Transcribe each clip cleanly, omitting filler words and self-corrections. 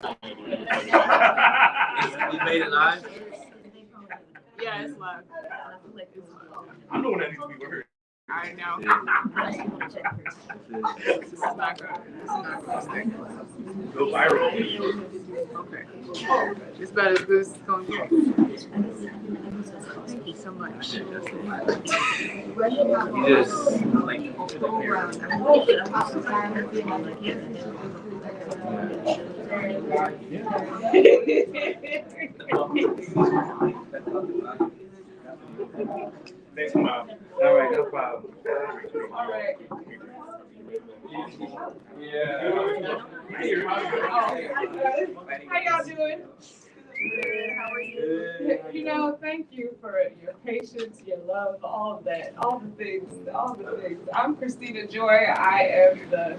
We made it live. Yeah, it's live. I'm the one that needs to be heard. I know. This is not good. Go viral. Okay. It's about as good as it's going to get. Thank you so much. You just like to the mirror. Thanks, Mom. All right, no problem. All right. Yeah. How y'all doing? How are you? You know, thank you for your patience, your love, all of that, all the things. I'm Christina Joy. I am the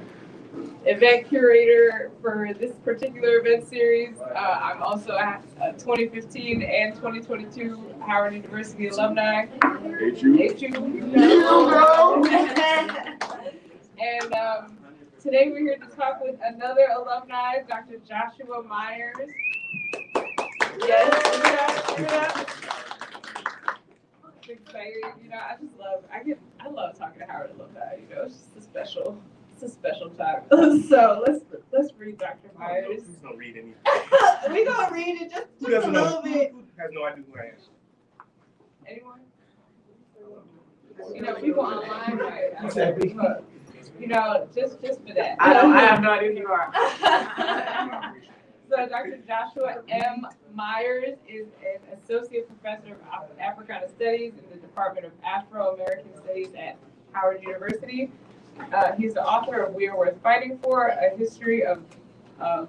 event curator for this particular event series. I'm also a 2015 and 2022 Howard University alumni. HU. And today we're here to talk with another alumni, Dr. Joshua Myers. Yes, give it up. It's exciting, you know. I love talking to Howard alumni. You know, it's just a special time. So let's read Dr. Myers. Please don't read anything. We gonna read it just a little bit. Who has no idea who I am? Anyone? You know, people online, right? Exactly. You know, just for that. I have no idea who you are. So Dr. Joshua M. Myers is an associate professor of Africana Studies in the Department of Afro-American Studies at Howard University. He's the author of We Are Worth Fighting For, a history of the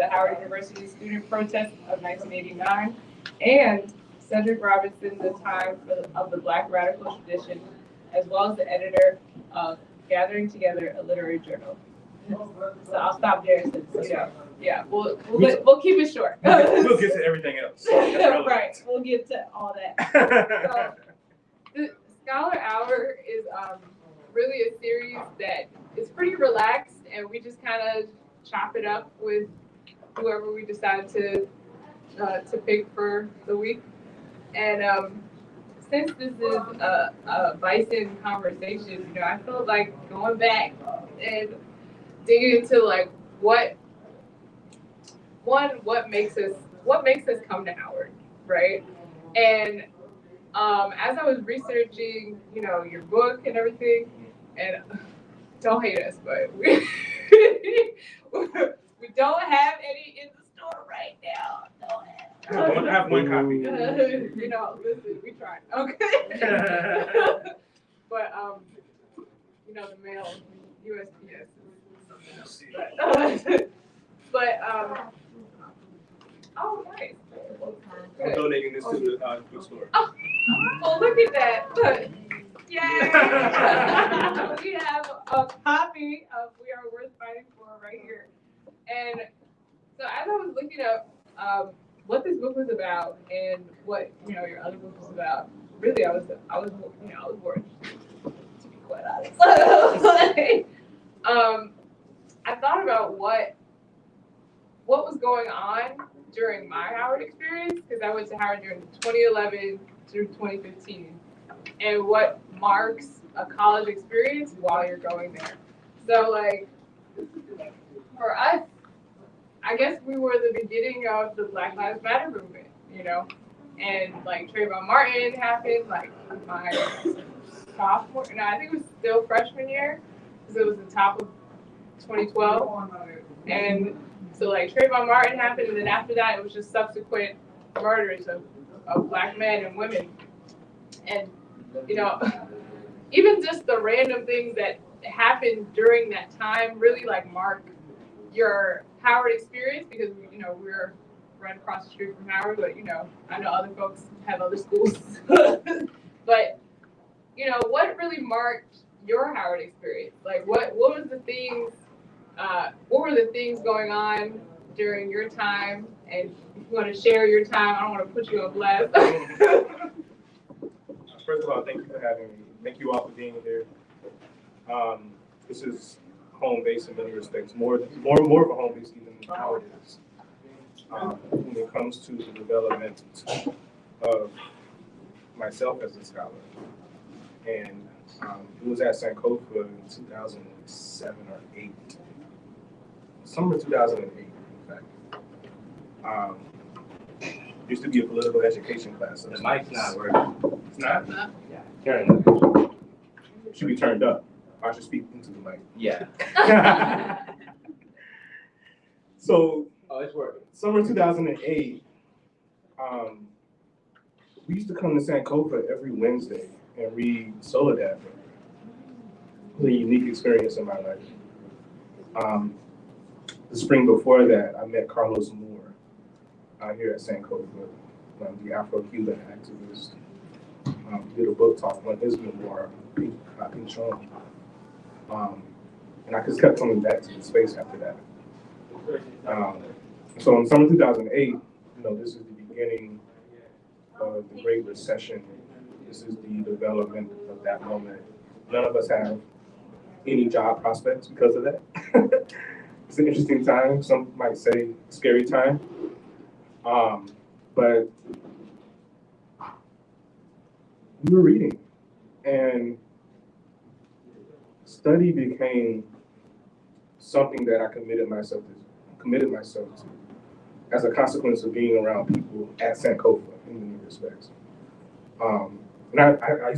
Howard University student protest of 1989, and Cedric Robinson, The Time of the Black Radical Tradition, as well as the editor of Gathering Together, a literary journal. So I'll stop there since, we'll keep it short. We'll get to everything else. Right, we'll get to all that. So, the Scholar Hour is really a series that is pretty relaxed, and we just kind of chop it up with whoever we decide to pick for the week. And since this is a Bison conversation, you know, I feel like going back and digging into like what makes us come to Howard, right? And as I was researching, you know, your book and everything, and don't hate us, but we don't have any in the store right now. I have one copy. You know, listen, we tried. Okay. But you know, the mail, USPS is something else. But oh, nice. I'm donating this to the bookstore. Oh, well, look at that. Look. Yay! We have a copy of We Are Worth Fighting For right here. And so as I was looking up what this book was about and what, you know, your other book was about, really I was more interested, to be quite honest. I thought about what was going on during my Howard experience, because I went to Howard during 2011 through 2015, and what marks a college experience while you're going there. So like, for us, I guess we were the beginning of the Black Lives Matter movement, you know, and like Trayvon Martin happened like my sophomore, no, I think it was still freshman year, because it was the top of 2012, and so like Trayvon Martin happened, and then after that it was just subsequent murders of Black men and women, and you know, even just the random things that happened during that time really like mark your Howard experience, because you know we're right across the street from Howard, but you know I know other folks have other schools, but you know what really marked your Howard experience? Like what was the things? What were the things going on during your time? And if you want to share your time, I don't want to put you on blast. First of all, thank you for having me. Thank you all for being here. This is home base in many respects, more of a home base even than how it is. When it comes to the development of myself as a scholar. And it was at Sankofa in 2007 or 8. Summer 2008, in fact. Used to be a political education class. The mic's not working. It's not? Yeah. Turn it. Should be turned up. I should speak into the mic. Yeah. So, Oh, it's working. summer 2008, we used to come to Sankofa every Wednesday and read Soledad. It was a unique experience in my life. The spring before that, I met Carlos Moore here at Sankofa, the Afro-Cuban activist. Did a book talk on his memoir, Pink Sean. And I just kept coming back to the space after that. So in summer 2008, this is the beginning of the Great Recession. This is the development of that moment. None of us have any job prospects because of that. It's an interesting time. Some might say scary time. But we were reading, and study became something that I committed myself to as a consequence of being around people at Sankofa in many respects. And I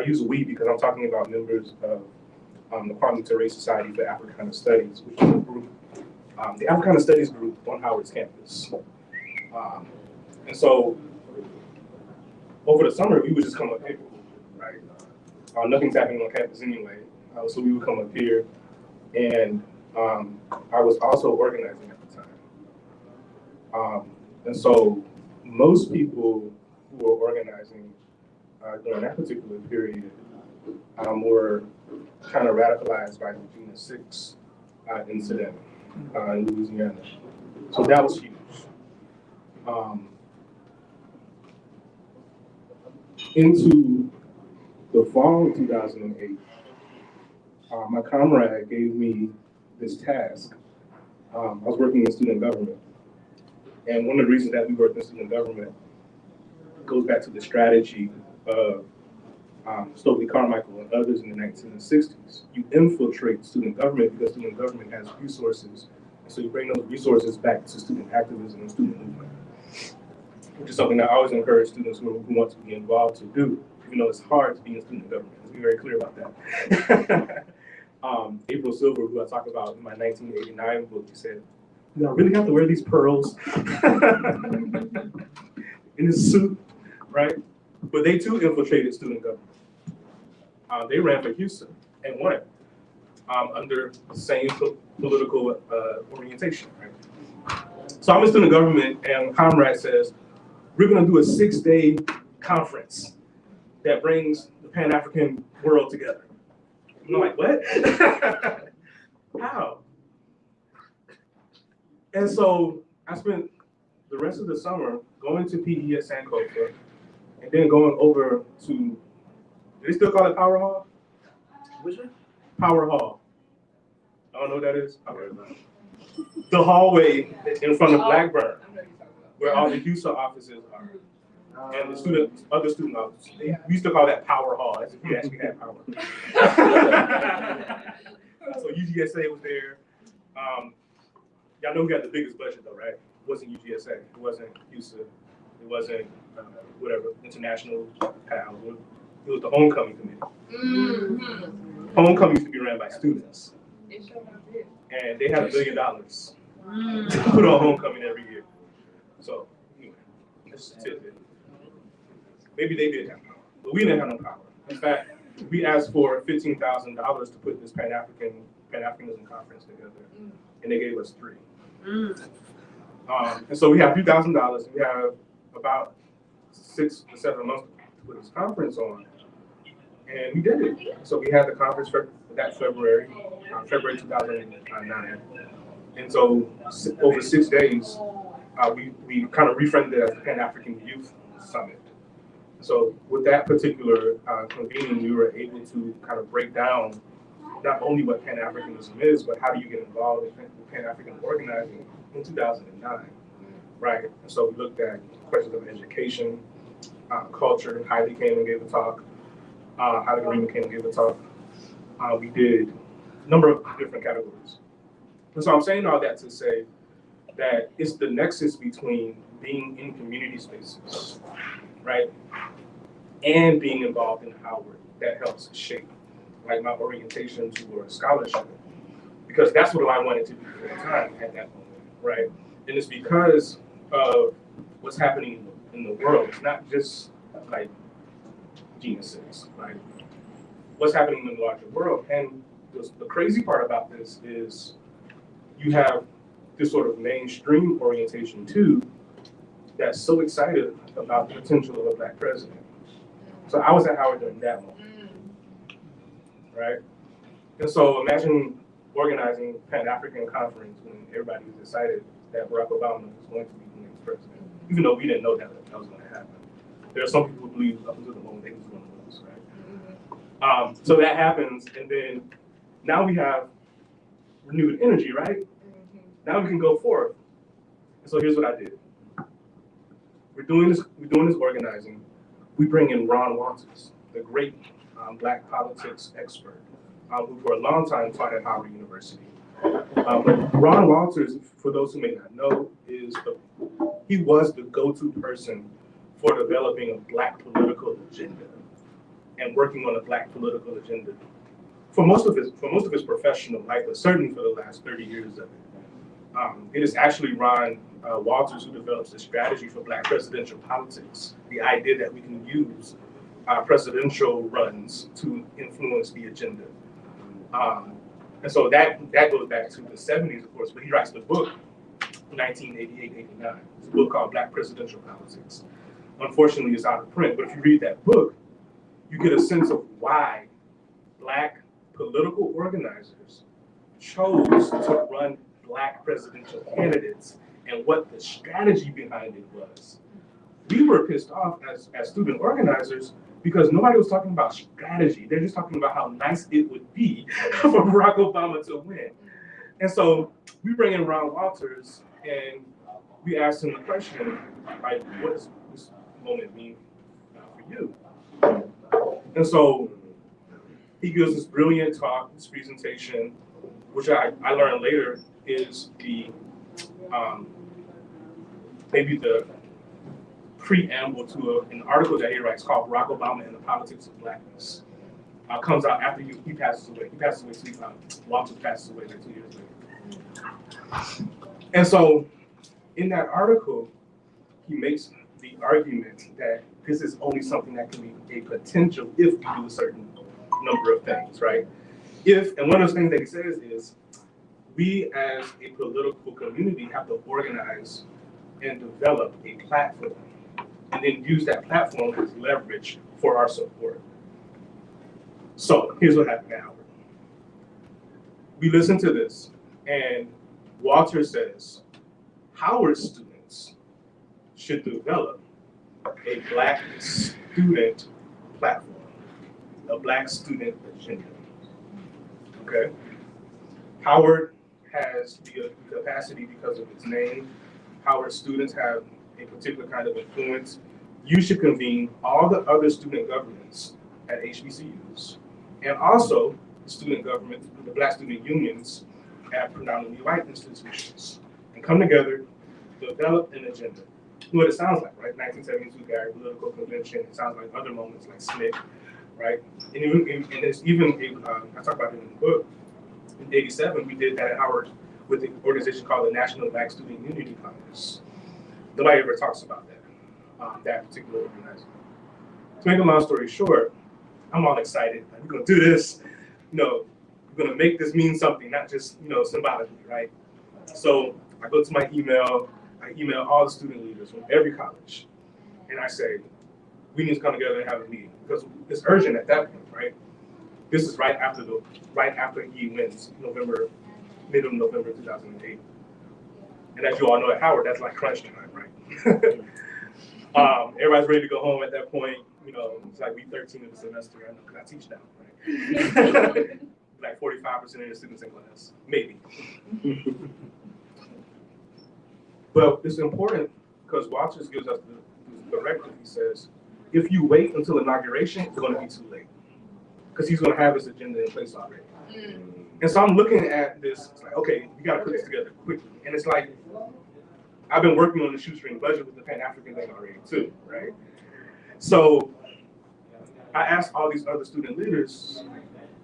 use we because I'm talking about members of the Quantitative Society for Africana Studies, which is a group, the Africana Studies group on Howard's campus. And so over the summer, we would just come up here, right? Nothing's happening on campus anyway, so we would come up here, and I was also organizing at the time. And so most people who were organizing during that particular period were kind of radicalized by the June 6 incident in Louisiana. So that was huge. Into the fall of 2008, my comrade gave me this task. I was working in student government. And one of the reasons that we worked in student government goes back to the strategy of Stokely Carmichael and others in the 1960s. You infiltrate student government because student government has resources. And so you bring those resources back to student activism and student movement, which is something that I always encourage students who want to be involved to do, even though it's hard to be in student government. Let's be very clear about that. April Silver, who I talk about in my 1989 book, he said, "Do I really have to wear these pearls in this suit?" Right? But they too infiltrated student government. They ran for Houston and won under the same political orientation. Right? So I'm in student government, and Comrade says, "We're going to do a 6-day conference that brings the Pan-African world together." I'm like, what? How? And so I spent the rest of the summer going to PE at Sankofa, and then going over to, do they still call it Power Hall? Which one? Power Hall. I don't know what that is. Okay. The hallway in front of Blackburn, where all the Houston offices are. And the other student offices. We used to call that Power Hall, as if you actually had power. So UGSA was there. Y'all know who got the biggest budget though, right? It wasn't UGSA, it wasn't Houston, it wasn't whatever, International PAL. It was the Homecoming Committee. Mm-hmm. Homecoming used to be ran by students. And they had $1 billion to put on homecoming every year. So, anyway, that's just a tidbit. Maybe they did have power, but we didn't have no power. In fact, we asked for $15,000 to put this Pan-Africanism conference together, and they gave us $3. And so we have a few $1,000s. We have about 6 to 7 months to put this conference on, and we did it. So we had the conference for that February 2009. And so over 6 days, we kind of reframed it as the Pan-African Youth Summit. So with that particular convening, we were able to kind of break down not only what Pan-Africanism is, but how do you get involved in Pan-African organizing in 2009, right? And so we looked at questions of education, culture. Heidi came and gave a talk. Heidi Green came and gave a talk. We did a number of different categories. And so I'm saying all that to say that it's the nexus between being in community spaces, right, and being involved in Howard that helps shape like my orientation towards scholarship, because that's what I wanted to do at the time at that moment, right? And it's because of what's happening in the world. It's not just like geniuses, right? What's happening in the larger world. And the crazy part about this is you have this sort of mainstream orientation too that's so excited about the potential of a Black president. So I was at Howard during that moment, right? And so imagine organizing Pan-African conference when everybody was excited that Barack Obama was going to be the next president, even though we didn't know that was going to happen. There are some people who believe up until the moment they was going to lose, right? So that happens, and then now we have renewed energy, right? Now we can go forward. And so here's what I did. We're doing this organizing. We bring in Ron Walters, the great Black politics expert, who for a long time taught at Howard University. But Ron Walters, for those who may not know, he was the go-to person for developing a Black political agenda and working on a Black political agenda for most of his professional life, but certainly for the last 30 years of it. It is actually Ron Walters who develops the strategy for Black presidential politics, the idea that we can use presidential runs to influence the agenda. And so that goes back to the 70s, of course, but he writes the book in 1988-89. It's a book called Black Presidential Politics. Unfortunately, it's out of print, but if you read that book, you get a sense of why Black political organizers chose to run Black presidential candidates and what the strategy behind it was. We were pissed off as student organizers because nobody was talking about strategy. They're just talking about how nice it would be for Barack Obama to win. And so we bring in Ron Walters and we asked him the question, like, what does this moment mean for you? And so he gives this brilliant talk, this presentation, which I learned later is the maybe the preamble to an article that he writes called Barack Obama and the Politics of Blackness. Comes out after he passes away. He passes away 2 times. Walters passes away like 2 years later. And so in that article, he makes the argument that this is only something that can be a potential if we do a certain number of things, right? And one of those things that he says is, we as a political community have to organize and develop a platform and then use that platform as leverage for our support. So here's what happened now. We listen to this and Walter says, Howard students should develop a Black student platform, a Black student agenda, okay? Howard has the capacity because of its name. Howard students have a particular kind of influence. You should convene all the other student governments at HBCUs and also the student government, the Black student unions at predominantly white institutions and come together, develop an agenda. You know what it sounds like, right? 1972 Gary Political Convention. It sounds like other moments like SNCC, right? And it's even I talk about it in the book. In '87, we did that at Howard with an organization called the National Black Student Unity Congress. Nobody ever talks about that particular organizing. To make a long story short, I'm all excited. Like, we're gonna do this. We're gonna make this mean something, not just symbolically, right? So I go to my email. I email all the student leaders from every college, and I say, we need to come together and have a meeting because it's urgent at that point, right? This is right after he wins, mid of November 2008. And as you all know at Howard, that's like crunch time, right? Everybody's ready to go home at that point. It's like week 13 of the semester. I know because I teach now, right? like 45% of the students in class, maybe. But it's important because Walters gives us the directive. He says, if you wait until inauguration, it's going to be too late. Because he's going to have his agenda in place already. And so I'm looking at this, it's like, okay, we got to put this together quickly. And it's like, I've been working on the shoestring budget with the Pan-African thing already too, right? So I asked all these other student leaders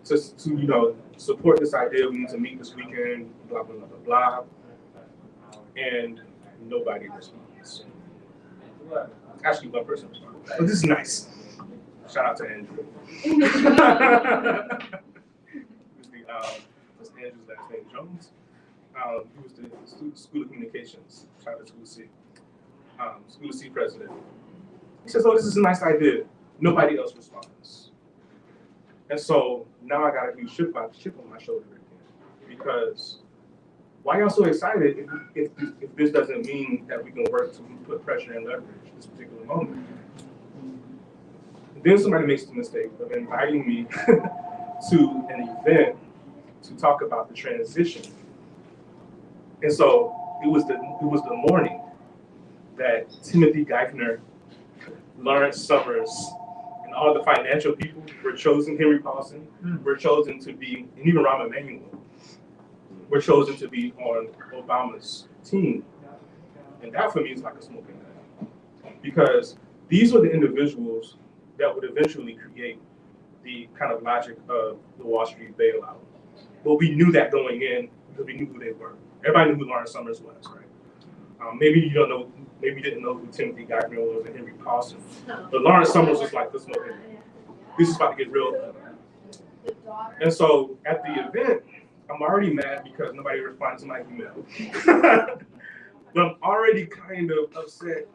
to support this idea. We need to meet this weekend, blah, blah, blah, blah, blah. And nobody responds. Actually, one person responds. But this is nice. Shout out to Andrew. What's Andrew's last name? Jones? He was the School of Communications. Shout out to School C. School C president. He says, oh, this is a nice idea. Nobody else responds. And so now I got a huge chip on my shoulder again. Because why y'all so excited if this doesn't mean that we can work to put pressure and leverage this particular moment? Then somebody makes the mistake of inviting me to an event to talk about the transition. And so it was the morning that Timothy Geithner, Lawrence Summers, and all the financial people were chosen, Henry Paulson, were chosen to be, and even Rahm Emanuel, were chosen to be on Obama's team. And that for me is like a smoking gun. Because these were the individuals that would eventually create the kind of logic of the Wall Street bailout. But we knew that going in because we knew who they were. Everybody knew who Lawrence Summers was, right? Maybe you didn't know who Timothy Geithner was and Henry Paulson. But Lawrence Summers was like the smoking gun. This is about to get real. And so at the event, I'm already mad because nobody responded to my email. But I'm already kind of upset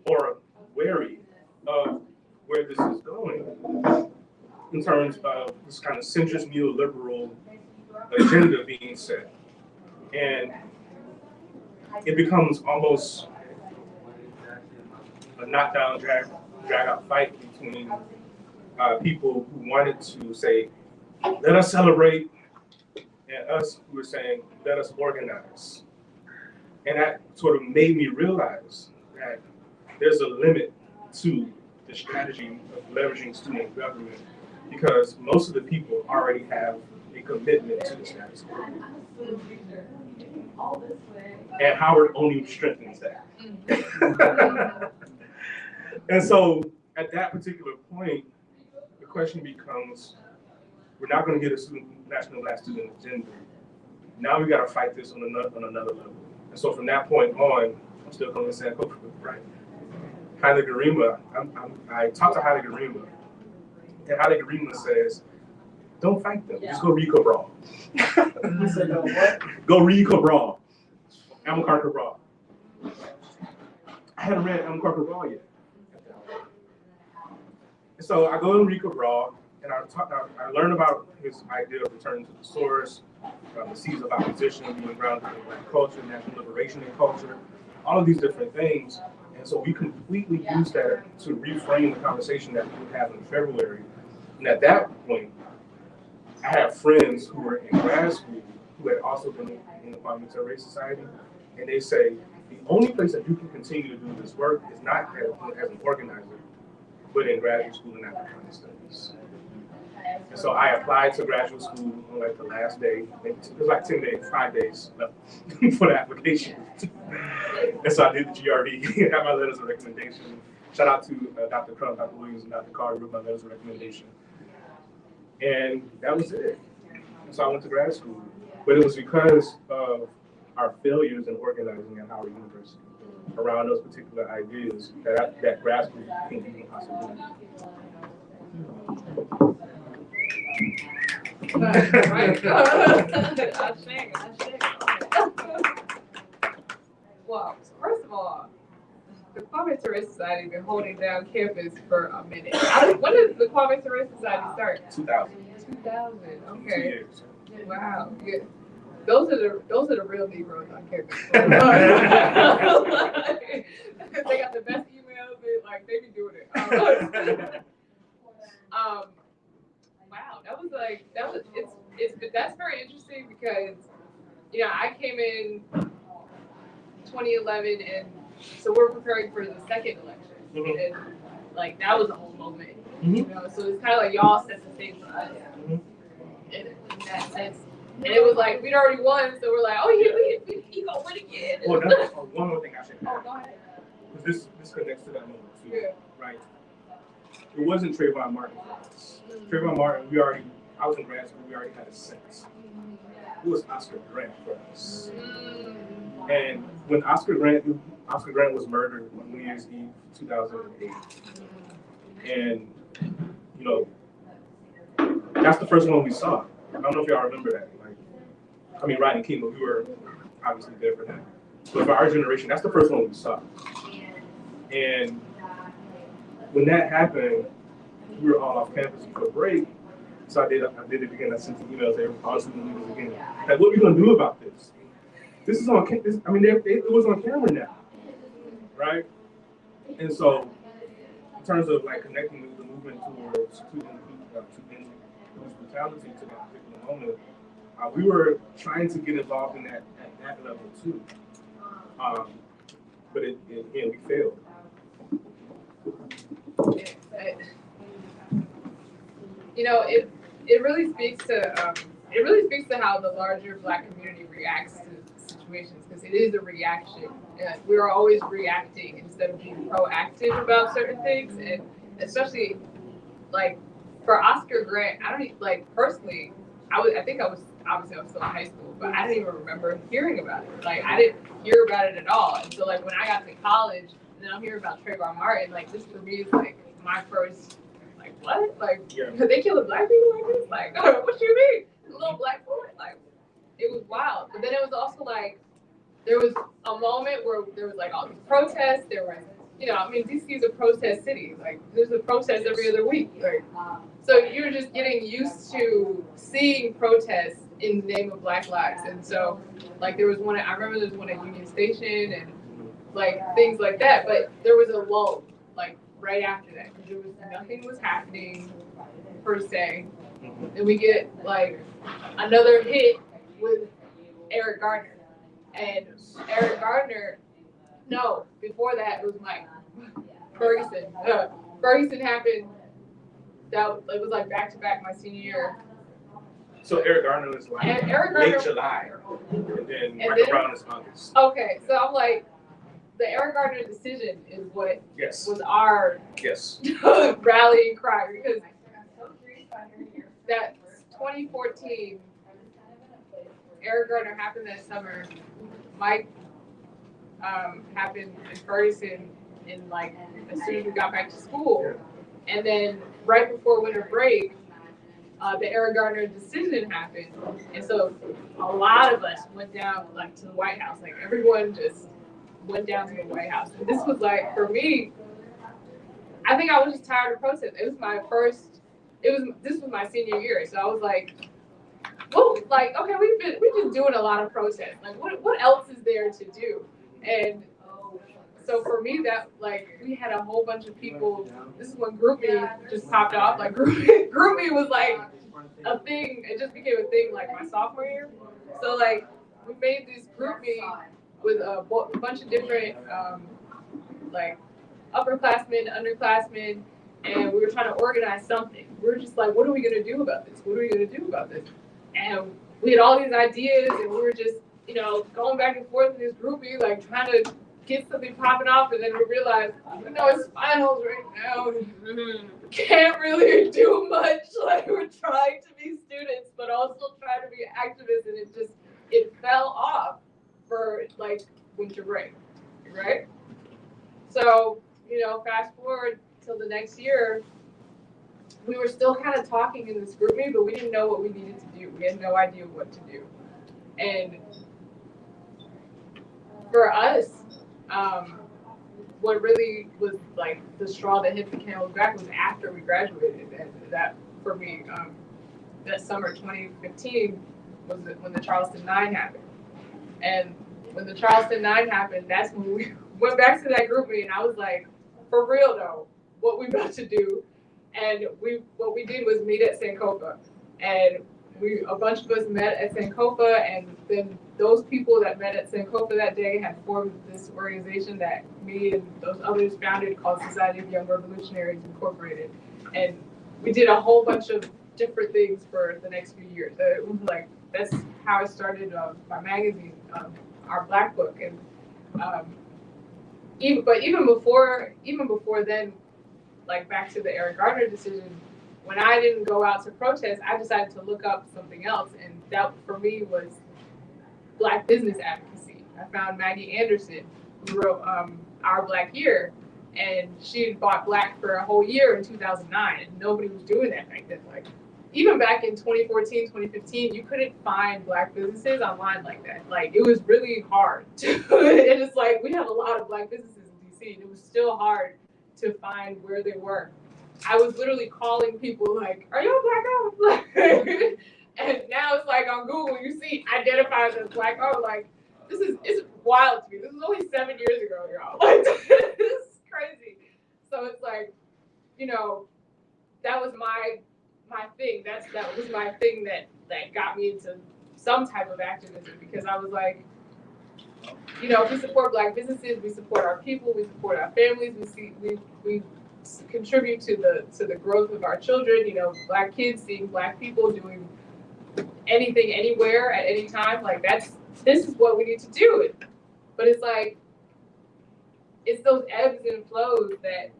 or wary of where this is going in terms of this kind of centrist neoliberal agenda being set. And it becomes almost a knockdown, drag out fight between people who wanted to say, let us celebrate, and us who are saying, let us organize. And that sort of made me realize that there's a limit to the strategy of leveraging student government because most of the people already have a commitment to the status quo. And Howard only strengthens that. And so at that particular point, the question becomes, we're not going to get a national black student agenda. Now we got to fight this on another level. And so from that point on, I'm still going to Sankofa, right? Haile Gerima, I talked to Haile Gerima, and Haile Gerima says, don't fight them, just go read Cabral. Go read Cabral, Amilcar Cabral. I hadn't read Amilcar Cabral yet. And so I go and read Cabral, and I learn about his idea of returning to the source, the seeds of opposition, being grounded in black culture, national liberation and culture, all of these different things. And so we completely use that to reframe the conversation that we would have in February. And at that point, I have friends who were in grad school who had also been in the Quantitative Race Society, and they say, the only place that you can continue to do this work is not as an organizer, but in graduate school in African studies. And so I applied to graduate school on like the last day. It was like 10 days, 5 days left for the application. And so I did the GRE, got my letters of recommendation. Shout out to Dr. Crump, Dr. Williams, and Dr. Carter wrote my letters of recommendation. And that was it. And so I went to grad school. But it was because of our failures in organizing at Howard University around those particular ideas that grad school became even possible. Right. Well, first of all, the Qualitative Race Society has been holding down campus for a minute. When did the Qualitative Race Society start? 2000. 2000. 2 Okay. years. Wow. Yeah. Those are the real Negroes on campus. They got the best emails. They be doing it. Wow, it's because, I came in 2011, and so we're preparing for the second election. And, like, that was a whole moment, so it's kind of like y'all set the stage for us in that sense. And it was like, we'd already won, so we're like, oh, yeah, he gonna win again. Well, that's one more thing I should add. Oh, go ahead. Because this connects to that moment, too, Yeah. right? It wasn't Trayvon Martin for us. Trayvon Martin, I was in grad school, we already had a sense. It was Oscar Grant for us. And when Oscar Grant was murdered on New Year's Eve, 2008. And, that's the first one we saw. I don't know if y'all remember that. Rodney King, but we were obviously there for that. But for our generation, that's the first one we saw. And when that happened, we were all off campus for break. So I did it again. I sent some emails to all student leaders again. Like, what are we gonna do about this? This is on. It was on camera now, right? And so, in terms of like connecting the movement towards to end police brutality to that particular moment, we were trying to get involved in that at that level too. But we failed. It really speaks to how the larger Black community reacts to situations, because it is a reaction. We're always reacting instead of being proactive about certain things, and especially like for Oscar Grant, I don't personally. I think I was still in high school, but I didn't even remember hearing about it. Like, I didn't hear about it at all. And so like when I got to college, and then I'm hearing about Trayvon Martin, like this for me is like my first, like, what? Like, they killing Black people like this? Like, what you mean? A little Black boy? Like, it was wild. But then it was also like, there was a moment where there was like all these protests. There was, DC is a protest city. Like, there's a protest every other week. Like, so you're just getting used to seeing protests in the name of Black lives. And so, like, I remember there was one at Union Station and like things like that. But there was a lull, like, right after that, because nothing was happening per se. And we get like another hit with Eric Gardner. And Eric Gardner, no, before that it was Mike Ferguson. Ferguson happened. It was like back to back my senior year. So Eric Gardner is like late July, and then Michael Brown is August. Okay, so I'm like, the Eric Gardner decision is what was our rallying cry, because that 2014 Eric Gardner happened that summer. Mike happened in Ferguson in like as soon as we got back to school, and then right before winter break, the Eric Gardner decision happened, and so a lot of us went down like to the White House. Like, everyone just went down to the White House. And this was like, for me, I think I was just tired of protesting. This was my senior year, so I was like, well, like, okay, we've been doing a lot of protests. Like, what else is there to do? And so for me, that, like, we had a whole bunch of people. This is when GroupMe just popped off. Like, GroupMe was like a thing. It just became a thing like my sophomore year. So like, we made this GroupMe with a bunch of different like upperclassmen, underclassmen, and we were trying to organize something. We were just like, what are we gonna do about this? What are we gonna do about this? And we had all these ideas, and we were just, going back and forth in this GroupMe, like trying to get something popping off, and then we realized, it's finals right now. We can't really do much. Like, we're trying to be students, but also trying to be activists, and it fell off for like winter break, right? So, fast forward till the next year, we were still kind of talking in this GroupMe, but we didn't know what we needed to do. We had no idea what to do. And for us, what really was like the straw that hit the camel's back was after we graduated. And that, for me, that summer 2015 was when the Charleston 9 happened. And when the Charleston 9 happened, that's when we went back to that GroupMe, and I was like, for real though, what we about to do? And what we did was meet at Sankofa, and A bunch of us met at Sankofa, and then those people that met at Sankofa that day had formed this organization that me and those others founded called Society of Young Revolutionaries Incorporated. And we did a whole bunch of different things for the next few years. It was like, that's how I started my magazine, our Black Book. And even before then, like back to the Eric Gardner decision, when I didn't go out to protest, I decided to look up something else, and that for me was Black business advocacy. I found Maggie Anderson, who wrote Our Black Year, and she had bought Black for a whole year in 2009, and nobody was doing that back then. Like, even back in 2014, 2015, you couldn't find Black businesses online like that. Like, it was really hard. And it's like, we have a lot of Black businesses in DC, and it was still hard to find where they were. I was literally calling people like, are you Black owned? And now it's like on Google, you see identified as Black owned. Like, it's wild to me. This was only 7 years ago, y'all. Like, this is crazy. So it's like, you know, that was my thing. That was my thing that got me into some type of activism, because I was like, you know, if we support Black businesses, we support our people, we support our families, we contribute to the growth of our children. You know, Black kids seeing Black people doing anything, anywhere, at any time. Like, this is what we need to do. But it's like, it's those ebbs and flows that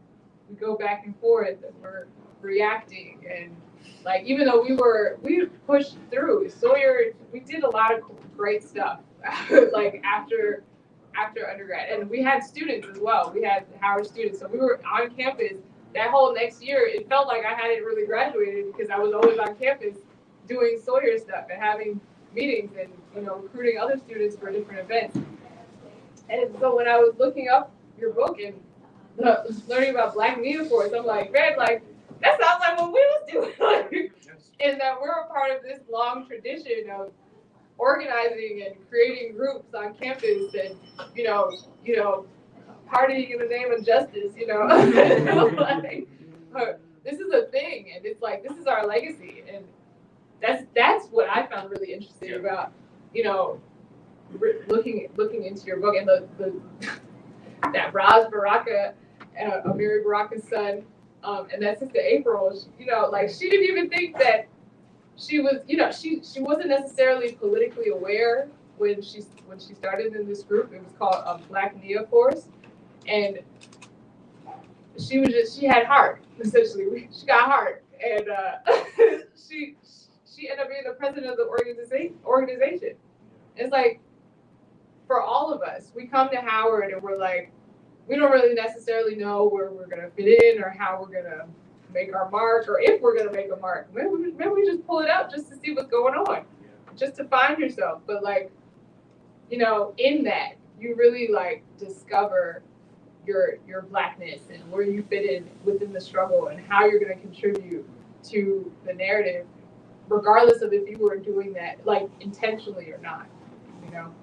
we go back and forth, and we're reacting. And like, even though we pushed through Sawyer, we did a lot of great stuff. Like after undergrad, and we had students as well. We had Howard students, so we were on campus that whole next year. It felt like I hadn't really graduated, because I was always on campus doing Sawyer stuff and having meetings and, you know, recruiting other students for different events. And so when I was looking up your book and learning about Black Media Force, I'm like, man, like, that sounds like what we was doing. Like, and that we're a part of this long tradition of organizing and creating groups on campus, and you know, partying in the name of justice. You know, like, this is a thing, and it's like, this is our legacy, and that's what I found really interesting about, you know, looking into your book, and the that Raz Baraka, Amiri Baraka's son, and that sister April. You know, like, she didn't even think that. She was, you know, she wasn't necessarily politically aware when she started in this group. It was called Black Nia Force, and she had heart, essentially. She got heart, and she ended up being the president of the organization. It's like, for all of us, we come to Howard and we're like, we don't really necessarily know where we're gonna fit in or how we're gonna make our mark, or if we're gonna make a mark. Maybe we just pull it out just to see what's going on, just to find yourself. But like, you know, in that, you really like discover your Blackness and where you fit in within the struggle and how you're gonna contribute to the narrative, regardless of if you were doing that like intentionally or not. You know.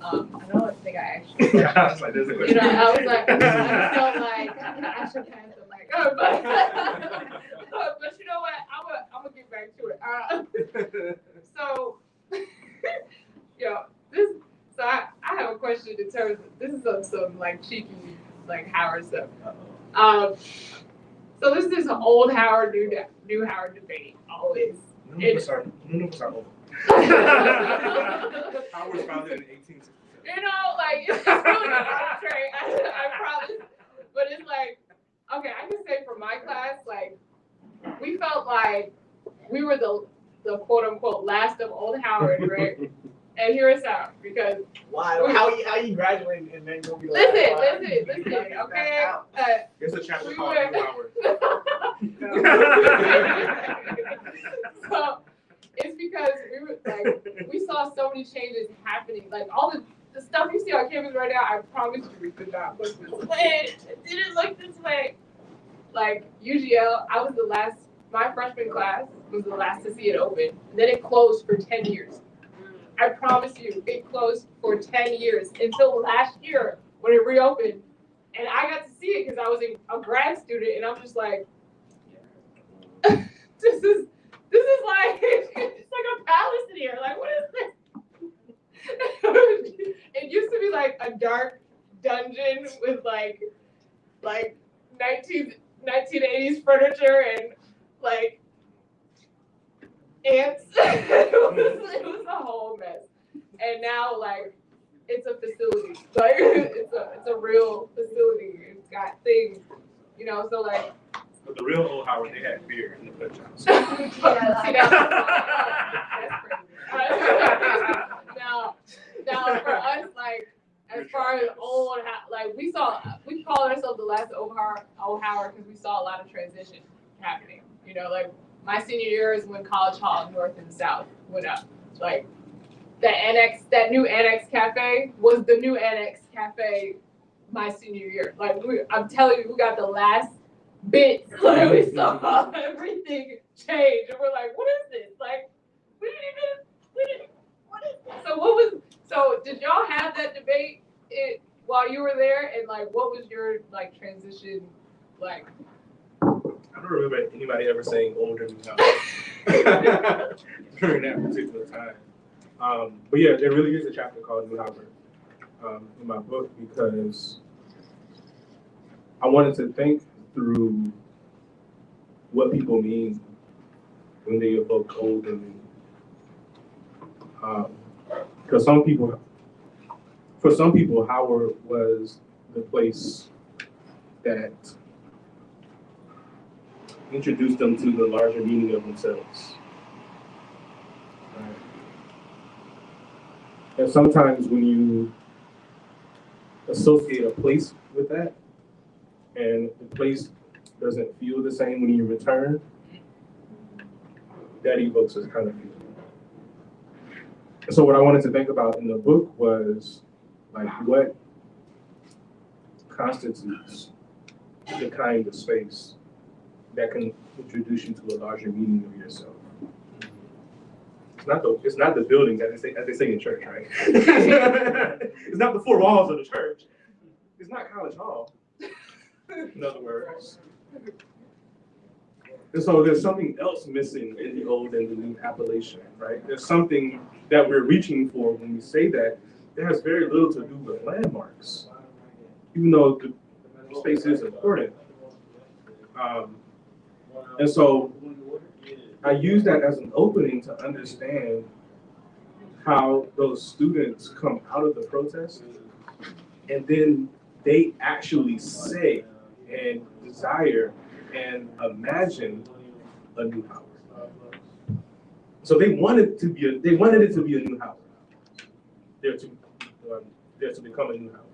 I don't think I actually. I was like, there's a You know, I was like, I felt like I should have to like, oh, but you know what? I'm gonna get back to it. So, you know, so I have a question in terms of, this is some like cheeky like Howard stuff. So this is an old Howard, new Howard debate always. None of us are old. Howard was founded in 1867. You know, like, it's really arbitrary, I promise. But it's like, okay, I can say for my class, like, we felt like we were the quote unquote last of old Howard, right? And hear us out, because why? How you graduating and then you'll be like, listen, okay? There's a chapter called Howard. So it's because we were like, we saw so many changes happening, like all the stuff you see on campus right now. I promise you, it did not look this way. It didn't look this way. Like UGL, I was the last. My freshman class was the last to see it open. And then it closed for 10 years. I promise you, it closed for 10 years until last year when it reopened. And I got to see it because I was a grad student, and I'm just like, this this is like, it's like a palace in here. Like, what is this? It used to be like a dark dungeon with like 1980s furniture and like ants. It was a whole mess. And now like it's a facility. Like it's a real facility. It's got things, you know, so like But the real old Howard, they had beer in the punch house. See, that's crazy. Now for us, like as far as old, like we call ourselves the last old Howard because we saw a lot of transition happening. You know, like my senior year is when College Hall North and South went up. Like that new Annex Cafe was the new Annex Cafe my senior year. Like I'm telling you, we got the last bits. Like we saw everything change, and we're like, what is this? Like what is this? So did y'all have that debate while you were there, and like what was your like transition like? I don't remember anybody ever saying older than now during that particular time. But yeah, there really is a chapter called New Howard in my book because I wanted to think through what people mean when they evoke old and new. Because for some people, Howard was the place that introduced them to the larger meaning of themselves. And sometimes when you associate a place with that, and the place doesn't feel the same when you return, that evokes this kind of feeling. So what I wanted to think about in the book was like what constitutes the kind of space that can introduce you to a larger meaning of yourself. It's not the building as they say in church, right? It's not the four walls of the church. It's not College Hall, in other words. And so there's something else missing in the old and the new appellation, right? There's something that we're reaching for when we say that. It has very little to do with landmarks, even though the space is important. And so I use that as an opening to understand how those students come out of the protest and then they actually say and desire and imagine a new Howard. So they wanted it to be a new Howard. They're to become a new Howard.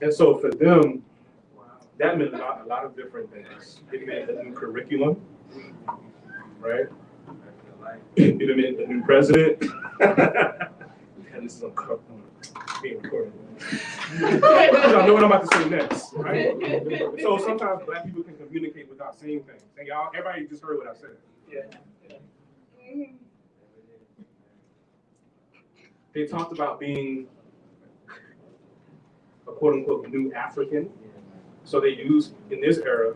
And so for them, that meant a lot of different things. It meant a new curriculum, right? It meant a new president. And this is being recorded. Y'all know what I'm about to say next, right? So sometimes Black people can communicate without saying things. And y'all, everybody just heard what I said. Yeah. They talked about being a quote-unquote new African. So they used, in this era,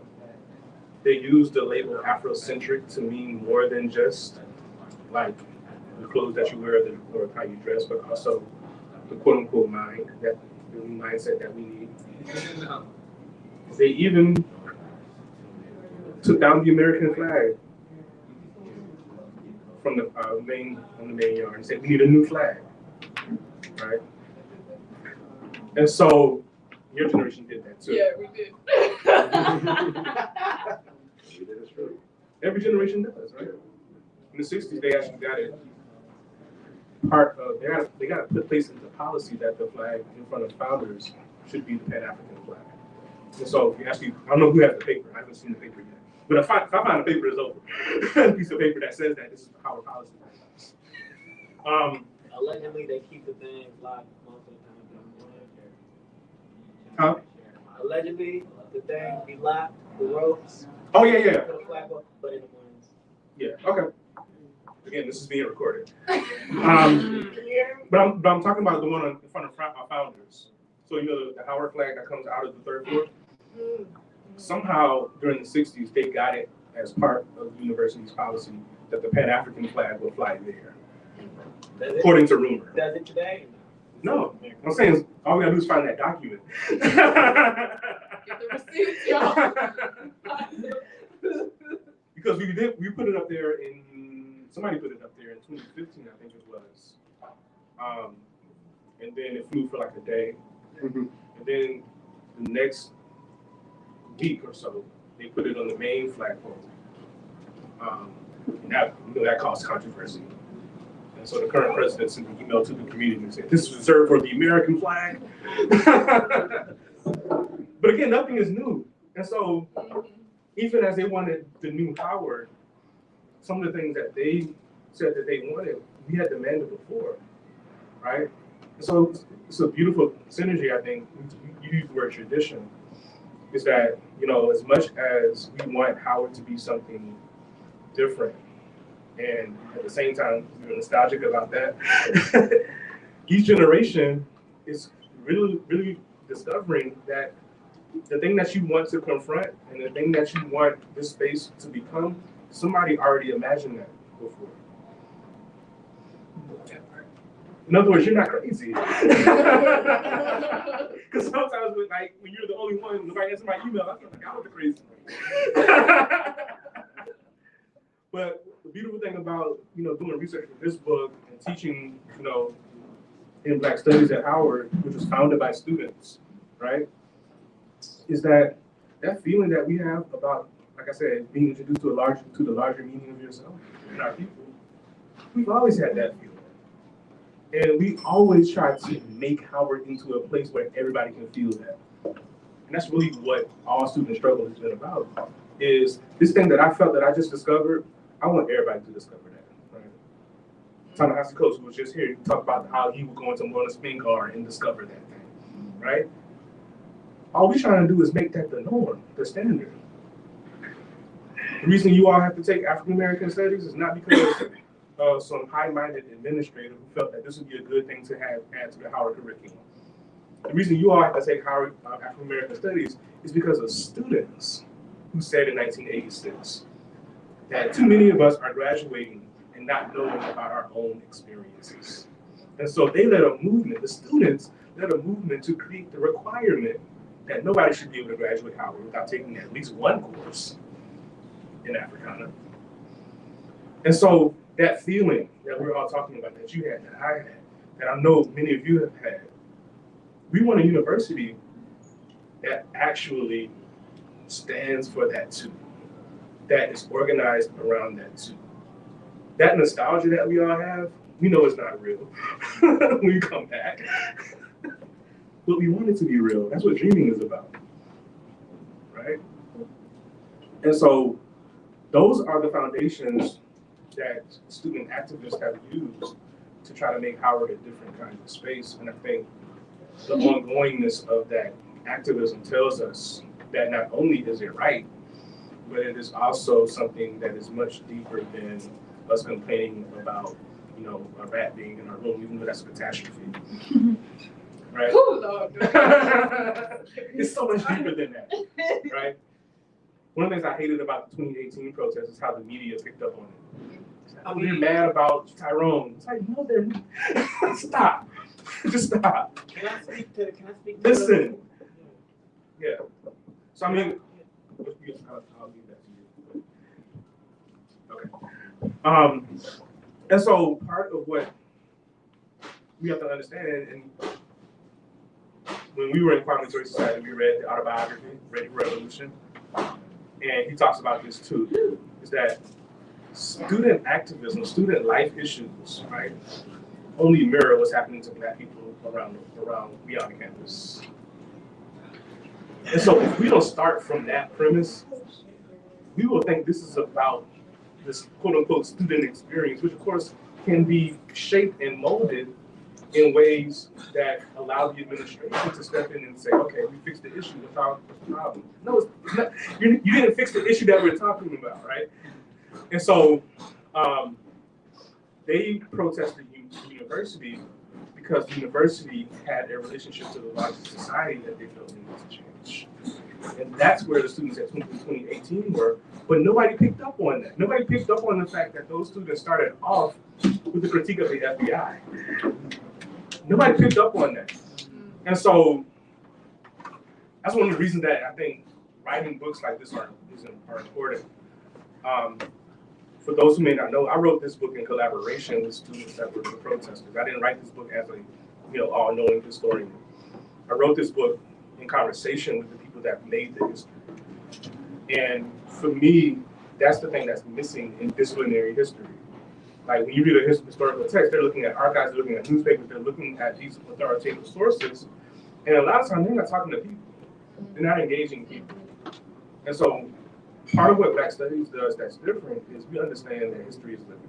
they used the label Afrocentric to mean more than just like the clothes that you wear or how you dress, but also the quote-unquote mind, the new mindset that we need. They even took down the American flag from the main yard and said, we need a new flag, right? And so your generation did that too. Yeah, we did. Every generation does, right? In the 60s, they actually got it they got to put place into policy that the flag in front of founders should be the Pan-African flag. And so if you actually, I don't know who has the paper, I haven't seen the paper yet. But if I find a paper that's over, a piece of paper that says that this is our policy. Allegedly, they keep the thing locked most of the time. Huh? Allegedly, the thing be locked, the ropes. Oh, yeah. Put a flag up, but in the mornings. Yeah, okay. Again, this is being recorded. But I'm talking about the one in front of our founders. So, you know, the Howard flag that comes out of the third floor? Somehow, during the 60s, they got it as part of the university's policy that the Pan-African flag will fly there, according to rumor. Does it today? No, I'm saying all we gotta do is find that document. Get the receipts, y'all. Because we put it up there somebody put it up there in 2015, I think it was. And then it flew for like a day. And then the next week or so, they put it on the main flagpole. And that caused controversy. And so the current president sent an email to the community and said, this is reserved for the American flag. But again, nothing is new. And so even as they wanted the new Howard, some of the things that they said that they wanted, we had demanded before, right? And so it's a beautiful synergy, I think. You use the word tradition, is that, as much as we want Howard to be something different, and at the same time, we're nostalgic about that, each generation is really, really discovering that the thing that you want to confront and the thing that you want this space to become, somebody already imagined that before. In other words, you're not crazy. Because sometimes when you're the only one, nobody answers my email, I feel like I was the crazy one. But the beautiful thing about doing research for this book and teaching in Black Studies at Howard, which was founded by students, right, is that feeling that we have about, like I said, being introduced to the larger meaning of yourself and our people. We've always had that feeling. And we always try to make Howard into a place where everybody can feel that. And that's really what all student struggle has been about, is this thing that I felt that I just discovered, I want everybody to discover that, right? Ta-Nehisi Coates, who was just here, he talked about how he would go into a spin car and discover that thing, right? All we're trying to do is make that the norm, the standard. The reason you all have to take African American studies is not because of some high-minded administrator who felt that this would be a good thing to add to the Howard curriculum. The reason you all have to take Howard African American studies is because of students who said in 1986 that too many of us are graduating and not knowing about our own experiences. And so they led a movement, the students led a movement to create the requirement that nobody should be able to graduate Howard without taking at least one course in Africana. And so that feeling that we're all talking about, that you had, that I had, that I know many of you have had, we want a university that actually stands for that too, that is organized around that too. That nostalgia that we all have, we know it's not real when we come back. But we want it to be real. That's what dreaming is about, right? And so those are the foundations that student activists have used to try to make Howard a different kind of space. And I think the ongoingness of that activism tells us that not only is it right, but it is also something that is much deeper than us complaining about, a rat being in our room, even though that's a catastrophe. Right? Oh, Lord. It's so much deeper than that, right? One of the things I hated about the 2018 protests is how the media picked up on it. Oh, they're mad about Tyrone. It's like, no, they're not. Stop. Just stop. Can I speak to Listen. Yeah. So, I mean, I'll leave that to you. Okay. And so part of what we have to understand, and when we were in Quantitative Society, we read the autobiography, Ready for Revolution, and he talks about this too, is that student activism, student life issues, right, only mirror what's happening to Black people around beyond campus. And so if we don't start from that premise, we will think this is about this quote unquote student experience, which of course can be shaped and molded in ways that allow the administration to step in and say, okay, we fixed the issue without the problem. No, it's not, you didn't fix the issue that we're talking about, right? And so they protested the university because the university had a relationship to the larger society that they felt needed to change. And that's where the students at 2018 were But nobody picked up on that. Nobody picked up on the fact that those students started off with the critique of the FBI. Nobody picked up on that. And so that's one of the reasons that I think writing books like this are important. For those who may not know, I wrote this book in collaboration with students that were the protesters. I didn't write this book as a all-knowing historian. I wrote this book in conversation with the people that made the history. And for me, that's the thing that's missing in disciplinary history. Like when you read a historical text, they're looking at archives, they're looking at newspapers, they're looking at these authoritative sources. And a lot of times they're not talking to people. They're not engaging people. And so part of what Black Studies does that's different is we understand that history is living.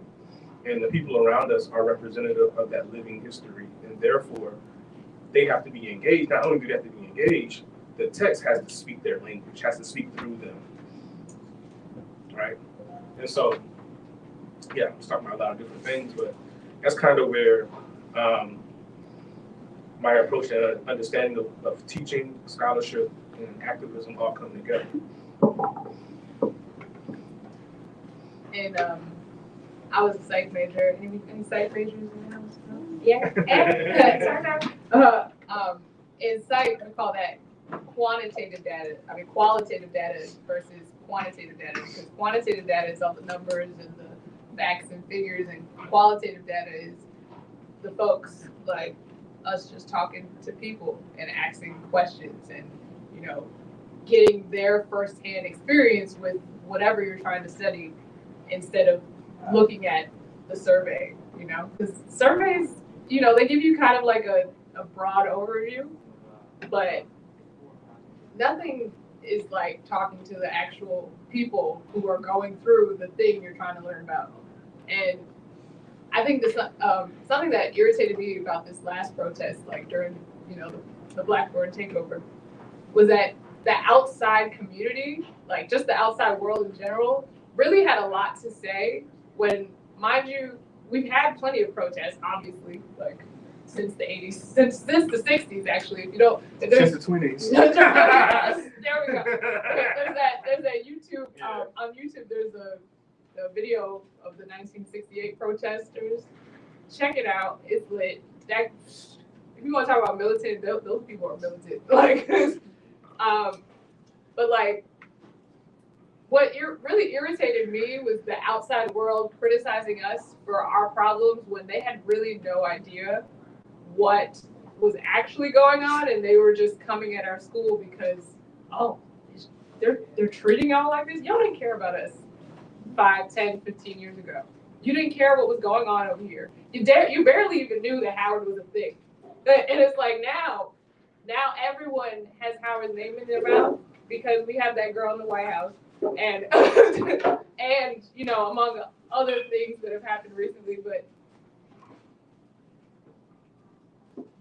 And the people around us are representative of that living history. And therefore, they have to be engaged. Not only do they have to be engaged, the text has to speak their language, has to speak through them. Right? And so, yeah, I'm just talking about a lot of different things, but that's kind of where my approach and understanding of teaching, scholarship, and activism all come together. And I was a psych major. Any psych majors in the house? No? Yeah. In psych, we call that qualitative data versus quantitative data, because quantitative data is all the numbers and the facts and figures, and qualitative data is the folks like us just talking to people and asking questions and, getting their firsthand experience with whatever you're trying to study instead of looking at the survey, because surveys, they give you kind of like a broad overview, but nothing is like talking to the actual people who are going through the thing you're trying to learn about. And I think this something that irritated me about this last protest, like during the Blackboard takeover, was that the outside community, like just the outside world in general, really had a lot to say. When, mind you, we've had plenty of protests, obviously, like since the 80s, since the 60s, actually. Since the 20s. There we go. There's that YouTube, on YouTube, there's a video of the 1968 protesters. Check it out. It's lit. If you want to talk about militant, those people are militant. But like, what really irritated me was the outside world criticizing us for our problems when they had really no idea what was actually going on, and they were just coming at our school because, they're treating y'all like this. Y'all didn't care about us 5, 10, 15 years ago. You didn't care what was going on over here. You barely even knew that Howard was a thing. And it's like now everyone has Howard's name in their mouth because we have that girl in the White House, and and among other things that have happened recently, but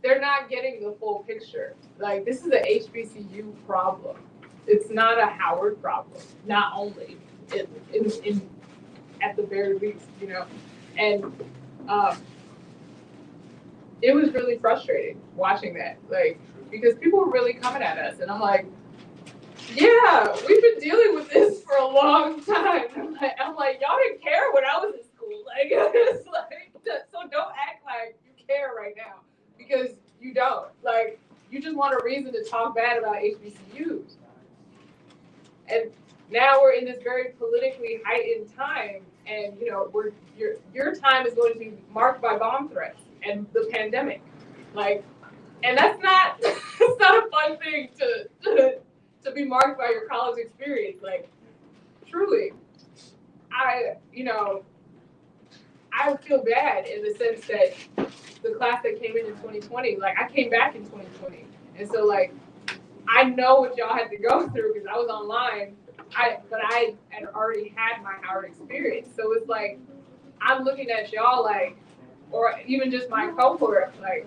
they're not getting the full picture. Like, this is an HBCU problem. It's not a Howard problem. Not only in at the very least, and it was really frustrating watching that, like, because people were really coming at us, and I'm like, yeah, we've been dealing with this for a long time. I'm like, y'all didn't care when I was in school. Like, it's like, so don't act like you care right now, because you don't. Like, you just want a reason to talk bad about HBCUs. And now we're in this very politically heightened time, and your time is going to be marked by bomb threats and the pandemic. Like, and that's not it's not a fun thing to be marked by your college experience. Like, truly, I feel bad in the sense that the class that came in 2020, like, I came back in 2020, and so, like, I know what y'all had to go through because I was online. But I had already had my Howard experience, so it's like I'm looking at y'all like, or even just my cohort, like,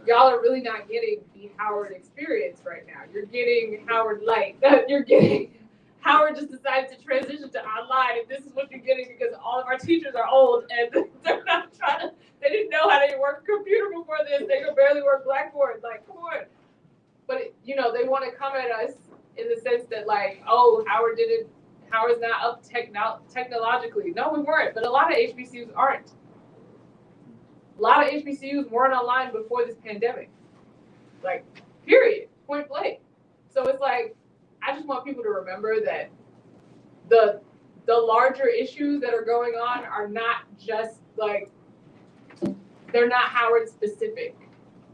y'all are really not getting the Howard experience right now. You're getting Howard light. You're getting Howard just decided to transition to online, and this is what you're getting because all of our teachers are old and they're not they didn't know how to work a computer before this. They could barely work Blackboard. Like, come on. But they want to come at us in the sense that, like, oh, Howard didn't Howard's not up technologically. No, we weren't, but a lot of HBCUs aren't. A lot of HBCUs weren't online before this pandemic. Like, period, point blank. So it's like, I just want people to remember that the larger issues that are going on are not just like, they're not Howard specific.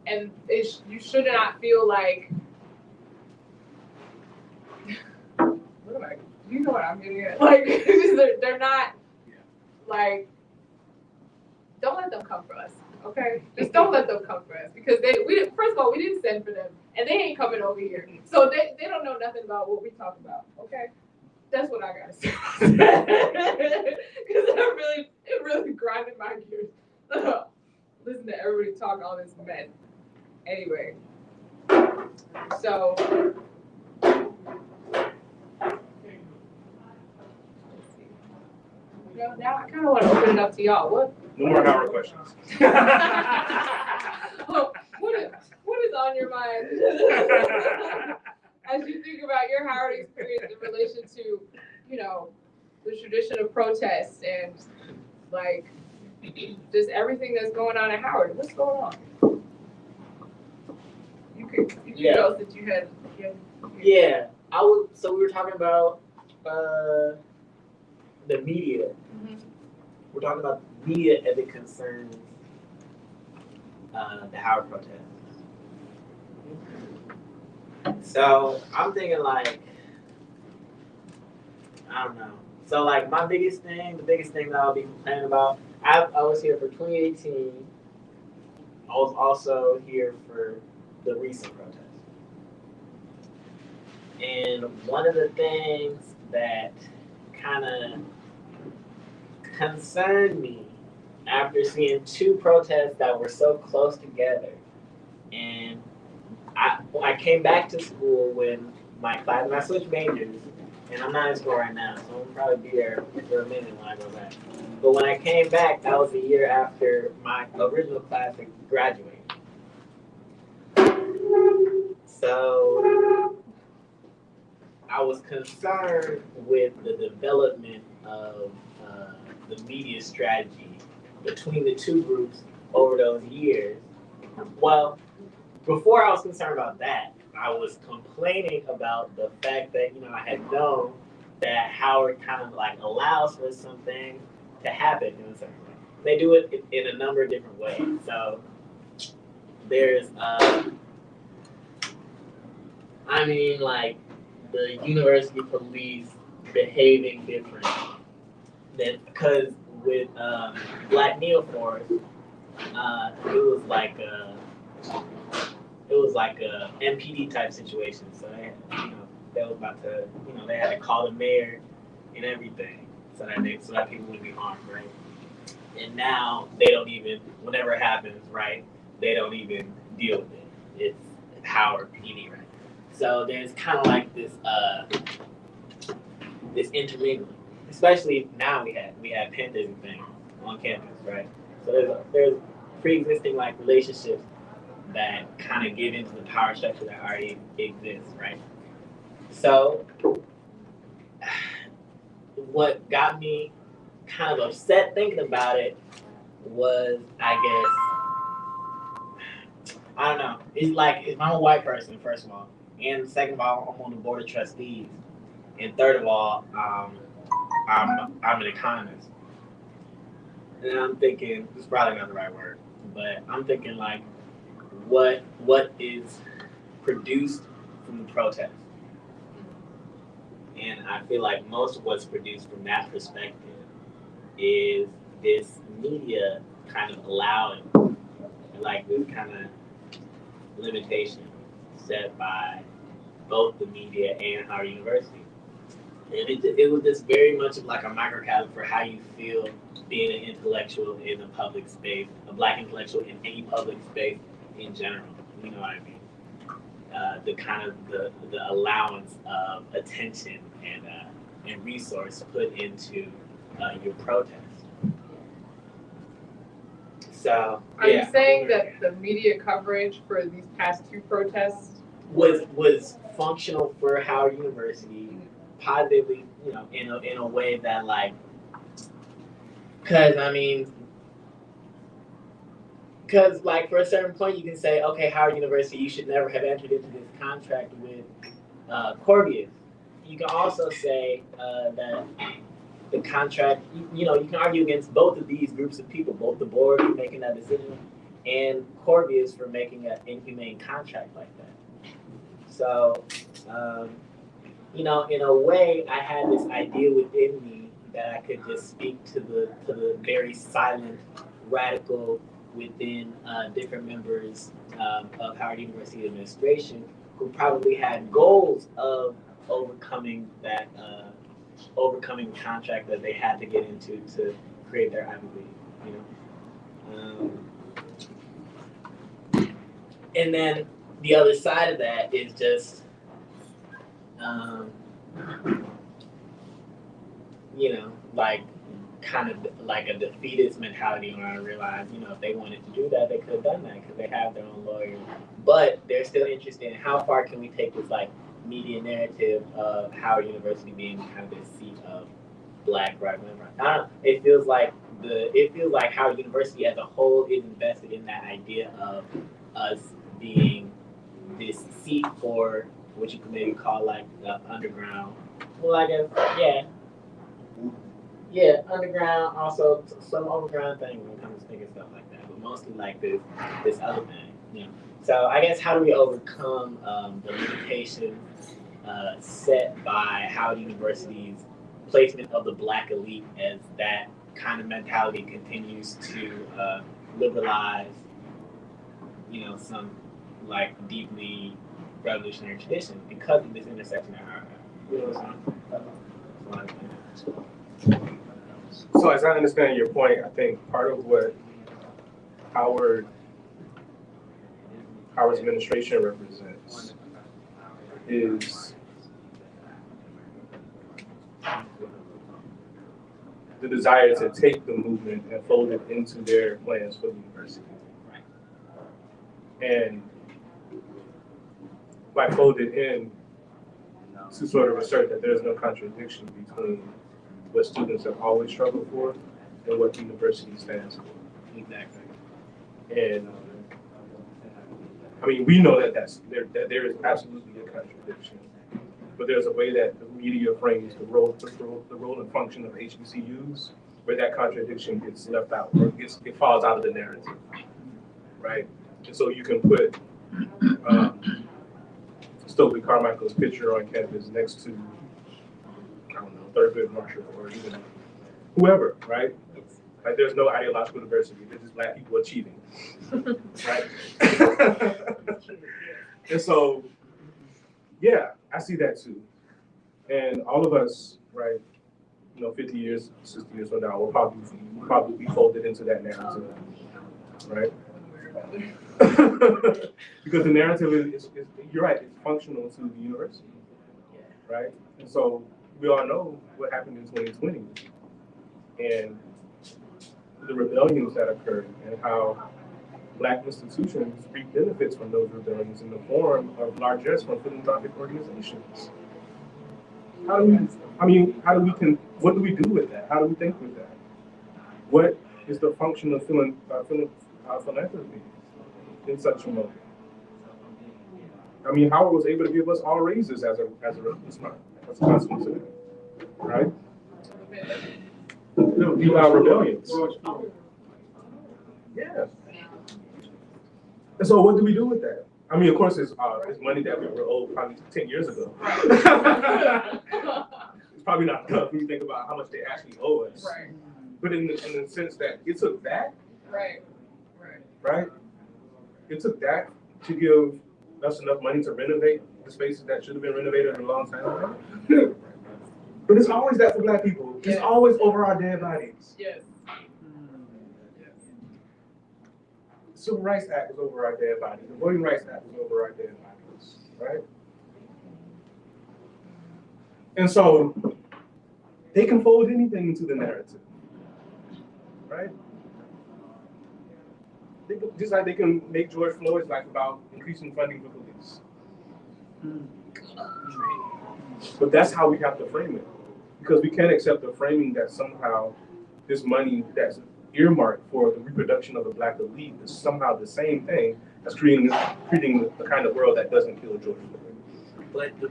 And you should not feel like, what am I, you know what I'm getting at? Like, they're not, like, don't let them come for us, okay? Just don't let them come for us, because first of all, we didn't send for them, and they ain't coming over here. So they don't know nothing about what we talk about, okay? That's what I gotta say. Because it really grinded my gears. Listen to everybody talk all this mess. Anyway, so now I kind of want to open it up to y'all. What? No more Howard questions. What is on your mind as you think about your Howard experience in relation to, you know, the tradition of protest and like just everything that's going on at Howard? What's going on? You could tell us that you had. Yeah, so we were talking about the media. Mm-hmm. We're talking about the media as it concerns the Howard protests. So I'm thinking like, I don't know. So like the biggest thing that I'll be complaining about, I was here for 2018. I was also here for the recent protests. And one of the things that kind of concerned me after seeing two protests that were so close together, and I came back to school when my class, and I switched majors, and I'm not in school right now, so I'll probably be there for a minute when I go back. But when I came back, that was a year after my original class had graduated. So I was concerned with the development of the media strategy between the two groups over those years. Well, before I was concerned about that, I was complaining about the fact that, you know, I had known that Howard kind of like allows for something to happen in a certain way. They do it in a number of different ways. So there's, like the university police behaving different than, because with Black Neophores, it was like a MPD type situation. So they was about to, they had to call the mayor and everything so that people wouldn't be harmed, right? And now they don't even, whenever it happens, right, they don't even deal with it. It's Howard PD, right? So there's kind of like this intermingling. Especially now we have Panthers and things on campus, right? So there's pre-existing like relationships that kind of give into the power structure that already exists, right? So what got me kind of upset thinking about it was, I don't know. It's like, I'm a white person, first of all, and second of all, I'm on the board of trustees, and third of all, I'm an economist. And I'm thinking, this is probably not the right word, but I'm thinking like, what is produced from the protest? And I feel like most of what's produced from that perspective is this media kind of allowing, like this kind of limitation set by both the media and our university. And it was just very much of like a microcosm for how you feel being an intellectual in a public space, a Black intellectual in any public space in general. You know what I mean? The kind of the allowance of attention and resource put into your protest. So, are you saying that the media coverage for these past two protests was functional for Howard University positively, in a way that like, because like for a certain point you can say, okay, Howard University, you should never have entered into this contract with Corvius. You can also say that the contract, you can argue against both of these groups of people, both the board for making that decision and Corvius for making an inhumane contract like that. So, in a way, I had this idea within me that I could just speak to the very silent, radical within different members of Howard University administration who probably had goals of overcoming that overcoming the contract that they had to get into to create their Ivy League. And then the other side of that is just like kind of like a defeatist mentality when I realized, if they wanted to do that, they could have done that because they have their own lawyers. But they're still interested in how far can we take this like media narrative of Howard University being kind of this seat of Black right. I don't know. It feels like Howard University as a whole is invested in that idea of us being this seat for what you could maybe call like the underground. Well, I guess yeah, underground. Also some overground thing when it comes to thinking stuff like that, but mostly like this other thing. So I guess how do we overcome the limitations set by Howard University's placement of the Black elite as that kind of mentality continues to liberalize, some like deeply revolutionary tradition because of this intersection that So as I understand your point, I think part of what Howard's administration represents is the desire to take the movement and fold it into their plans for the university. And by fold it in, to sort of assert that there's no contradiction between what students have always struggled for and what the university stands for. Exactly. And we know that there is absolutely a contradiction, but there's a way that the media frames the role and function of HBCUs where that contradiction gets left out or it falls out of the narrative, right? And so you can put Stokely Carmichael's picture on campus next to, Thurgood Marshall or even whoever, right? Like there's no ideological diversity. There's just Black people achieving, right? And so, yeah, I see that too. And all of us, right, 50 years, 60 years from now, will probably be folded into that narrative, right? Because the narrative is, you're right, it's functional to the university, right? And so we all know what happened in 2020 and the rebellions that occurred and how Black institutions reap benefits from those rebellions in the form of largesse from philanthropic organizations. What do we do with that? How do we think with that? What is the function of philanthropy in such a moment? Howard was able to give us all raises as a consequence of that, right? Our rebellions. Yeah. And so what do we do with that? Of course, it's money that we were owed probably 10 years ago. It's probably not enough when you think about how much they actually owe us. Right. But in the sense that it took that, right? It took that to give us enough money to renovate the spaces that should have been renovated a long time ago. But it's always that for Black people. It's always over our dead bodies. Yes. The Civil Rights Act was over our dead bodies. The Voting Rights Act was over our dead bodies, right? And so they can fold anything into the narrative, right? Just like they can make George Floyd's life about increasing funding for police. But that's how we have to frame it. Because we can't accept the framing that somehow this money that's earmarked for the reproduction of the Black elite is somehow the same thing as creating the kind of world that doesn't kill George Floyd. But the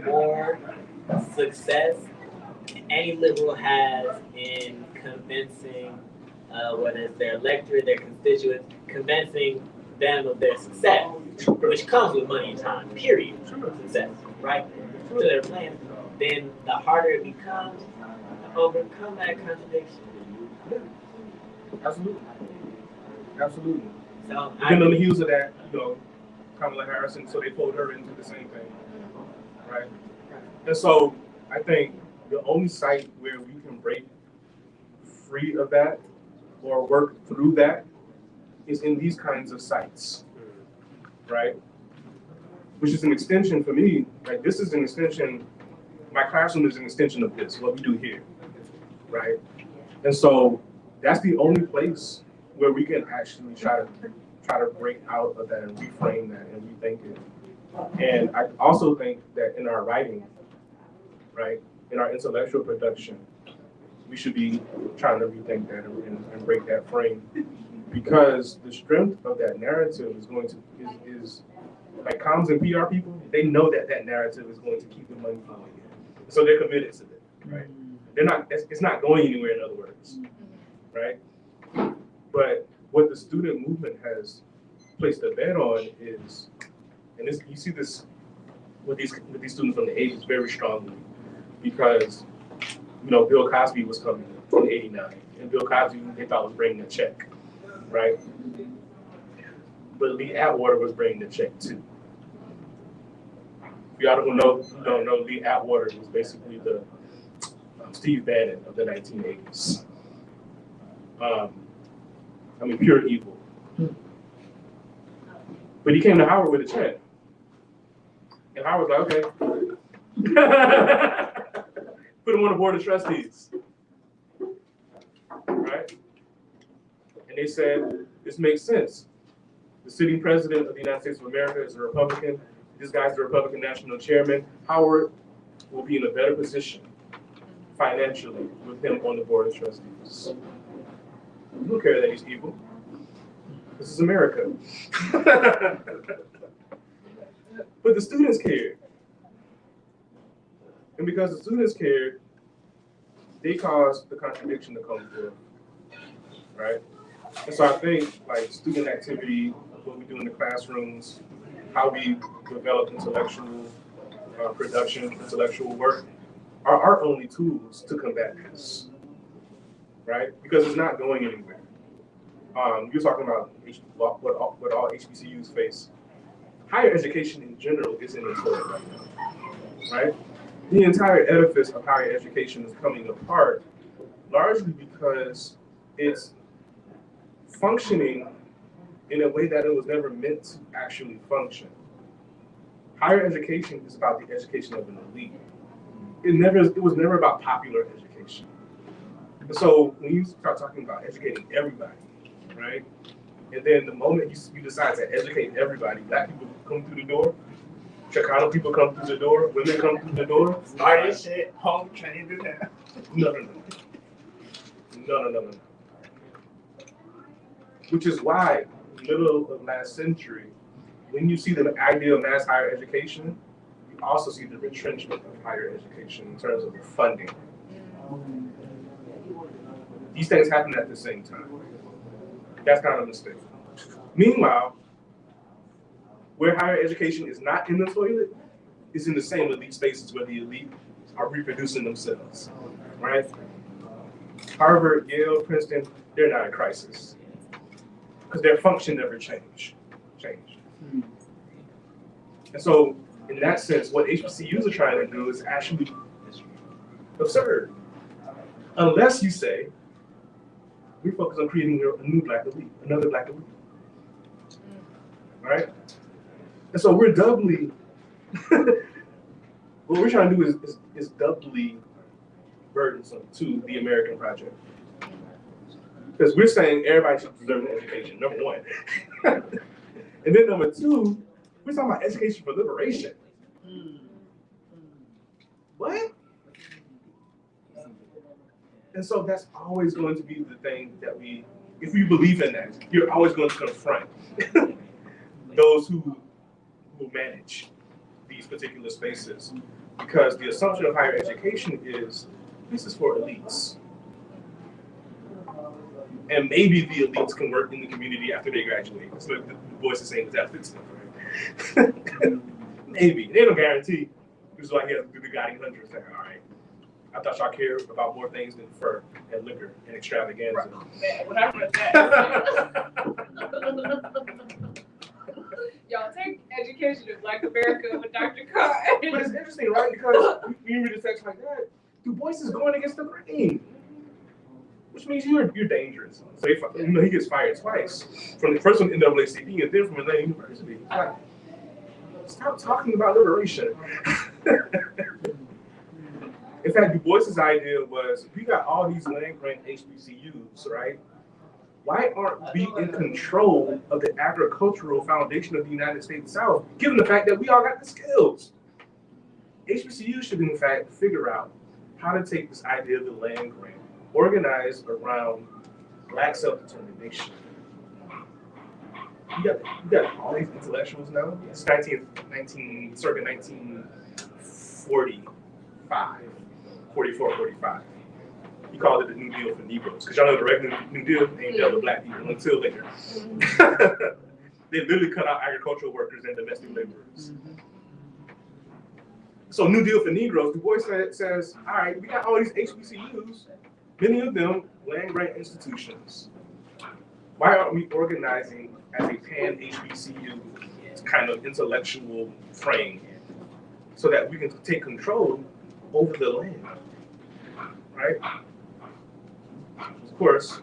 more success any liberal has in convincing, whether it's their electorate, their constituents, convincing them of their success, which comes with money and time, period, success, right, to their plan, then the harder it becomes to overcome that contradiction. Yeah. Absolutely. Absolutely. So then on the heels of that, Kamala Harris, and so they fold her into the same thing, right? And so I think the only site where we can break free of that or work through that is in these kinds of sites, right? Which is an extension for me. Like, this is an extension. My classroom is an extension of this, what we do here, right? And so that's the only place where we can actually try to break out of that and reframe that and rethink it. And I also think that in our writing, right, in our intellectual production, we should be trying to rethink that and break that frame, because the strength of that narrative is like comms and PR people, they know that narrative is going to keep the money flowing in. So they're committed to it, right? It's not going anywhere, in other words, right? But what the student movement has placed a bet on is, and this, you see this with these students from the 80s very strongly, because Bill Cosby was coming in '89, and Bill Cosby they thought was bringing a check, right? But Lee Atwater was bringing the check too. For y'all who don't know, Lee Atwater was basically the Steve Bannon of the 1980s. Pure evil. But he came to Howard with a check. And Howard was like, okay. Put him on the board of trustees. Right? And they said, this makes sense. The sitting president of the United States of America is a Republican. This guy's the Republican national chairman. Howard will be in a better position financially with him on the board of trustees. We don't care that he's evil. This is America. But the students cared. And because the students cared, they caused the contradiction to come forth, right? And so I think like student activity, what we do in the classrooms, how we develop intellectual production, intellectual work, are our only tools to combat this, right? Because it's not going anywhere. You're talking about what all HBCUs face. Higher education in general is in the toilet right now, right? The entire edifice of higher education is coming apart, largely because it's functioning in a way that it was never meant to actually function. Higher education is about the education of an elite. It was never about popular education. And so when you start talking about educating everybody, right? And then the moment you decide to educate everybody, Black people come through the door, Chicano people come through the door, women come through the door. Started shit, home training to that. No. Which is why, middle of last century, when you see the idea of mass higher education, you also see the retrenchment of higher education in terms of the funding. These things happen at the same time. That's kind of a mistake. Meanwhile, where higher education is not in the toilet, it's in the same elite spaces where the elite are reproducing themselves, right? Harvard, Yale, Princeton, they're not in crisis because their function never changed. And so, in that sense, what HBCUs are trying to do is actually absurd. Unless you say, we focus on creating a new Black elite, another Black elite, right? And so we're doubly, what we're trying to do is doubly burdensome to the American project. Because we're saying everybody should deserve an education, number one. And then number two, we're talking about education for liberation. what? And so that's always going to be the thing that if you believe in that, you're always going to confront those who manage these particular spaces. Because the assumption of higher education is this is for elites. And maybe the elites can work in the community after they graduate. That's what the voice is saying, that fits them, right? Maybe. They don't guarantee. This is why he has to do the guiding hundreds. Like, all right. I thought y'all cared about more things than fur and liquor and extravaganza. Right. Man, when I read that, y'all take education in Black America with Dr. Carr. But it's interesting, right? Because when you read a text like that, Du Bois is going against the grain, which means you're dangerous. So he gets fired twice, from the first one NAACP and then from Atlanta University. Like, stop talking about liberation. In fact, Du Bois's idea was, we got all these land-grant HBCUs, right? Why aren't we in control of the agricultural foundation of the United States South, given the fact that we all got the skills? HBCUs should, in fact, figure out how to take this idea of the land grant, organize around Black self-determination. You got all these intellectuals now. It's circa 1945, 44, 45. He called it the New Deal for Negroes. Because y'all know the regular New Deal ain't dealt with Black people until later. They literally cut out agricultural workers and domestic laborers. So New Deal for Negroes, Du Bois says, all right, we got all these HBCUs, many of them land-grant institutions. Why aren't we organizing as a pan-HBCU kind of intellectual frame so that we can take control over the land, right? Of course,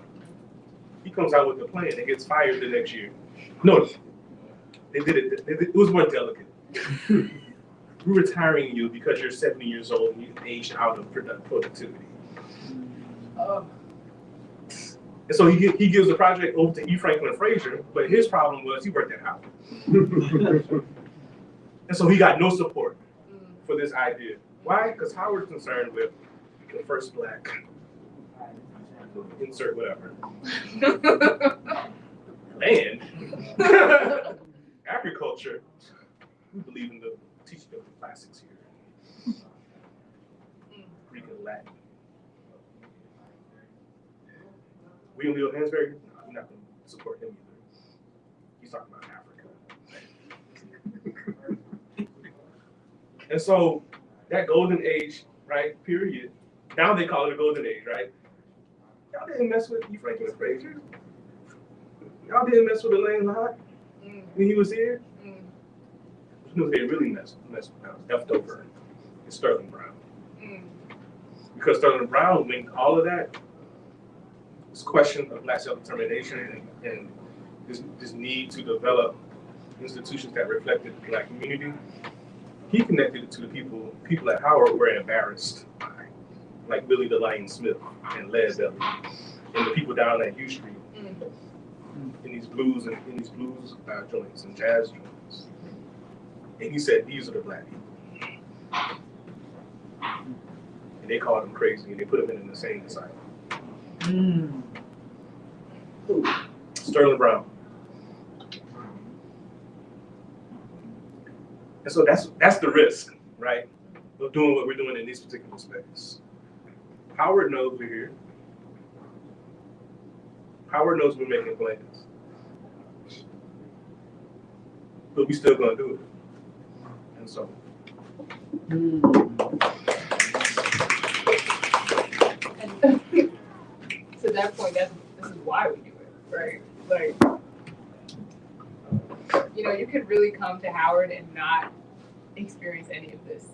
he comes out with the plan and gets fired the next year. No, they did it. It was more delicate. We're retiring you because you're 70 years old and you aged out of productivity. And so he gives the project over to E. Franklin Frazier, but his problem was he worked at Howard. And so he got no support for this idea. Why? Because Howard's concerned with the first Black, insert whatever, land, agriculture. We believe in the teaching of the classics here. Greek and Latin. William Leo Hansberry, no, we're not going to support him either. He's talking about Africa. And so that golden age, right, period, now they call it a golden age, right? Y'all didn't mess with E. Franklin Frazier. Y'all didn't mess with Elaine Locke when he was here. You know they really messed with Leftover and Sterling Brown. Because Sterling Brown linked all of that, this question of Black self-determination and this need to develop institutions that reflected the Black community. He connected it to the people at Howard were embarrassed by, like Billy the Lion Smith and Led Belly, and the people down at U Street in these blues joints and jazz joints. And he said, these are the Black people. And they called him crazy and they put him in an insane asylum. Sterling Brown. And so that's the risk, right, of doing what we're doing in these particular spaces. Howard knows we're here. Howard knows we're making plans. But we still gonna do it. And so. To that point, this is why we do it, right? Like, you could really come to Howard and not experience any of this.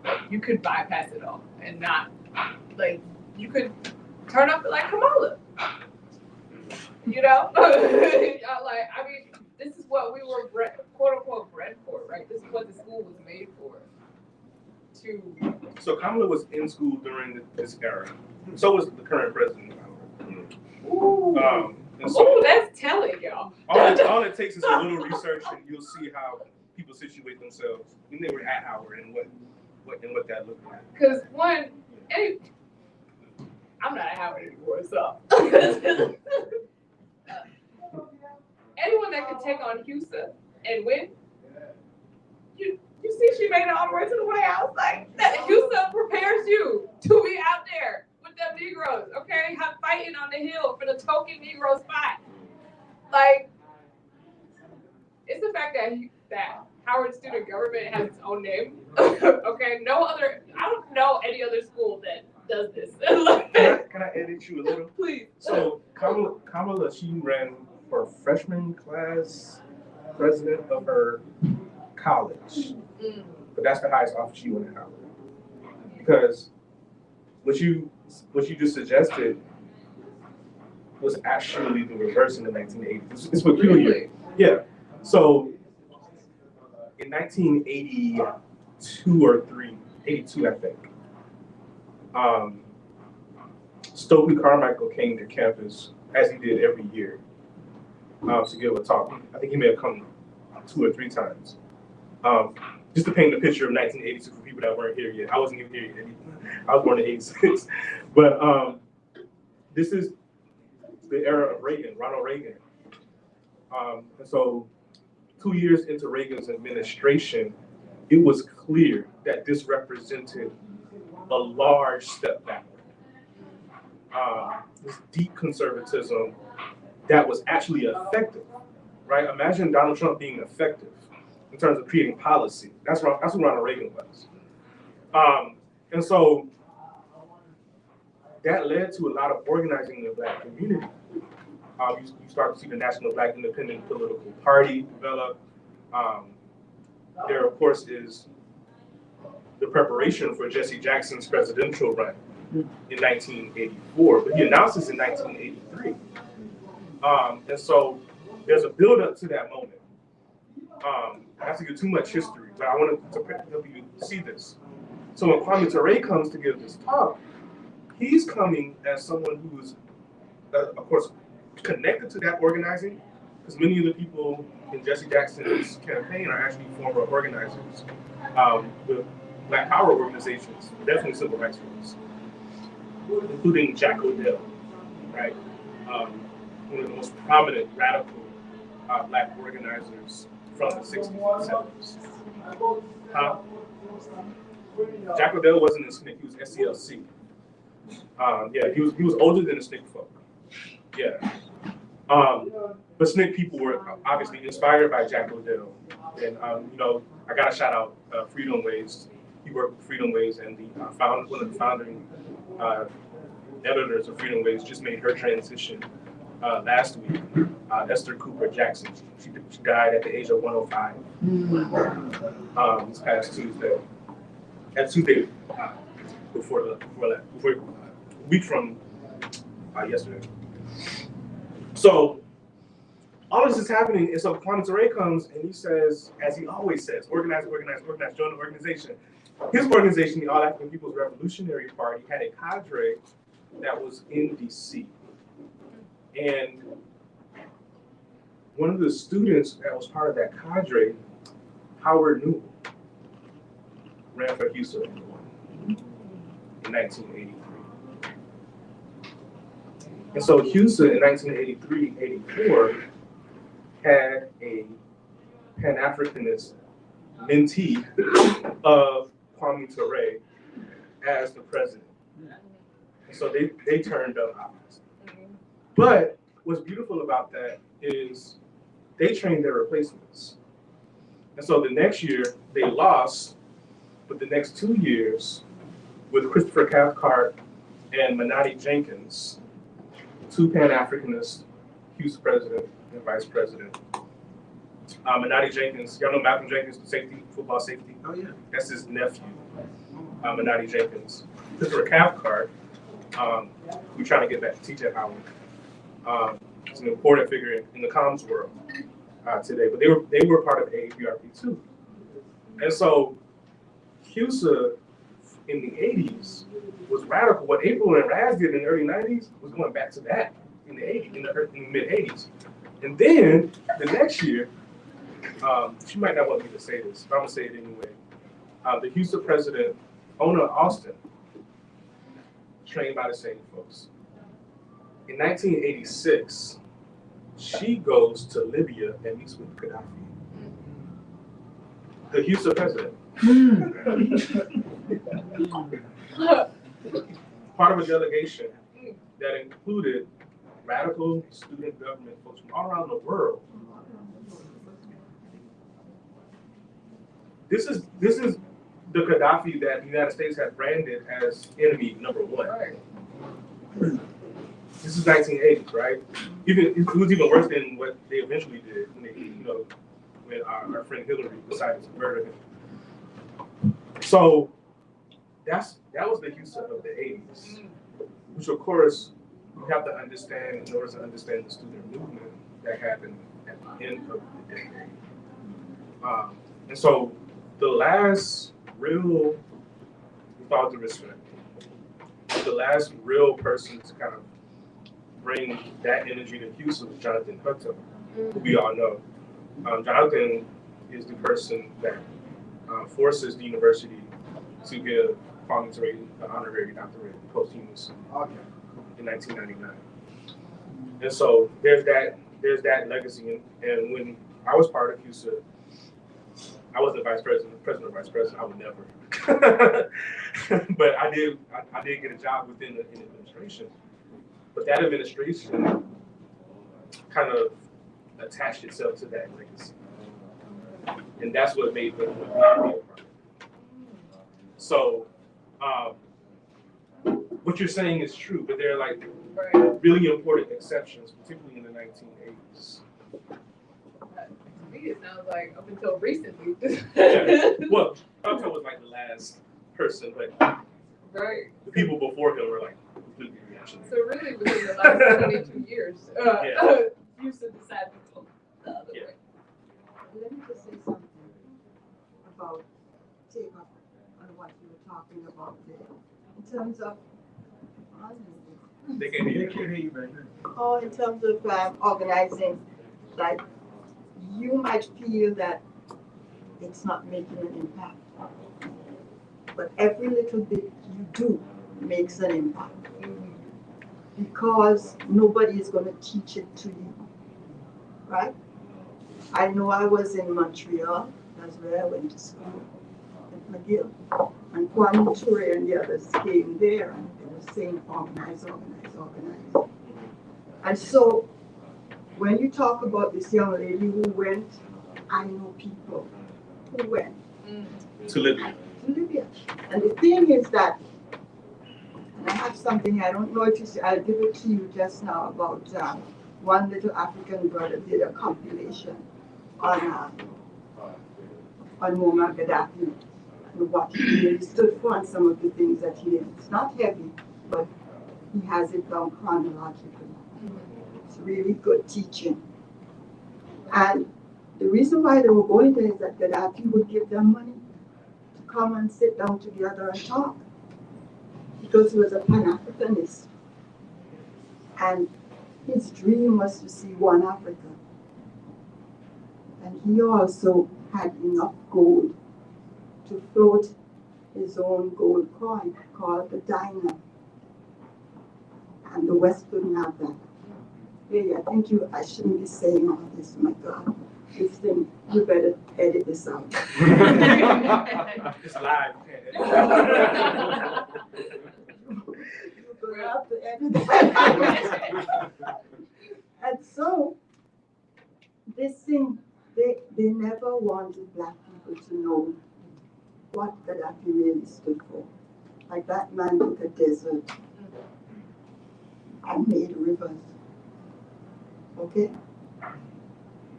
Like, you could bypass it all and not, like, you could turn up like Kamala. This is what we were quote unquote bred for, right? This is what the school was made for. So Kamala was in school during this era. So was the current president of Howard. So, that's telling, y'all. All it takes is a little research, and you'll see how people situate themselves when they were at Howard and what what that looked like. Because one, I'm not at Howard anymore, so. Anyone that could take on Husa and win, you see she made it all the way to the White House. Like, that Husa prepares you to be out there with them Negroes, okay? Fighting on the hill for the token Negro spot. Like, it's the fact that Howard Student Government has its own name. Okay, I don't know any other school that does this. Can I edit you a little? Please. So Kamala, she ran for freshman class president of her college. But that's the highest office she won at Howard. Because what you just suggested was actually the reverse in the 1980s. It's peculiar. Really? Yeah. So in 1982 or 82, I think, Stokely Carmichael came to campus, as he did every year, to give a talk. I think he may have come 2 or 3 times. Just to paint the picture of 1982 for people that weren't here yet. I wasn't even here yet. I was born in '86. But this is the era of Reagan, Ronald Reagan. And so 2 years into Reagan's administration, it was clear that this represented a large step backward. This deep conservatism that was actually effective, right? Imagine Donald Trump being effective in terms of creating policy. That's what Ronald Reagan was. And so that led to a lot of organizing in the Black community. You start to see the National Black Independent Political Party develop. There, of course, is the preparation for Jesse Jackson's presidential run in 1984, but he announces in 1983. And so there's a build-up to that moment. I have to give too much history, but I wanted to help you see this. So when Kwame Ture comes to give this talk, he's coming as someone who is, of course, connected to that organizing, because many of the people in Jesse Jackson's campaign are actually former organizers with Black Power organizations, definitely civil rights groups, including Jack Odell, right? One of the most prominent radical Black organizers from the 60s and 70s. Jack Odell wasn't in SNCC, he was SCLC. Yeah, he was older than the SNCC folk. Yeah. But SNCC people were obviously inspired by Jack Odell. And, I got to shout out Freedom Ways. He worked with Freedom Ways, and one of the founding editors of Freedom Ways just made her transition last week. Esther Cooper Jackson. She died at the age of 105 this past Tuesday. At Tuesday before a week from yesterday. So all this is happening, and so Kwame Ture comes and he says, as he always says, organize, join the organization. His organization, the All African People's Revolutionary Party, had a cadre that was in DC. And one of the students that was part of that cadre, Howard Newell, ran for Houston in 1983. And so Houston in 1983-84 had a Pan-Africanist mentee of Kwame Ture as the president. And so they turned up opposite. But what's beautiful about that is they trained their replacements. And so the next year they lost, but the next 2 years with Christopher Cathcart and Manati Jenkins, 2 Pan-Africanists, Houston president and vice president. Manati Jenkins, y'all know Malcolm Jenkins, football safety? Oh yeah. That's his nephew, Manati Jenkins. Christopher Cathcart, we're trying to get back to teach at Howard. He's an important figure in the comms world today, but they were part of AAPRP too. And so CUSA in the 80s was radical. What April and Raz did in the early 90s was going back to that in the 80s, in the mid 80s. And then the next year, she might not want me to say this, but I'm gonna say it anyway. The Houston president, Ona Austin, trained by the same folks. In 1986, she goes to Libya and meets with Gaddafi. The Houston president. Part of a delegation that included radical student government folks from all around the world. This is the Gaddafi that the United States had branded as enemy number one. Right. This is 1980s, right? It was even worse than what they eventually did when when our friend Hillary decided to murder him. So that was the Houston of the 80s, which of course you have to understand in order to understand the student movement that happened at the end of the decade. And so the last real, with all due respect, the last real person to kind of bring that energy to Houston was Jonathan Hutton, who we all know. Jonathan is the person that forces the university to give Qualitative the honorary doctorate posthumously in 1999. And so there's that legacy. And when I was part of Houston, I wasn't vice president or vice president. I would never. But I did get a job within the administration. But that administration kind of attached itself to that legacy. And that's what made the part. So what you're saying is true, but there are like really important exceptions, particularly in the 1980s. To me, it sounds like up until recently. Yeah. Well, Upton was like the last person, but Right. the people before him were like completely reactionary. So really, within the last 22 years, Houston decided to go the other way. Let me just say something about take up on what you were talking about there. In terms of They can't hear you, baby. oh, in terms of organizing, like you might feel that it's not making an impact, but every little bit you do makes an impact because nobody is going to teach it to you, right? I know I was in Montreal, that's where I went to school, at McGill, and Kwame Ture and the others came there and they were saying organize. And so when you talk about this young lady who went, I know people who went to Libya. And the thing is that, and I have something, I don't know if you see, I'll give it to you just now about one little African brother did a compilation on Muammar Gaddafi and what he really stood for and some of the things that he did. It's not heavy, but he has it down chronologically. It's really good teaching. And the reason why they were going there is that Gaddafi would give them money to come and sit down together and talk. Because he was a Pan-Africanist. And his dream was to see one Africa. And he also had enough gold to float his own gold coin called the dinar. And the West couldn't have that. Hey, I think I shouldn't be saying all this, my God. This thing, you better edit this out. It's live. You're going to have to edit that. And so, this thing, they never wanted black people to know what Gaddafi really stood for. Like that man took a desert and made rivers. Okay?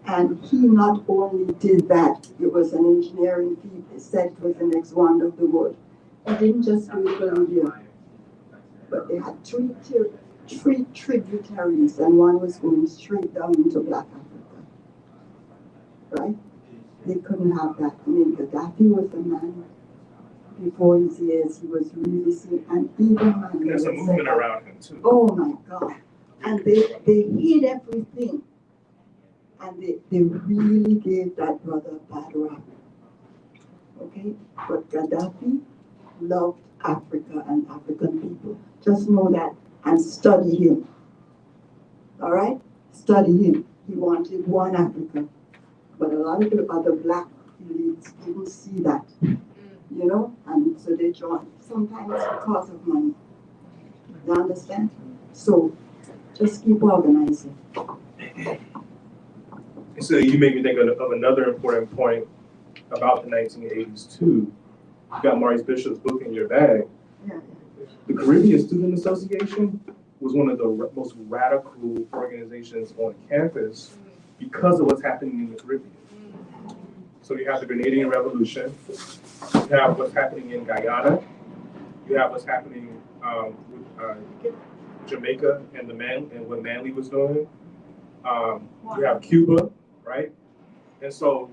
And he not only did that, it was an engineering feat. They said it was the next wonder of the world. He didn't just do it for Libya, but they had three tributaries, and one was going straight down into Black Africa. Right? They couldn't have that. I mean, Gaddafi was a man. Before his years, he was really seen, and even man. There's a movement around him too. Oh my God. And they hid everything. And they really gave that brother a bad rap. okay? But Gaddafi loved Africa and African people. Just know that and study him, all right? Study him. He wanted one Africa. But a lot of the other black elites didn't see that, you know? And so they joined, sometimes because of money. You understand? So just keep organizing. So you make me think of another important point about the 1980s too. You got Maurice Bishop's book in your bag. Yeah. The Caribbean Student Association was one of the most radical organizations on campus because of what's happening in the Caribbean. So you have the Grenadian Revolution, you have what's happening in Guyana, you have what's happening with Jamaica and what Manley was doing. You have Cuba, right? And so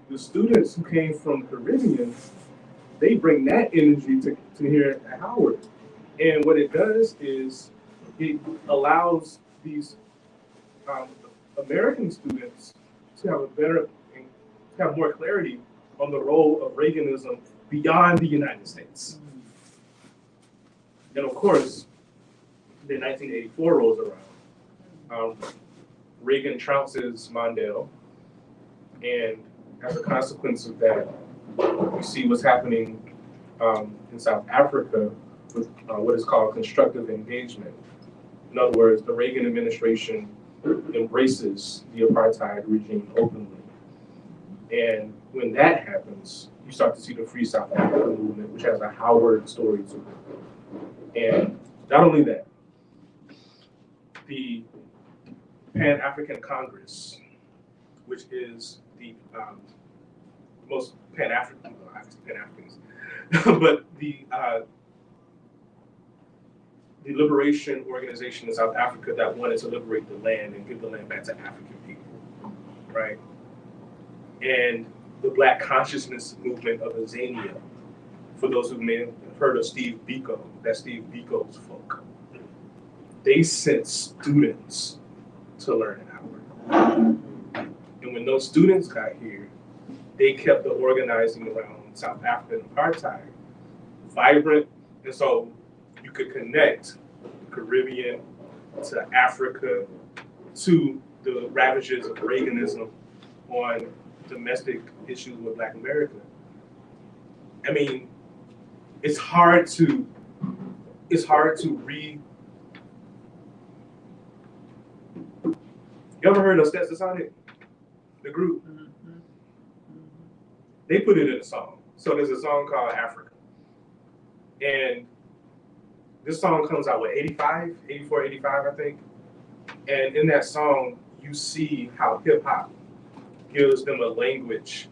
the students who came from the Caribbean, they bring that energy to here at Howard. And what it does is it allows these American students to have more clarity on the role of Reaganism beyond the United States. And of course, then 1984 rolls around. Reagan trounces Mondale, and as a consequence of that, you see what's happening in South Africa with what is called constructive engagement. In other words, the Reagan administration embraces the apartheid regime openly. And when that happens, you start to see the Free South Africa movement, which has a Howard story to it. And not only that, the Pan-African Congress, which is the most Pan-African, well, obviously Pan-Africans, but the liberation organization in South Africa that wanted to liberate the land and give the land back to African people, right? And the Black consciousness movement of Azania, for those who may have heard of Steve Biko, that's Steve Biko's folk. They sent students to learn at Howard. And when those students got here, they kept the organizing around South African apartheid vibrant. And so you could connect the Caribbean to Africa to the ravages of Reaganism on domestic issues with Black America. I mean, it's hard to read. You ever heard of Stetsasonic? The group? They put it in a song. So there's a song called Africa. And this song comes out with 84, 85, I think. And in that song, you see how hip hop gives them a language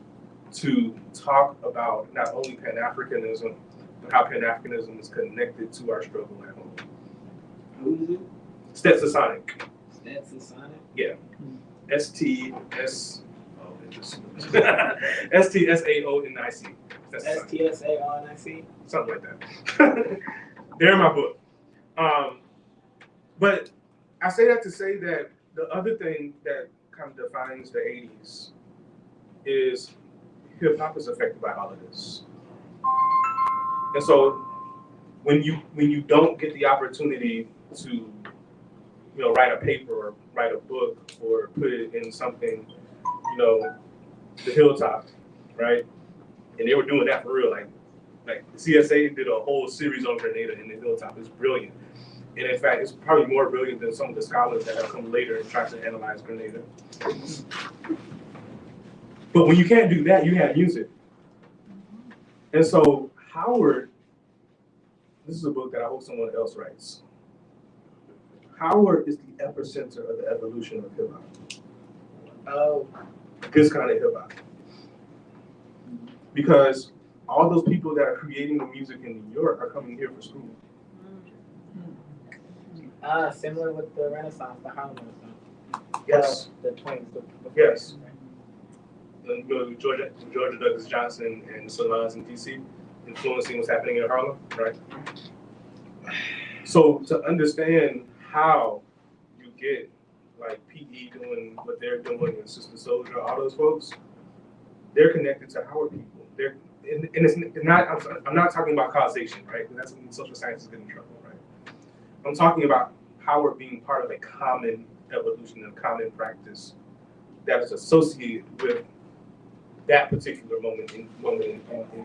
to talk about not only Pan-Africanism, but how Pan-Africanism is connected to our struggle at home. Who is it? Stetsasonic. Stetsasonic? Yeah. STSAONIC. STSAONIC? Something like that. They're in my book. But I say that to say that the other thing that kind of defines the 80s is hip hop is affected by all of this. And so when you don't get the opportunity to write a paper or write a book or put it in something, the Hilltop, right? And they were doing that for real. Like the CSA did a whole series on Grenada in the Hilltop. It's brilliant. And in fact, it's probably more brilliant than some of the scholars that have come later and tried to analyze Grenada. But when you can't do that, you have music. And so Howard, this is a book that I hope someone else writes. Howard is the epicenter of the evolution of hip hop. Oh. This kind of hip hop. Because all those people that are creating the music in New York are coming here for school. Similar with the Renaissance, the Harlem Renaissance. Yes. The twins. Yes. Georgia Douglas Johnson and salons in DC influencing what's happening in Harlem, right? So to understand how you get like PE doing what they're doing and Sister Soldier, all those folks, they're connected to Howard people. and it's not, I'm not talking about causation, right? That's when social sciences get in trouble, right? I'm talking about how we're being part of a common evolution and common practice that is associated with that particular moment in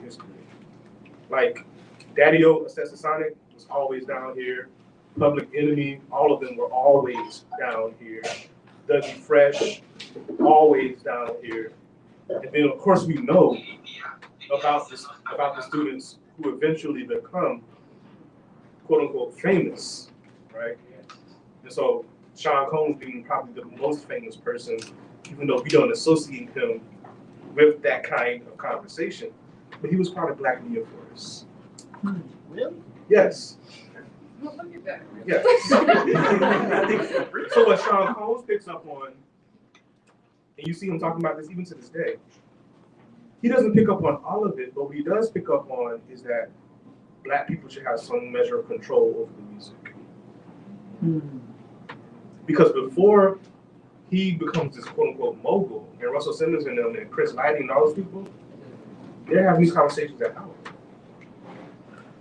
history. Like Daddy-O, Sonic was always down here. Public Enemy, all of them were always down here. Dougie Fresh, always down here. And then of course we know about the students who eventually become quote unquote famous, right? And so Sean Combs being probably the most famous person, even though we don't associate him with that kind of conversation, but he was part of Black Media Force. Really? Yes. Well, look at that. Yes. So what Sean Combs picks up on, and you see him talking about this even to this day, he doesn't pick up on all of it, but what he does pick up on is that Black people should have some measure of control over the music. Because before he becomes this quote unquote mogul, and Russell Simmons and them and Chris Lighting and all those people, they're having these conversations at Howard.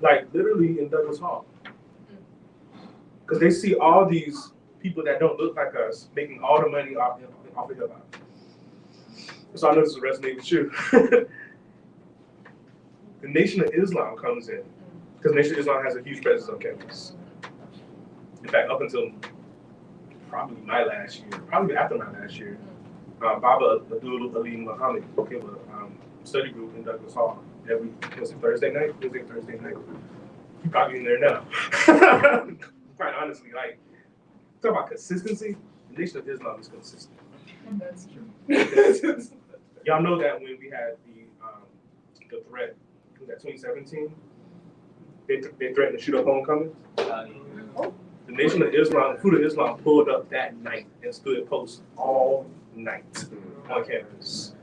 Like literally in Douglas Hall. Because they see all these people that don't look like us making all the money off of hip hop. So I know this will resonate with you. The Nation of Islam comes in, because Nation of Islam has a huge presence on campus. In fact, up until probably my last year, probably after my last year, Baba Abdul Ali Muhammad gave a study group in Douglas Hall every Thursday night. You probably in there now. Quite honestly, like, talk about consistency. The Nation of Islam is consistent. That's true. Y'all know that when we had the threat, was that 2017? They threatened to shoot up homecoming. The Nation of Islam, Fruit of Islam, pulled up that night and stood at post all night on campus.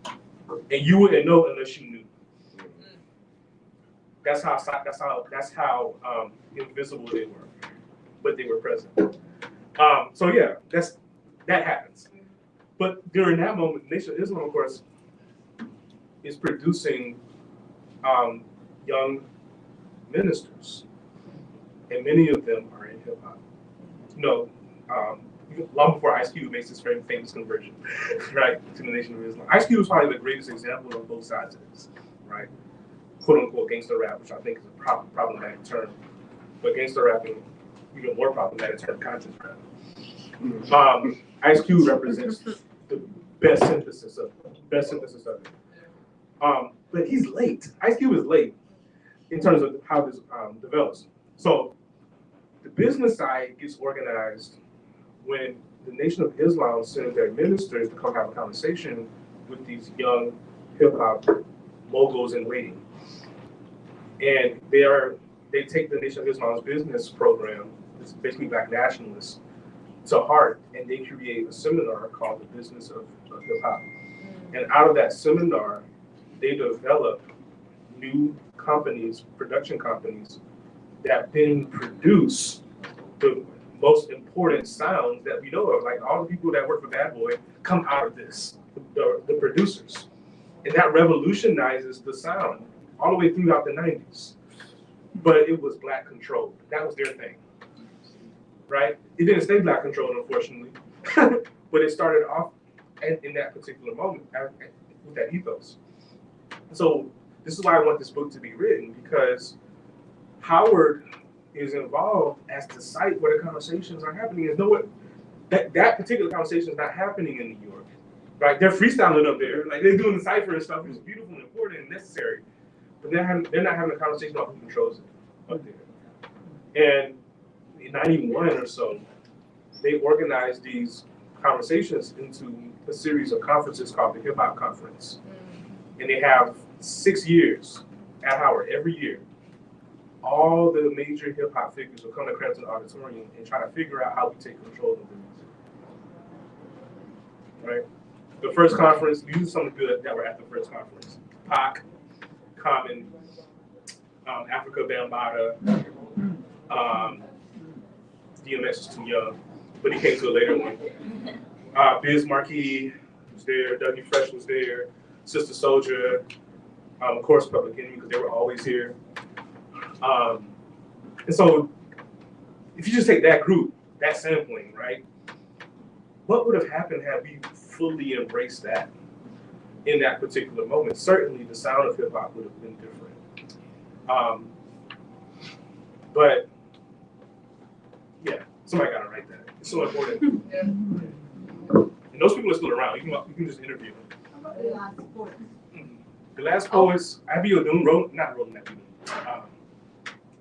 And you wouldn't know unless you knew. That's how invisible they were, but they were present. So yeah, that happens. But during that moment, Nation of Islam, of course, is producing young ministers, and many of them are in hip hop. Long before Ice Cube makes his very famous conversion, right, to the Nation of Islam. Ice Cube is probably the greatest example on both sides of this, right? Quote unquote gangster rap, which I think is a problematic term, but gangster rapping, even more problematic term, conscious rap. Ice Cube represents the best synthesis of it. But he's late. Ice Cube is late in terms of how this develops. So the business side gets organized when the Nation of Islam sends their ministers to come have a conversation with these young hip hop moguls in waiting. And they take the Nation of Islam's business program, it's basically Black nationalists, to heart, and they create a seminar called The Business of Hip Hop. And out of that seminar, they develop new companies, production companies, that then produce the most important sounds that we know of. Like all the people that work for Bad Boy come out of this, the producers. And that revolutionizes the sound all the way throughout the 90s. But it was Black controlled. That was their thing, right? It didn't stay Black controlled, unfortunately, but it started off in that particular moment with that ethos. So this is why I want this book to be written, because Howard is involved as the site where the conversations are happening. That particular conversation is not happening in New York, right? They're freestyling up there, like they're doing the cipher and stuff, which is beautiful and important and necessary, but they're not having a conversation about who controls it up there. And in 91 or so, they organized these conversations into a series of conferences called the Hip Hop Conference. And they have 6 years at Howard every year. All the major hip hop figures will come to Crampton Auditorium and try to figure out how we take control of the music. Right? The first conference, these are some of the good that were at the first conference. Pac, Common, Africa Bambaataa, DMX is too young, but he came to a later one. Biz Markie was there, Dougie Fresh was there, Sister Soldier, Of course, Public Enemy, because they were always here. And so, if you just take that group, that sampling, right? What would have happened had we fully embraced that in that particular moment? Certainly, the sound of hip hop would have been different. But yeah, somebody got to write that. It's so important. Yeah. And those people are still around. You can just interview them. How about the last poet? The last poets, Abiodun wrote, not wrote Abiodun.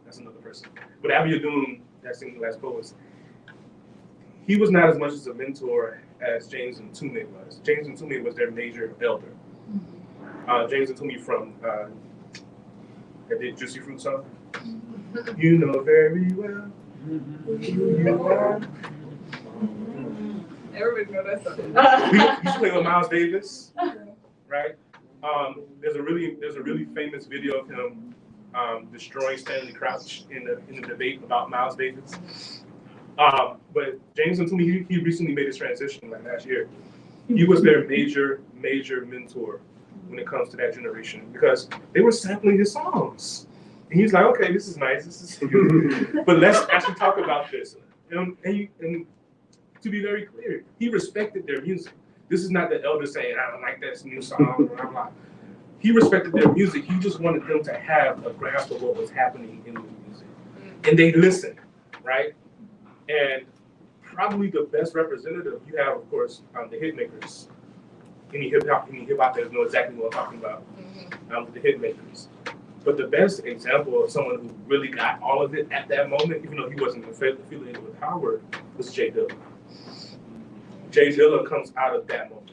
That's another person. But Abiodun, that singing the last poets, he was not as much as a mentor as James Ntume was. James Ntume was their major elder. James Ntume from that did Juicy Fruit song. You know very well who you are. Everybody know that song. We used to play with Miles Davis, right? There's a really famous video of him destroying Stanley Crouch in the debate about Miles Davis. But James Ntume, he recently made his transition like last year. He was their major mentor when it comes to that generation because they were sampling his songs. And he was like, okay, this is nice, this is cute, but let's actually talk about this. And to be very clear, he respected their music. This is not the elder saying, I don't like that new song, blah, blah. He respected their music. He just wanted them to have a grasp of what was happening in the music. And they listened, right? And probably the best representative you have, of course, the hit makers. Any hip hop heads know exactly what I'm talking about. The hit makers. But the best example of someone who really got all of it at that moment, even though he wasn't affiliated with Howard, was Jay Dilla. Jay Dilla comes out of that moment.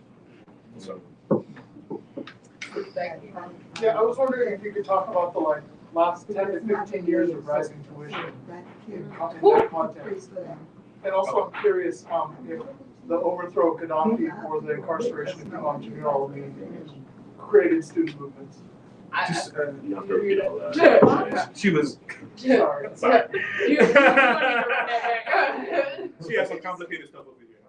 So. Yeah, I was wondering if you could talk about the last 10 to 15 years of rising tuition in that context. And also I'm curious if the overthrow of Gaddafi or the incarceration of Imam Jamil al-Amin created student movements. She was. Sorry. You She has some complicated stuff over here.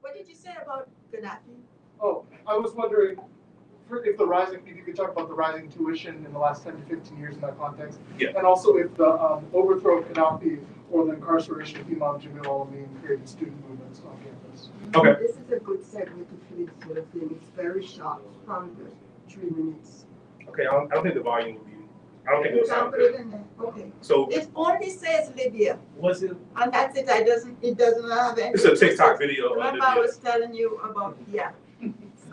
What did you say about Gaddafi? Oh, I was wondering if you could talk about the rising tuition in the last 10 to 15 years in that context. Yeah. And also if the overthrow of Gaddafi or the incarceration of Imam Jamil al-Amin created student movements on campus. Okay. This is a good segue to finish the thing. It's very short, from the 3 minutes. Okay, I don't think the volume will be. I don't think You it'll can sound put it good. in there. Okay. So It only says Libya, was it? and that's it. It doesn't have any. It's a TikTok video. Of Remember I Libya. was telling you about, yeah.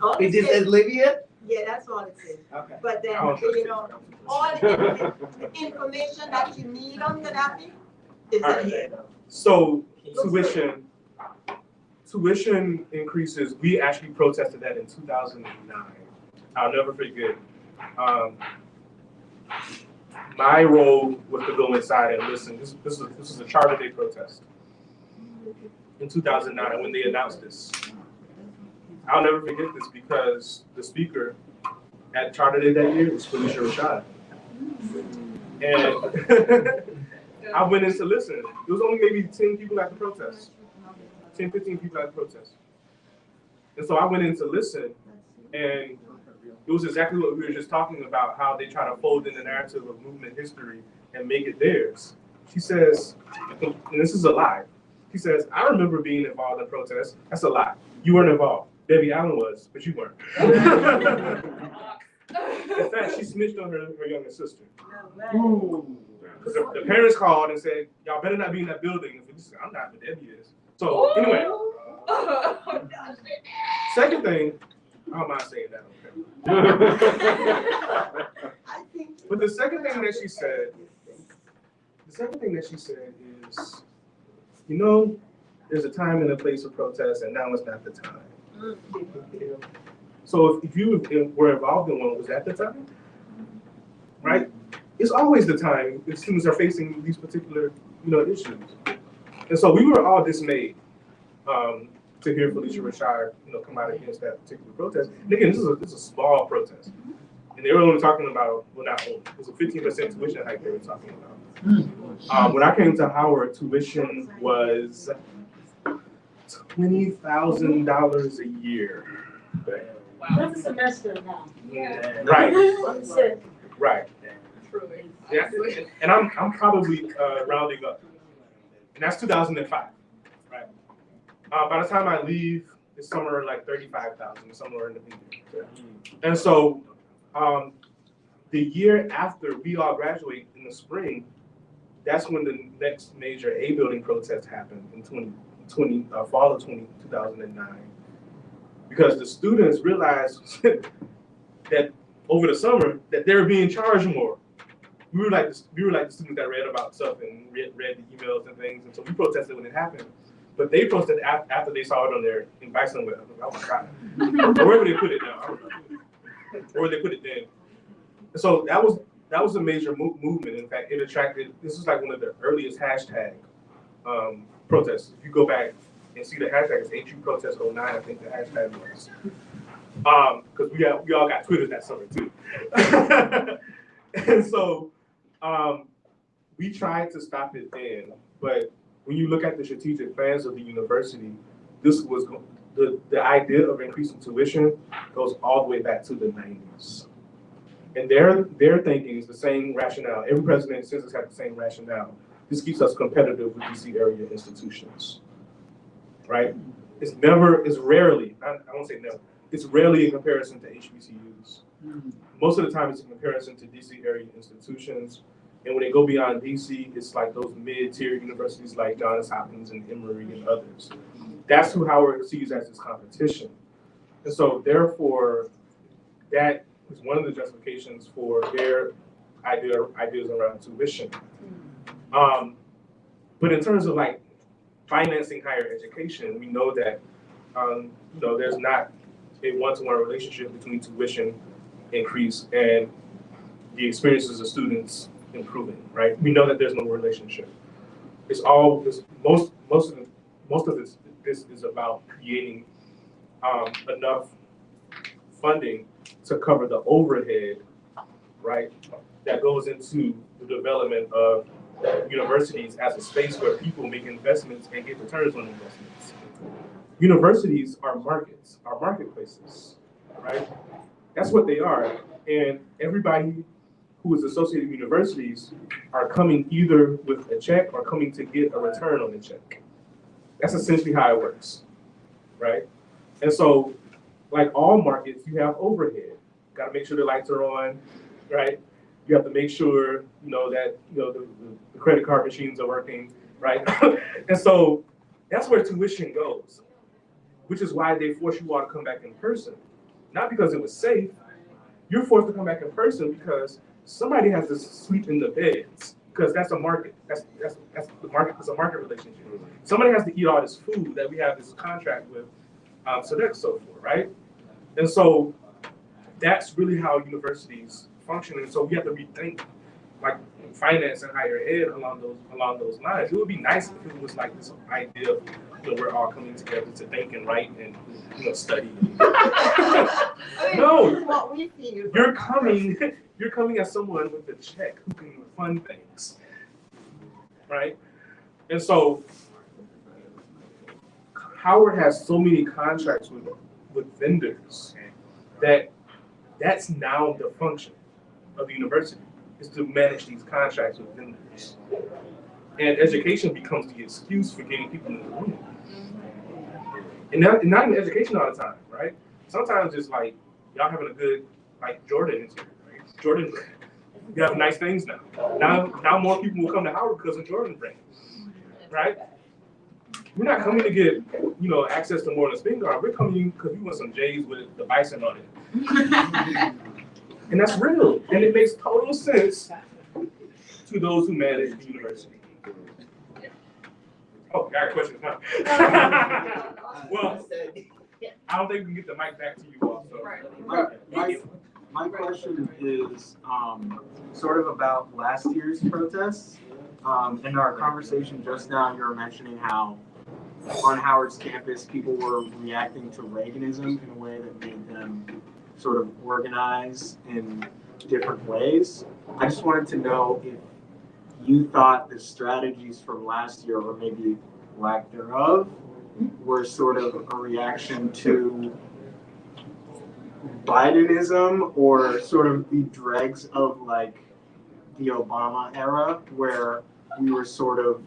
All It just says Libya? Yeah, that's all it says. Okay. But then, I don't trust you know, all the information that you need on Gaddafi is in here. So tuition increases. We actually protested that in 2009. I'll never forget. My role was to go inside and listen. This was a Charter Day protest in 2009 when they announced this. I'll never forget this because the speaker at Charter Day that year was Felicia Rashad. And I went in to listen. There was only maybe 10 people at the protest. 10, 15 people at the protest. And so I went in to listen, and it was exactly what we were just talking about, how they try to fold in the narrative of movement history and make it theirs. She says, and this is a lie, she says, I remember being involved in protests. That's a lie. You weren't involved. Debbie Allen was, but you weren't. In fact, she snitched on her younger sister. Because the parents called and said, y'all better not be in that building. I'm not, but Debbie is. So anyway, second thing, I don't mind saying that, okay. But the second thing that she said is, you know, there's a time and a place of protest, and now it's not the time. So if you were involved in one, was that the time? Right? It's always the time if students are facing these particular, issues. And so we were all dismayed to hear Felicia Rashad, come out against that particular protest. And again, this is a small protest. And they were only talking about, well, not only, it was a 15% tuition hike they were talking about. When I came to Howard, tuition was $20,000 a year. That's a semester now. Yeah. Right, That's it. right. Truly. Yeah, and I'm probably rounding up, and that's 2005, right? By the time I leave, it's somewhere like 35,000, somewhere in the median. And so, the year after we all graduate in the spring, that's when the next major A building protest happened in fall of 2009, because the students realized that over the summer that they were being charged more. We were like the students that read about stuff and read the emails and things, and so we protested when it happened. But they protested after they saw it on their invite somewhere. Oh my God! Or wherever they put it now, I don't know. Or where they put it then. So that was a major movement. In fact, it attracted. This was like one of the earliest hashtag protests. If you go back and see the hashtag, it's HU Protest 09. I think the hashtag was. Because we all got Twitter that summer too. And so we tried to stop it then, but when you look at the strategic plans of the university, this was the idea of increasing tuition goes all the way back to the 90s. And their thinking is the same rationale. Every president since has had the same rationale. This keeps us competitive with DC area institutions, right? It's rarely, I won't say never, it's rarely in comparison to HBCUs. Most of the time it's in comparison to DC area institutions. And when they go beyond DC, it's like those mid-tier universities like Johns Hopkins and Emory and others. That's who Howard sees as its competition. And so therefore, that is one of the justifications for their ideas around tuition. But in terms of like financing higher education, we know that there's not a one-to-one relationship between tuition increase and the experiences of students improving, right? We know that there's no relationship. Most of this is about creating enough funding to cover the overhead, right? That goes into the development of universities as a space where people make investments and get returns on investments. Universities are markets, are marketplaces, right? That's what they are. And everybody who is associated with universities are coming either with a check or coming to get a return on the check. That's essentially how it works, right? And so, like all markets, you have overhead. You gotta make sure the lights are on, right? You have to make sure, that, the credit card machines are working, right? And so that's where tuition goes, which is why they force you all to come back in person. Not because it was safe. You're forced to come back in person because somebody has to sleep in the beds, because that's a market. That's the market. It's a market relationship. Somebody has to eat all this food that we have this contract with, so that's so forth, right? And so that's really how universities function. And so we have to rethink, like, finance and higher ed along those lines. It would be nice if it was like this idea of, we're all coming together to think and write and study. No, you're coming as someone with a check who can fund things, right? And so Howard has so many contracts with vendors that's now the function of the university, is to manage these contracts with vendors. And education becomes the excuse for getting people in the room. And not even education all the time, right? Sometimes it's like, y'all having a good, like Jordan is here, right? Jordan, you have nice things now. Now more people will come to Howard because of Jordan brand, right? We're not coming to get, access to more than a spin guard. We're coming because we want some J's with the bison on it. And that's real. And it makes total sense to those who manage the university. Oh, I got questions now. Well, I don't think we can get the mic back to you all. So. My question is sort of about last year's protests. In our conversation just now, you were mentioning how on Howard's campus, people were reacting to Reaganism in a way that made them sort of organize in different ways. I just wanted to know if you thought the strategies from last year, or maybe lack thereof, were sort of a reaction to Bidenism or sort of the dregs of like the Obama era, where we were sort of,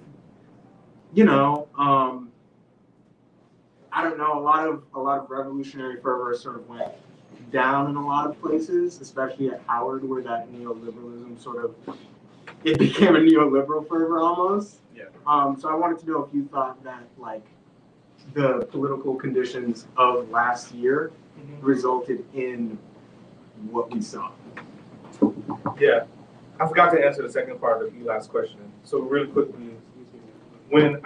I don't know, a lot of revolutionary fervor sort of went down in a lot of places, especially at Howard, where that neoliberalism it became a neoliberal fervor almost. Yeah. So I wanted to know if you thought that like the political conditions of last year resulted in what we saw. Yeah, I forgot to answer the second part of the last question. So really quickly, when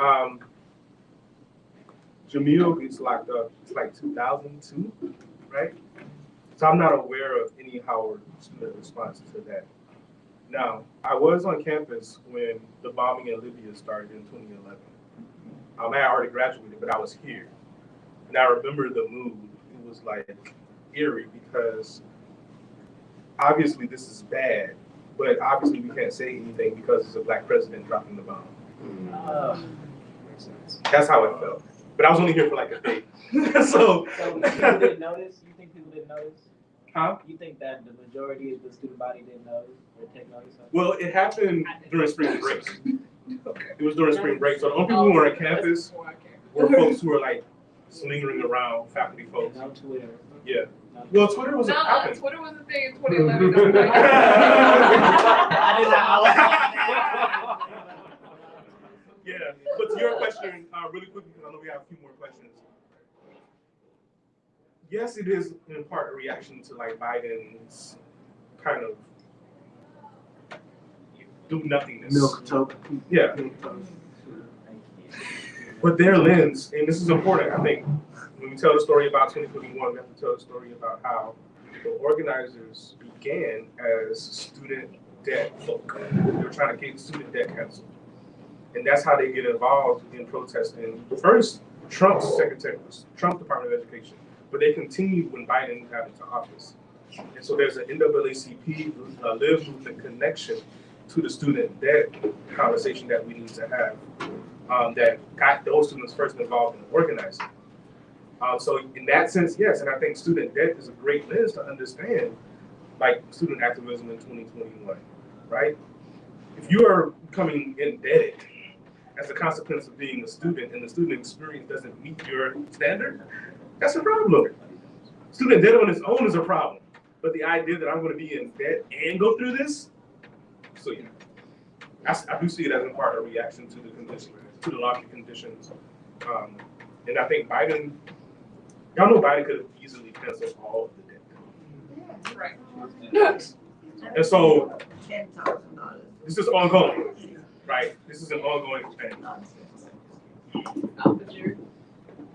Jamil gets locked up, it's like 2002, right? So I'm not aware of any Howard student response to that. Now, I was on campus when the bombing in Libya started in 2011. I had already graduated, but I was here. And I remember the mood. It was like eerie because obviously this is bad, but obviously we can't say anything because it's a black president dropping the bomb. That's how it felt. But I was only here for like a day. So people didn't notice? You think people didn't notice? Huh? You think that the majority of the student body didn't notice or take notice of? Well, it happened during spring break. It was during spring break. So the only people who were on campus were folks who were like slingering around, faculty folks. No Twitter. Yeah. Well, Twitter was happening. Twitter was a thing in 2011. Yeah, but to your question, really quickly, because I know we have a few more questions. Yes, it is in part a reaction to like Biden's kind of do nothingness. Milk toast. Yeah. But their lens, and this is important, I think, when we tell the story about 2021, we have to tell the story about how the organizers began as student debt folk. They were trying to get student debt canceled. And that's how they get involved in protesting. First, Trump's Department of Education, but they continued when Biden got into office. And so there's an NAACP Live Movement connection to the student debt conversation that we need to have that got those students first involved in organizing. So in that sense, yes, and I think student debt is a great lens to understand like student activism in 2021, right? If you are becoming indebted as a consequence of being a student and the student experience doesn't meet your standard, that's a problem. Student debt on its own is a problem. But the idea that I'm going to be in debt and go through this, so yeah, I do see it as in part a reaction to the condition, to the larger conditions. And I think Biden, y'all know Biden could have easily canceled all of the debt. Right. Yes. And so $10,000. this is ongoing, right? This is an ongoing thing.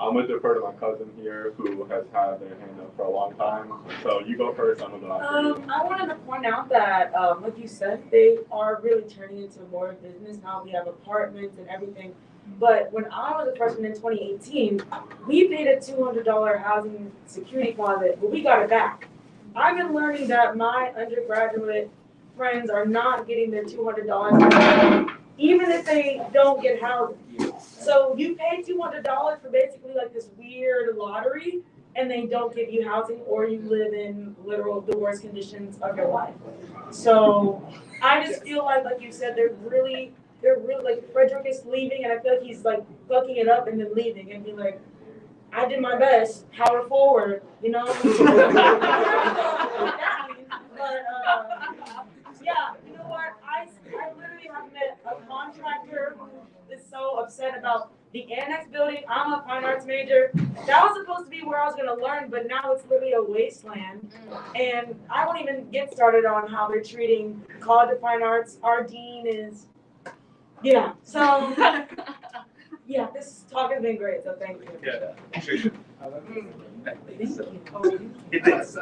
I'm going to defer to my cousin here who has had their hand up for a long time. So you go first. I'm going to go after you. I wanted to point out that, like you said, they are really turning into more business now. We have apartments and everything. But when I was a freshman in 2018, we paid a $200 housing security deposit, but we got it back. I've been learning that my undergraduate friends are not getting their $200 even if they don't get housing. So you pay $200 for basically like this weird lottery, and they don't give you housing, or you live in the worst conditions of your life. So I just feel like you said, they're really like Frederick is leaving, and I feel like he's like fucking it up and then leaving and be like, I did my best, Howard forward, you know? But yeah, you know what? I literally have met a contractor who is so upset about the annex building. I'm a fine arts major. That was supposed to be where I was gonna learn, but now it's literally a wasteland. And I won't even get started on how they're treating College of Fine Arts. Our dean is, yeah. So yeah, this talk has been great. So thank you. Yeah, appreciate it.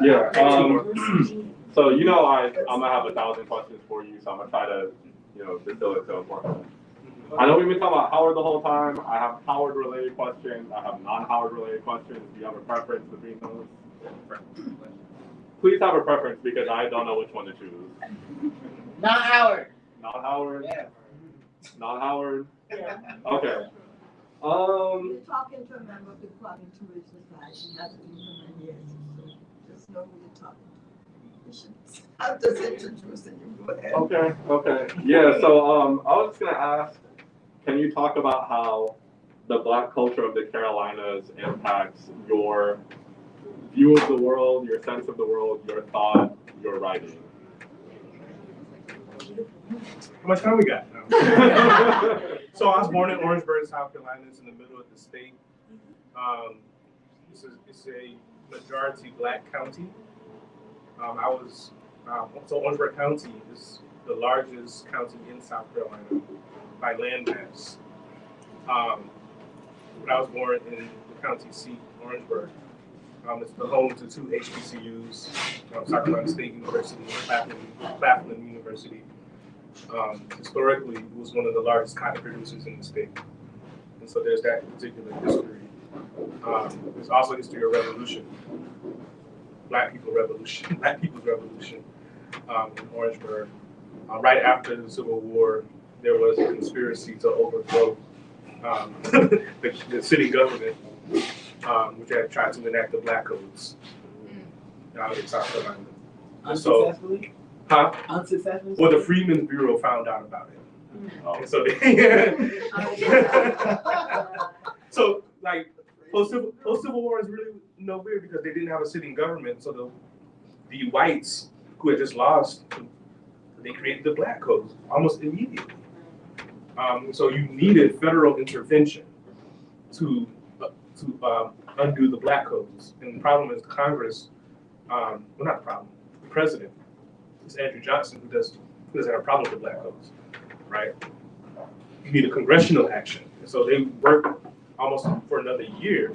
Yeah. So you know, I'm gonna have 1,000 questions for you. So I'm gonna try to, distill it to a point. I know we've been talking about Howard the whole time. I have Howard-related questions. I have non-Howard-related questions. Do you have a preference between those? Please have a preference because I don't know which one to choose. Not Howard. Not Howard. Yeah. Not Howard. Yeah. Okay. You're talking to a member of the Qualitative Society, that's been for many years. So just know who you're talking to. I'm just introducing you. Go ahead. Okay. Yeah, so I was gonna ask, can you talk about how the Black culture of the Carolinas impacts your view of the world, your sense of the world, your thought, your writing? How much time we got? So I was born in Orangeburg, South Carolina. It's in the middle of the state. It's a majority Black county. So Orangeburg County is the largest county in South Carolina by land mass. But I was born in the county seat, Orangeburg. It's the home to two HBCUs, South Carolina State University and Claflin University. Historically, it was one of the largest cotton producers in the state. And so there's that particular history. There's also history of revolution, Black people's revolution in Orangeburg. Right after the Civil War, there was a conspiracy to overthrow the city government, which had tried to enact the Black codes in South Carolina. Unsuccessfully? Huh? Unsuccessfully? Well, the Freedmen's Bureau found out about it. And so so like post-Civil War is really weird because they didn't have a sitting government. So the whites who had just lost, they created the Black codes almost immediately. So you needed federal intervention to undo the Black codes. And the problem is Congress, well, not the problem, the president, is Andrew Johnson, who doesn't have a problem with the Black codes, right? You need a congressional action. And so they worked almost for another year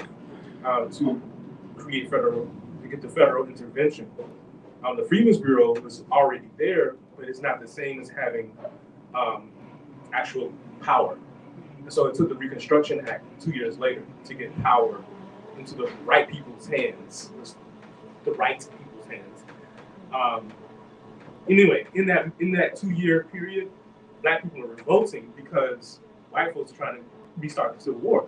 to get the federal intervention. The Freedmen's Bureau was already there, but it's not the same as having actual power. And so it took the Reconstruction Act 2 years later to get power into the right people's hands, the right people's hands. Anyway, in that 2-year period, Black people were revolting because white folks were trying to restart the Civil War.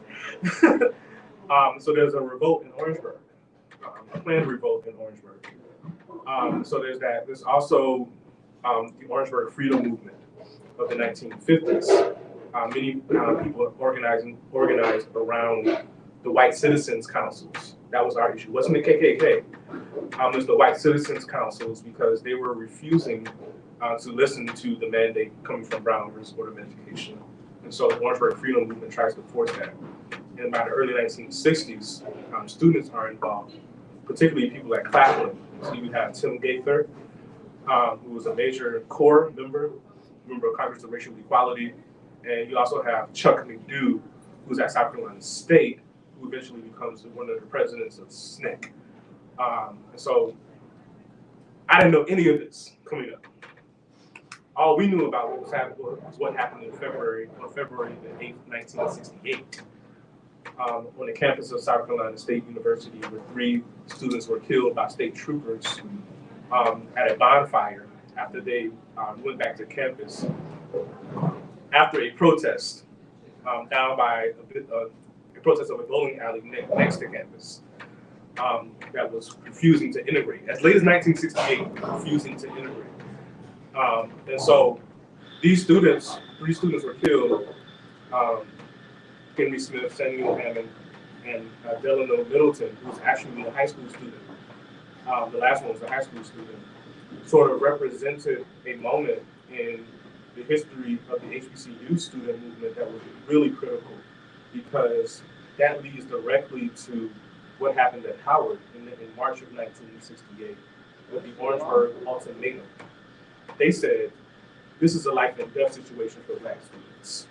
So there's a revolt in Orangeburg, a planned revolt in Orangeburg. So there's that. There's also the Orangeburg Freedom Movement of the 1950s. Many people organized around the White Citizens Councils. That was our issue. It wasn't the KKK. It was the White Citizens Councils because they were refusing to listen to the mandate coming from Brown versus Board of Education. And so the Orangeburg Freedom Movement tries to force that. And by the early 1960s, students are involved, particularly people like Claflin. So you have Tim Gaither, who was a major core member of Congress of Racial Equality. And you also have Chuck McDew, who's at South Carolina State, who eventually becomes one of the presidents of SNCC. And so I didn't know any of this coming up. All we knew about what was happening was what happened on February the 8th, 1968, on the campus of South Carolina State University, where 3 students were killed by state troopers at a bonfire after they went back to campus after a protest down by a protest of a bowling alley next to campus that was refusing to integrate. As late as 1968, refusing to integrate. And so these students, 3 students were killed, Henry Smith, Samuel Hammond, and Delano Middleton, who was actually a high school student. The last one was a high school student, sort of represented a moment in the history of the HBCU student movement that was really critical, because that leads directly to what happened at Howard in March of 1968 with the Orangeburg Ultimatum. They said, this is a life and death situation for Black students.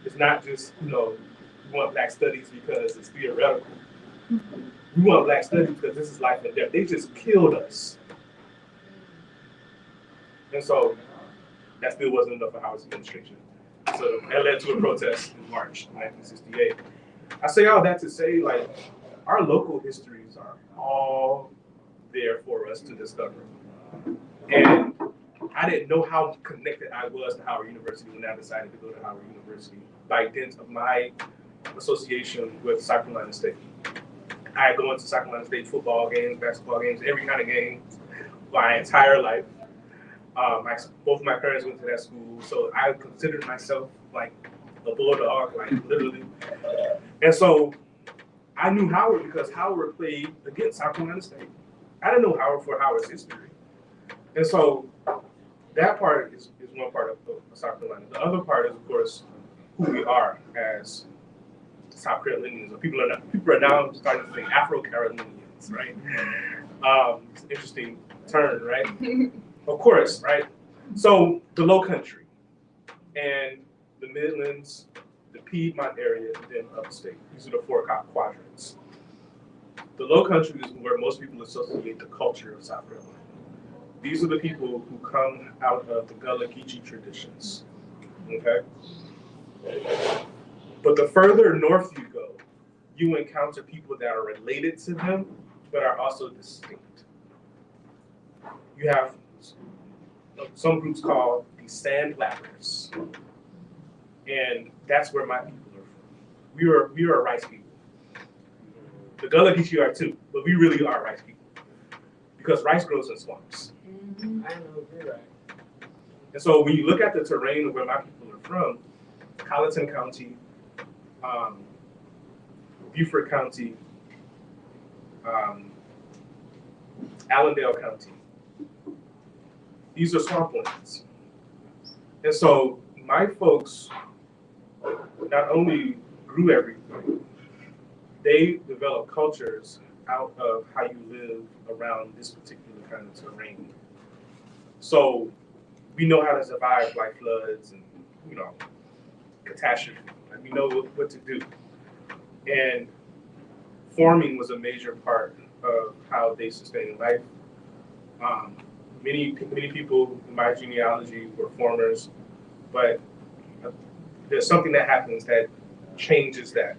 It's not just, we want Black studies because it's theoretical. We want Black studies because this is life and death. They just killed us. And so that still wasn't enough for Howard's administration. So that led to a protest in March 1968. I say all that to say, our local histories are all there for us to discover. And I didn't know how connected I was to Howard University when I decided to go to Howard University by dint of my association with South Carolina State. I go into South Carolina State football games, basketball games, every kind of game my entire life. Both of my parents went to that school, so I considered myself like a bulldog, like literally. And so I knew Howard because Howard played against South Carolina State. I didn't know Howard for Howard's history. And so that part is one part of South Carolina. The other part is, of course, who we are as South Carolinians. People are now starting to think Afro-Carolinians, right? It's an interesting term, right? Of course, right? So the Low Country and the Midlands, the Piedmont area, and then upstate. These are the four quadrants. The Low Country is where most people associate the culture of South Carolina. These are the people who come out of the Gullah Geechee traditions, okay? But the further north you go, you encounter people that are related to them, but are also distinct. You have some groups called the Sandflappers, and that's where my people are from. We are rice people. The Gullah Geechee are too, but we really are rice people because rice grows in swamps. I know, you're right. And so when you look at the terrain of where my people are from, Colleton County, Beaufort County, Allendale County, these are swamplands. And so my folks not only grew everything, they developed cultures out of how you live around this particular kind of terrain. So we know how to survive like floods and, catastrophe. Like we know what to do. And farming was a major part of how they sustained life. Many people in my genealogy were farmers, but there's something that happens that changes that.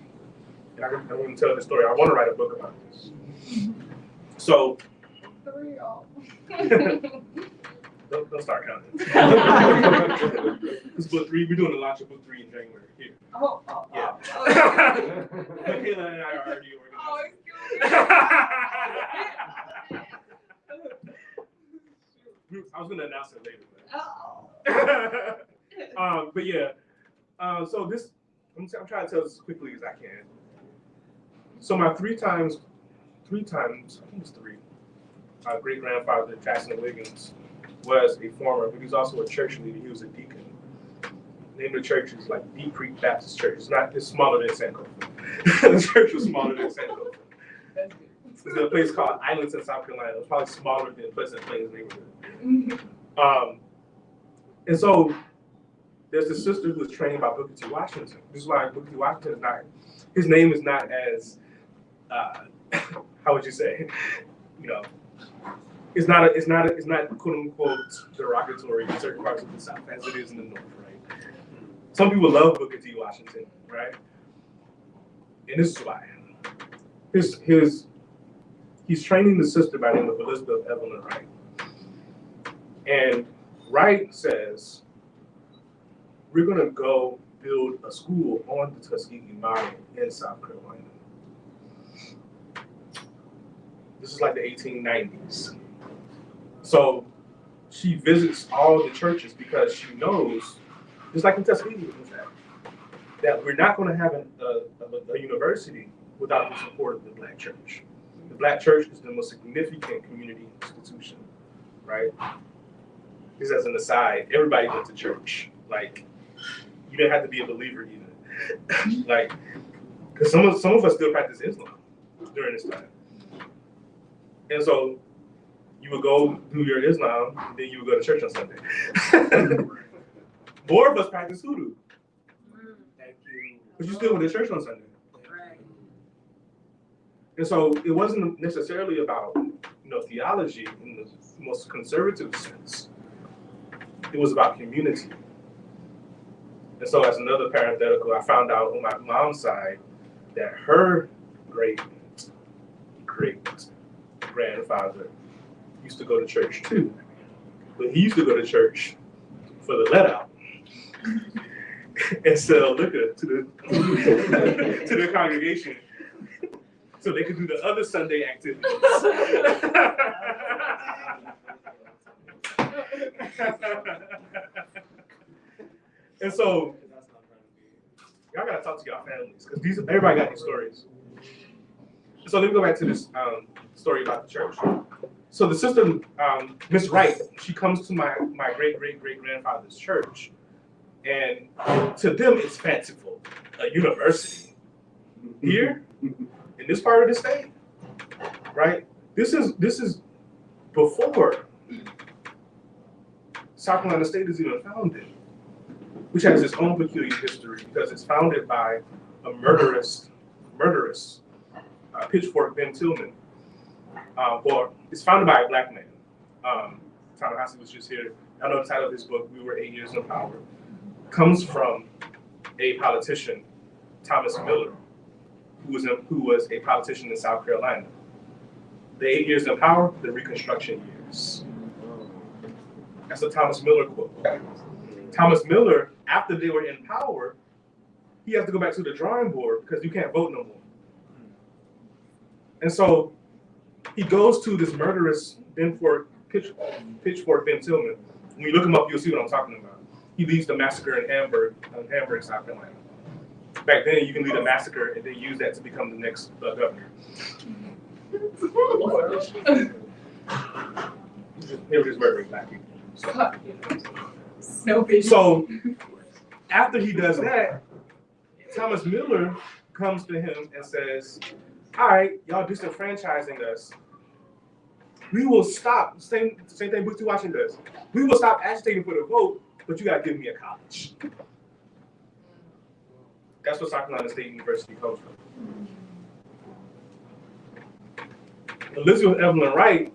And I'm going to tell the story. I want to write a book about this. So, don't start counting. This book 3, we're doing the launch of book 3 in January here. Yeah. Kayla and I are already organized. I was going to announce it later. But yeah. So this, I'm trying to tell this as quickly as I can. So my three times, I think it's 3, my great-grandfather, Jackson Wiggins, was a farmer, but he's also a church leader. He was a deacon. The name of the church is like Deep Creek Baptist Church. It's smaller than Sankofa. The church was smaller than Sankofa. There's a place called Islandton, South Carolina. It was probably smaller than Pleasant Plains neighborhood. And so there's this sister who was trained by Booker T. Washington. This is why Booker T. Washington is not, his name is not as, how would you say, it's not quote unquote derogatory in certain parts of the South as it is in the North, right? Some people love Booker T. Washington, right? And this is why. He's training the sister by the name of Elizabeth Evelyn Wright. And Wright says, we're gonna go build a school on the Tuskegee Mountain in South Carolina. This is like the 1890s. So she visits all the churches because she knows, just like in Tuskegee, that we're not gonna have a university without the support of the Black church. The Black church is the most significant community institution, right? Just as an aside, everybody went to church. Like, you didn't have to be a believer either. Like, because some of us still practice Islam during this time. And so you would go do your Islam, and then you would go to church on Sunday. More of us practice hoodoo. Thank you. But you still went to church on Sunday. And so it wasn't necessarily about theology in the most conservative sense. It was about community. And so as another parenthetical, I found out on my mom's side that her great grandfather used to go to church too. But he used to go to church for the let out and sell liquor to the congregation. so they could do the other Sunday activities. And so, y'all gotta talk to y'all families, because everybody got these stories. So let me go back to this story about the church. So the sister, Miss Wright, she comes to my great-great-great-grandfather's church, and to them it's fanciful, a university. Here, in this part of the state, right? This is before South Carolina State is even founded, which has its own peculiar history because it's founded by a murderous Pitchfork Ben Tillman. Well, it's founded by a black man. Ta-Nehisi was just here. I know the title of his book, We Were 8 Years in Power, comes from a politician, Thomas Miller, who was a politician in South Carolina. The 8 years in power, the Reconstruction years. That's a Thomas Miller quote. Thomas Miller, after they were in power, he has to go back to the drawing board because you can't vote no more. And so he goes to this murderous Pitchfork Ben Tillman. When you look him up, you'll see what I'm talking about. He leads the massacre in Hamburg, South Carolina. Back then, you can lead a massacre and then use that to become the next governor. They were just murdering black people. So after he does that, Thomas Miller comes to him and says, all right, y'all disenfranchising us. We will stop, same thing Boots Washington does. We will stop agitating for the vote, but you gotta give me a college. That's what South Carolina State University comes from. Elizabeth Evelyn Wright,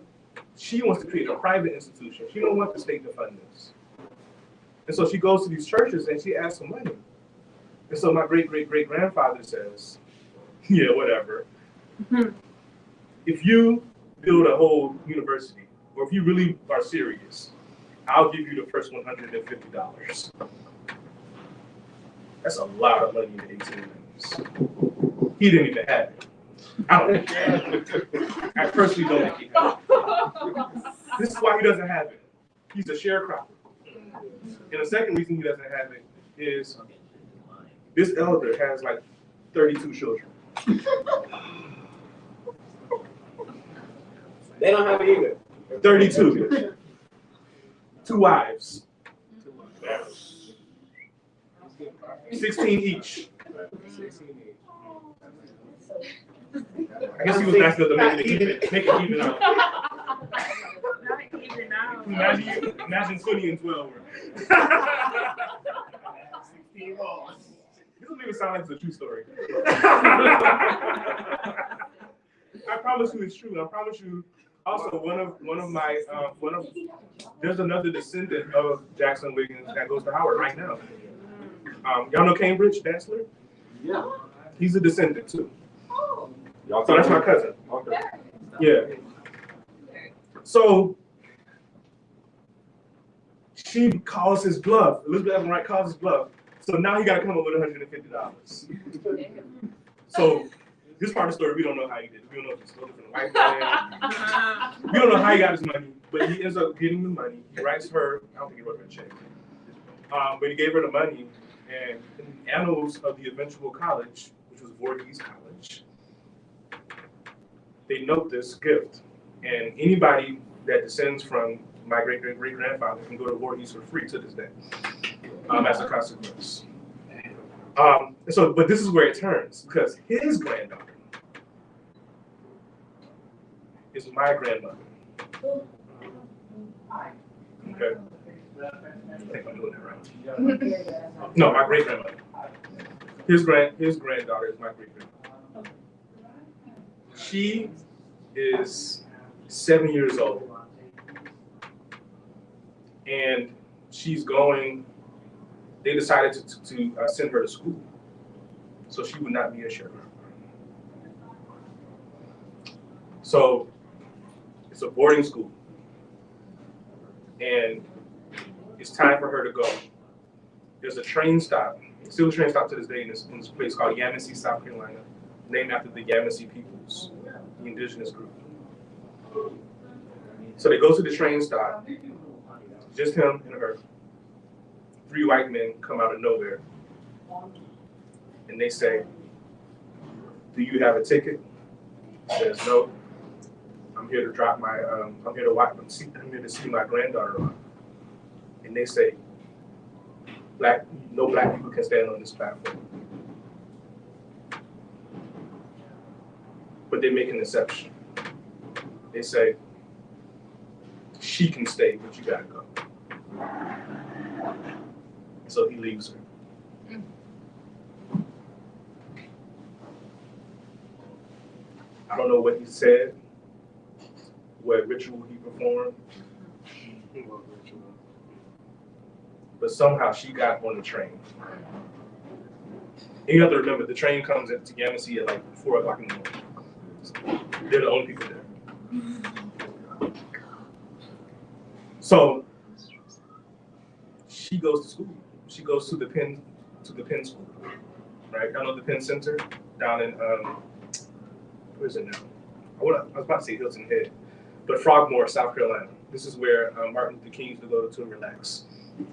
she wants to create a private institution. She don't want the state to fund this. And so she goes to these churches and she asks for money. And so my great-great-great-grandfather says, yeah, whatever. If you build a whole university, or if you really are serious, I'll give you the first $150. That's a lot of money in the 1890s. He didn't even have it. I don't. I personally don't think he has it. This is why he doesn't have it. He's a sharecropper. And the second reason he doesn't have it is this elder has like 32 children. They don't have it either. 32. 2 wives. 16 each. I guess he was nice enough to make it even out. Imagine 20 and 12. 16 balls. This doesn't even sound like it's a true story. I promise you it's true. I promise you. Also, there's another descendant of Jackson Wiggins that goes to Howard right now. Y'all know Cambridge Dansler? Yeah. He's a descendant too. So that's my cousin. Okay. Yeah. So she calls his bluff. Elizabeth Evelyn Wright calls his bluff. So now he got to come up with $150. So this part of the story, we don't know how he did it. We don't know if he stole it from the white man. We don't know how he got his money, but he ends up getting the money. He writes her, I don't think he wrote her a check, but he gave her the money. And in the annals of the eventual college, which was Voorhees College, they note this gift. And anybody that descends from my great-great-great-grandfather can go to Voorhees for free to this day, as a consequence. But this is where it turns, because his granddaughter is my grandmother. Okay. I think I'm doing that right. No, my great-grandmother. His granddaughter is my great-grandmother. She is 7 years old. And she's going, they decided to send her to school so she would not be a sharecropper. So it's a boarding school. And it's time for her to go. There's a train stop, still a train stop to this day in this place called Yamasee, South Carolina. named after the Yamasee peoples, the indigenous group. So they go to the train stop, just him and her. 3 white men come out of nowhere, and they say, "Do you have a ticket?" He says, "No. I'm here to drop my. I'm here to see my granddaughter off." And they say, "No black people can stand on this platform." But they make an exception. They say, "She can stay, but you gotta go." So he leaves her. I don't know what he said, what ritual he performed, but somehow she got on the train. And you have to remember, the train comes to Yamasee at like 4 o'clock in the morning. They're the only people there. So she goes to school. She goes to the Penn School, right? I know the Penn Center down in where is it now? I was about to say Hilton Head, but Frogmore, South Carolina. This is where Martin Luther King used to go to relax.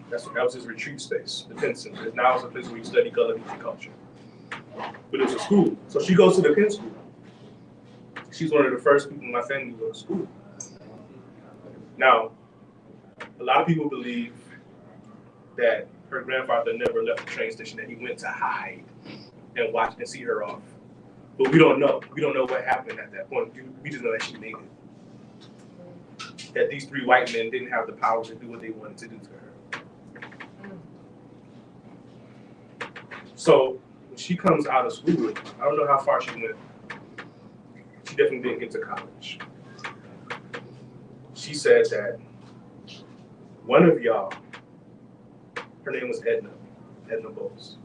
That was his retreat space, the Penn Center. Now it's a place where you study color and culture. But it was a school, so she goes to the Penn School. She's one of the first people in my family to go to school. Now, a lot of people believe that her grandfather never left the train station, that he went to hide and watch and see her off. But we don't know. We don't know what happened at that point. We just know that she made it. That these 3 white men didn't have the power to do what they wanted to do to her. So when she comes out of school, I don't know how far she went. She definitely didn't get to college. She said that one of y'all, her name was Edna Bowles.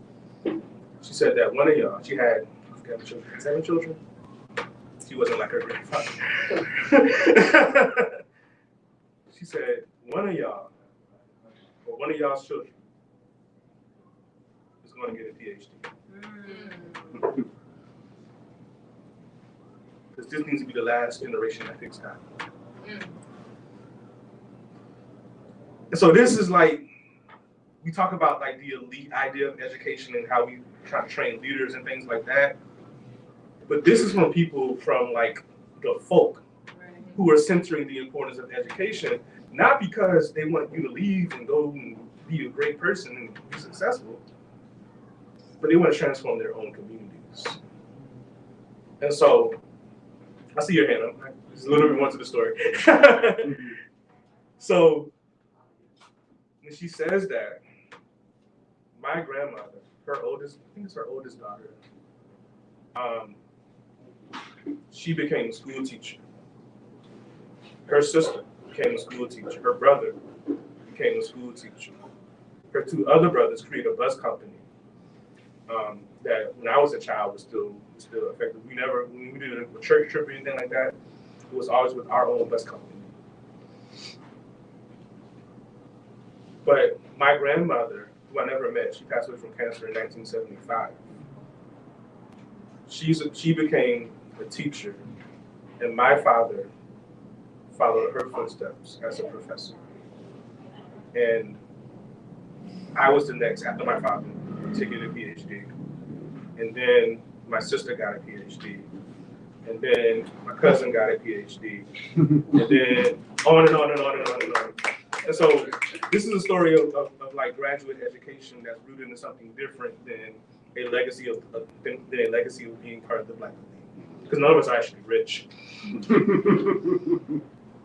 She said that one of y'all, she had 7 children. She wasn't like her grandfather. She said one of y'all, or one of y'all's children, is going to get a PhD. Because this needs to be the last generation that picks cotton. And so this is like, we talk about like the elite idea of education and how we try to train leaders and things like that. But this is from people from like the folk who are centering the importance of education, not because they want you to leave and go and be a great person and be successful, but they want to transform their own communities. And so, I see your hand. I'm just literally more to the story. So, when she says that, my grandmother, her oldest, I think it's her oldest daughter, she became a school teacher. Her sister became a school teacher. Her brother became a school teacher. Her 2 other brothers created a bus company that when I was a child was still effective. When we did a church trip or anything like that, it was always with our own bus company. But my grandmother, who I never met, she passed away from cancer in 1975. She became a teacher, and my father followed her footsteps as a professor. And I was the next after my father to get a PhD. And then my sister got a PhD. And then my cousin got a PhD. And then on and on and on and on and on. And so this is a story of like graduate education that's rooted in something different than a legacy of being part of the Black community. Because none of us are actually rich.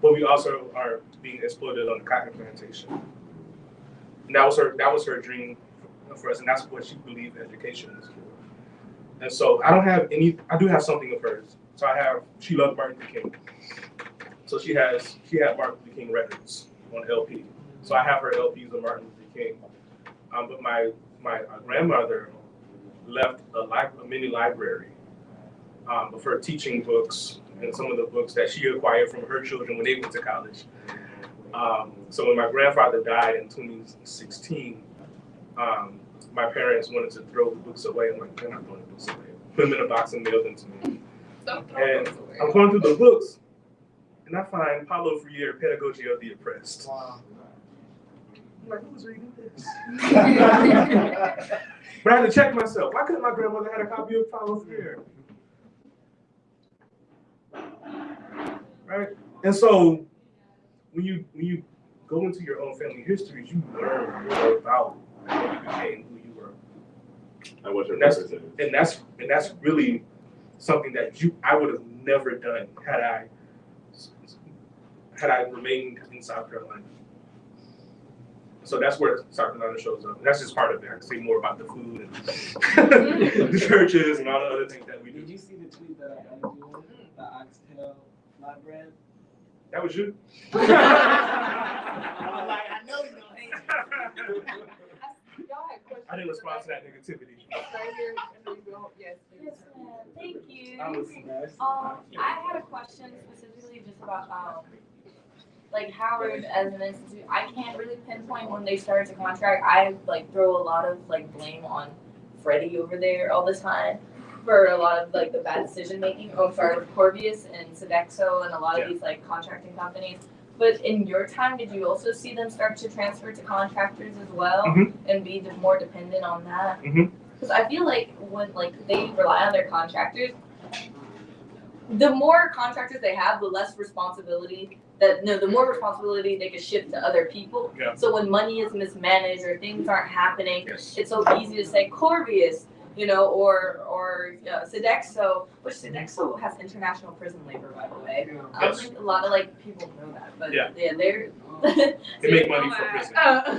But we also are being exploited on the cotton plantation. And that was her dream for us, and that's what she believed education is for. And so I do have something of hers. So she loved Martin Luther King. So she had Martin Luther King records on LP. So I have her LPs of Martin Luther King. But my grandmother left a mini library of her teaching books and some of the books that she acquired from her children when they went to college. So when my grandfather died in 2016, my parents wanted to throw the books away. I'm like, they're not throwing the books away. put them in a box and mail them to me. Don't throw And those away. I'm going through the books, and I find Paulo Freire, Pedagogy of the Oppressed. Wow. I'm like, who was reading this? But I had to check myself. Why couldn't my grandmother have a copy of Paulo Freire? Right? And so when you go into your own family history, you learn more about how you became who you were. And what's your And purpose is. and that's really something that I would have never done had I remained in South Carolina. So that's where South Carolina shows up. And that's just part of it. I can say more about the food and the churches and all the other things that we do. Did you see the tweet that I added you with? The oxtail flatbread? That was you? I was like, I know you don't hate it. Y'all had questions. I didn't respond to that negativity. Right here, and then you go, yes, please. Yes, ma'am. Thank you. That was I had a question specifically just about like Howard as an institute. I can't really pinpoint when they started to contract. I like throw a lot of like blame on Freddie over there all the time for a lot of like the bad decision making. Oh, sorry, with Corvius and Sodexo and a lot of these like contracting companies. But in your time, did you also see them start to transfer to contractors as well and be more dependent on that? Because I feel like when like they rely on their contractors, the more contractors they have, the less responsibility the more responsibility they can shift to other people. Yeah. So when money is mismanaged or things aren't happening, Yes. it's so easy to say Corvius, or Sodexo, which Sodexo has international prison labor, by the way. I don't think a lot of like people know that, but Yeah. they're They make money for prison.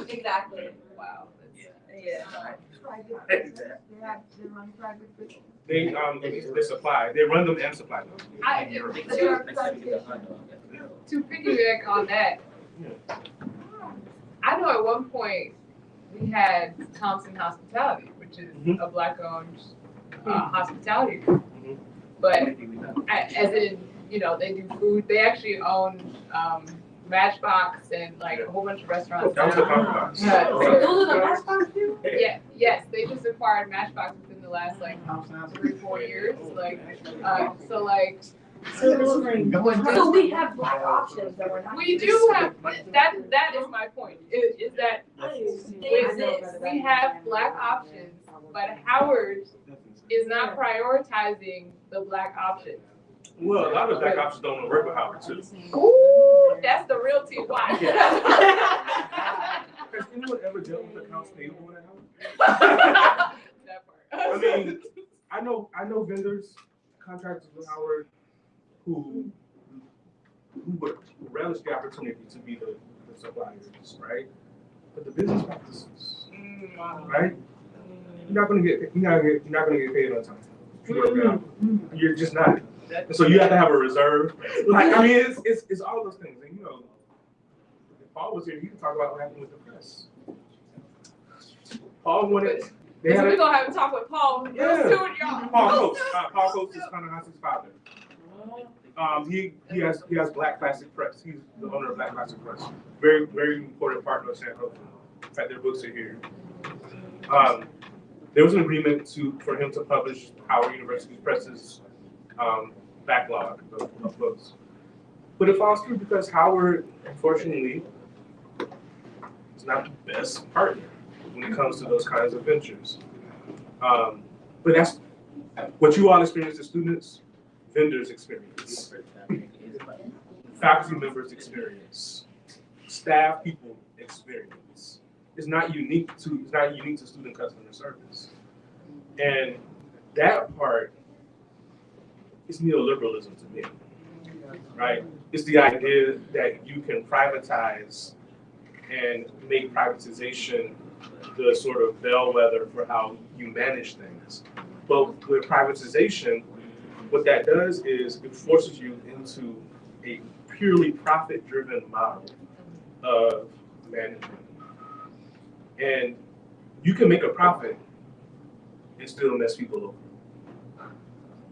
exactly. Wow. Yeah. They run private business. They supply. They run them and supply them. To piggyback on that, I know at one point we had Thompson Hospitality, which is a Black-owned hospitality group. But as in, they do food. They actually own Matchbox and like a whole bunch of restaurants. That was the compromise. Those are the Matchbox people? Yeah, yes, they just acquired Matchbox within the last like 3-4 years. So we have black options that we're not. We do have that is my point. Is that They exist. we have black options, but Howard is not prioritizing the black options. Well, a lot of black options don't want to work with Howard too. Ooh, that's the real TY. Has anyone ever dealt with accounts payable at Howard? That part. I mean, I know vendors, contractors with Howard who would relish the opportunity to be the suppliers, right? But the business practices, right? You're not gonna get paid on time. You're just not. And so you have to have a reserve. Like, I mean, it's all those things. And if Paul was here, he could talk about what happened with the press. Paul wanted. We're gonna have a talk with Paul. Yeah. Soon, y'all. Paul Coates is Ta-Nehisi's father. He has Black Classic Press. He's the owner of Black Classic Press. Very, very important partner of San Jose. In fact, their books are here. There was an agreement for him to publish Howard University Press's backlog of books. But it falls through because Howard, unfortunately, is not the best partner when it comes to those kinds of ventures. But that's what you all experience as students, vendors experience, faculty members experience, staff people experience. It's not unique to student customer service. And that part is neoliberalism to me, right? It's the idea that you can privatize and make privatization the sort of bellwether for how you manage things. But with privatization, what that does is it forces you into a purely profit-driven model of management. And you can make a profit and still mess people over.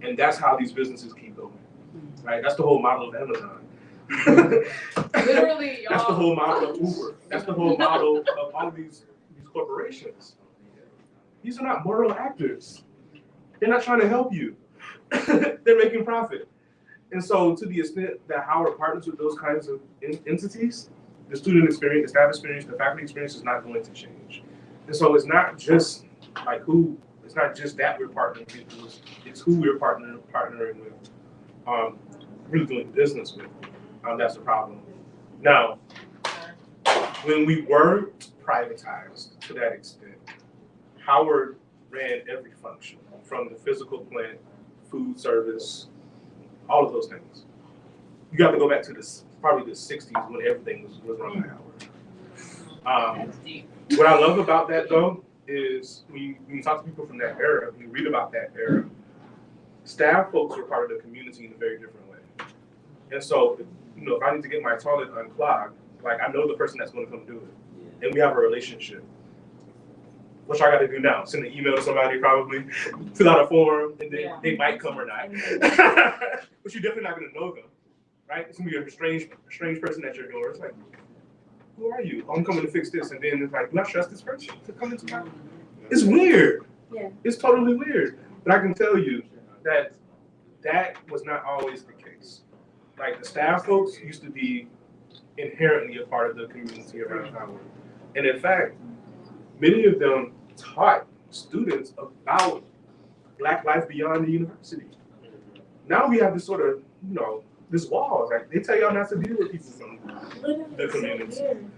And that's how these businesses keep going, right? That's the whole model of Amazon. Literally, y'all. That's the whole model of Uber. That's the whole model of all of these corporations. These are not moral actors. They're not trying to help you. They're making profit. And so to the extent that Howard partners with those kinds of entities, the student experience, the staff experience, the faculty experience is not going to change. And so it's not just like it's not just that we're partnering with, it's who we're partnering with, really doing business with. That's the problem. Now, when we weren't privatized to that extent, Howard ran every function, from the physical plant, food service, all of those things. You got to go back to probably the 60s when everything was run by Howard. What I love about that though is when you talk to people from that era, when you read about that era, staff folks were part of the community in a very different way. And so, if I need to get my toilet unclogged, like I know the person that's going to come do it, and we have a relationship. What y'all got to do now? Send an email to somebody, probably fill out a form, and then they might come or not. But you're definitely not going to know them, right? It's going to be a strange person at your door. It's like, who are you? I'm coming to fix this, and then it's like, do I trust this person to come into my life? It's weird. Yeah. It's totally weird. But I can tell you that was not always the case. Like the staff folks used to be inherently a part of the community around Howard. And in fact, many of them taught students about Black life beyond the university. Now we have this sort of, this wall. Like they tell y'all not to deal with people from the community. And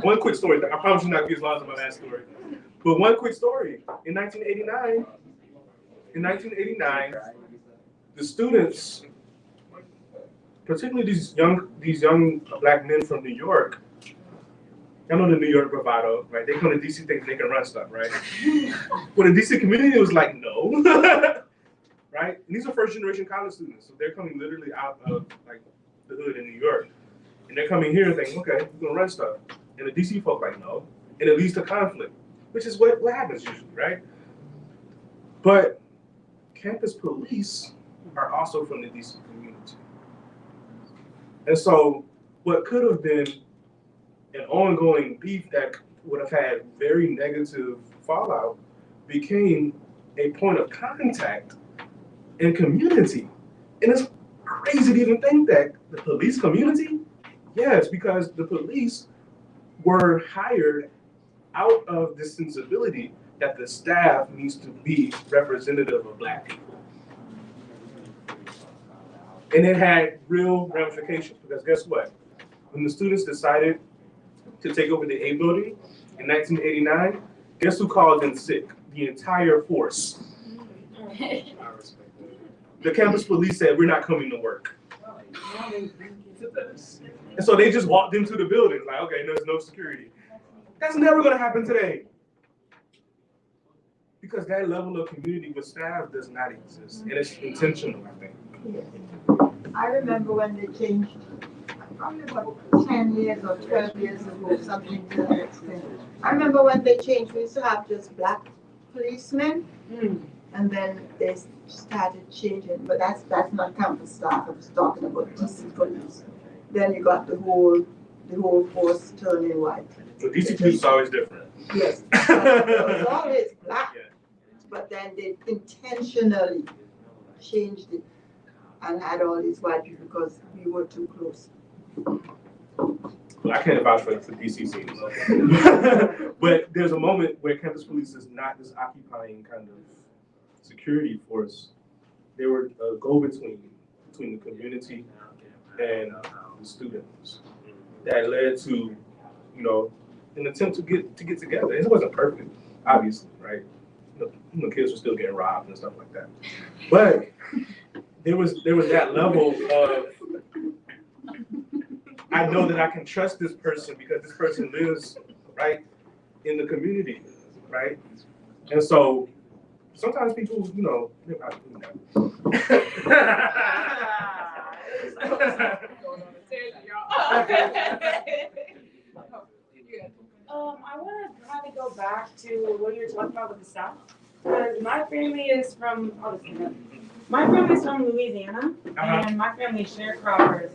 one quick story. I promise you not to get as long as my last story. But one quick story. In 1989, the students, particularly these young Black men from New York, y'all know the New York bravado, right? They come to DC thinking they can run stuff, right? Well, the DC community was like, no, right? And these are first generation college students, so they're coming literally out of like the hood in New York, and they're coming here and thinking, okay, we're gonna run stuff. And the DC folk like, no, and it leads to conflict, which is what happens usually, right? But campus police are also from the DC community. And so what could have been an ongoing beef that would have had very negative fallout became a point of contact in community. And it's crazy to even think that the police community, yes, because the police were hired out of this sensibility that the staff needs to be representative of Black people. And it had real ramifications, because guess what? When the students decided to take over the A building in 1989, guess who called in sick? The entire force. The campus police said, we're not coming to work. And so they just walked into the building, like, okay, there's no security. That's never gonna happen today. Because that level of community with staff does not exist. And it's intentional, I think. Yes. I remember when they changed, probably about 10 years or 12 years ago, something to that extent. I remember when they changed, we used to have just Black policemen, and then they started changing, but that's not campus staff. I was talking about DC police. Then you got the whole force turning white. So DC police is always different. Yes, it was always Black, but then they intentionally changed it and had all these white people because we were too close. Well, I can't vouch for DC scenes. But there's a moment where campus police is not this occupying kind of security force. They were a go-between between the community and the students that led to, an attempt to get together. It wasn't perfect, obviously, right? Kids were still getting robbed and stuff like that. But there was that level of, I know that I can trust this person because this person lives right in the community, right? And so sometimes people, they're not doing that. I want to kind of go back to what you were talking about with the South. Because my family is from Louisiana, and my family is sharecroppers.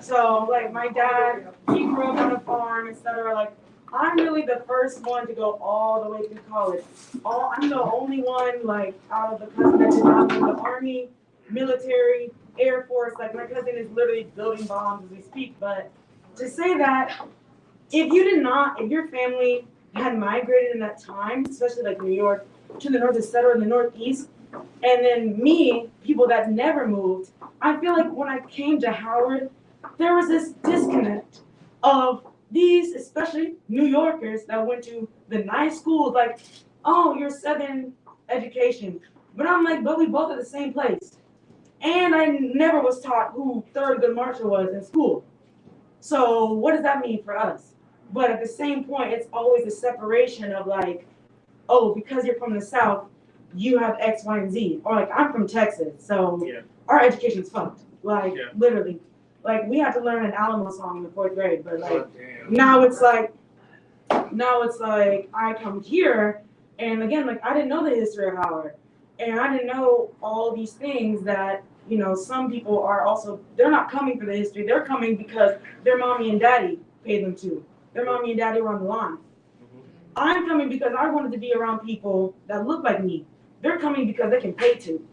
So, like, my dad, he grew up on a farm, etc. Like, I'm really the first one to go all the way through college. I'm the only one, like, out of the cousin that did not go to the Army, military, Air Force. Like, my cousin is literally building bombs as we speak. But to say that, if your family had migrated in that time, especially like New York, to the north, etc., or the northeast, and then me, people that never moved, I feel like when I came to Howard, there was this disconnect of these, especially New Yorkers that went to the nice schools, like, oh, you're Southern education. But I'm like, but we both at the same place. And I never was taught who Thurgood Marshall was in school. So what does that mean for us? But at the same point, it's always a separation of like, oh, because you're from the South, you have X, Y, and Z. Or like, I'm from Texas, so our education's fucked. Like, literally. Like, we had to learn an Alamo song in the 4th grade, but like, now it's like, I come here, and again, like, I didn't know the history of Howard. And I didn't know all these things that, you know, some people are also, they're not coming for the history. They're coming because their mommy and daddy paid them to. Their mommy and daddy were on the line. I'm coming because I wanted to be around people that look like me. They're coming because they can pay to.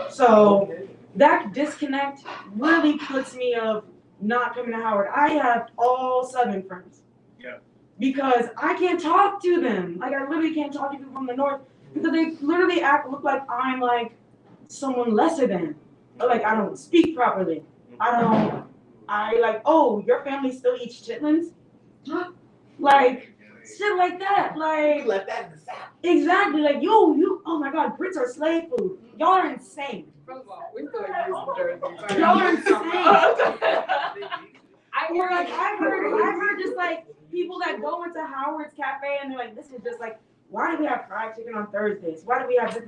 So that disconnect really puts me of not coming to Howard. I have all Southern friends. Because I can't talk to them. Like, I literally can't talk to people from the North because they literally look like I'm like someone lesser than. Or like I don't speak properly. Oh, your family still eats chitlins? Like, shit like that. Like, left that in the South. Exactly. Like, you, oh my God, grits are slave food. Y'all are insane. First of all, we still use Jersey. Y'all are insane. I've heard just like people that go into Howard's Cafe and they're like, this is just like, why do we have fried chicken on Thursdays? Why do we have this?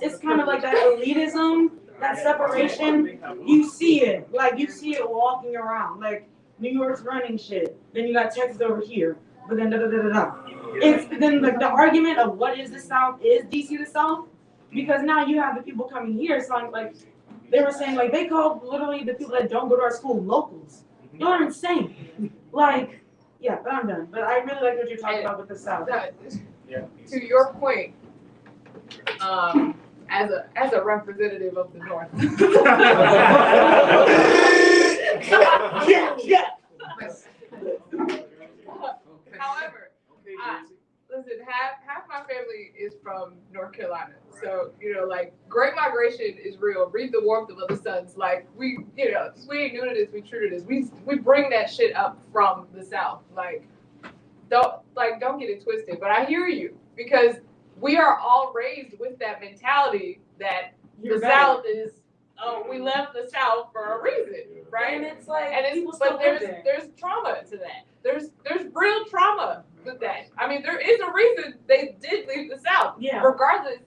It's kind of like that elitism, that separation. You see it walking around. Like, New York's running shit. Then you got Texas over here. But then It's then the argument of what is the South, is DC the South? Because now you have the people coming here, so like they were saying, like, they call literally the people that don't go to our school locals. Y'all are insane. Like, yeah, but I'm done. But I really like what you're talking about with the South. To your point, as a representative of the North. However, listen, half my family is from North Carolina. So, you know, like, Great Migration is real. Read The Warmth of Other Suns. Like, we ain't new to this, we true to this. We bring that shit up from the South. Like, don't get it twisted. But I hear you, because we are all raised with that mentality that the South is, oh, we left the South for a reason, right? And it's like, but there's trauma to that. There's real trauma with that. I mean, there is a reason they did leave the South. Yeah. Regardless,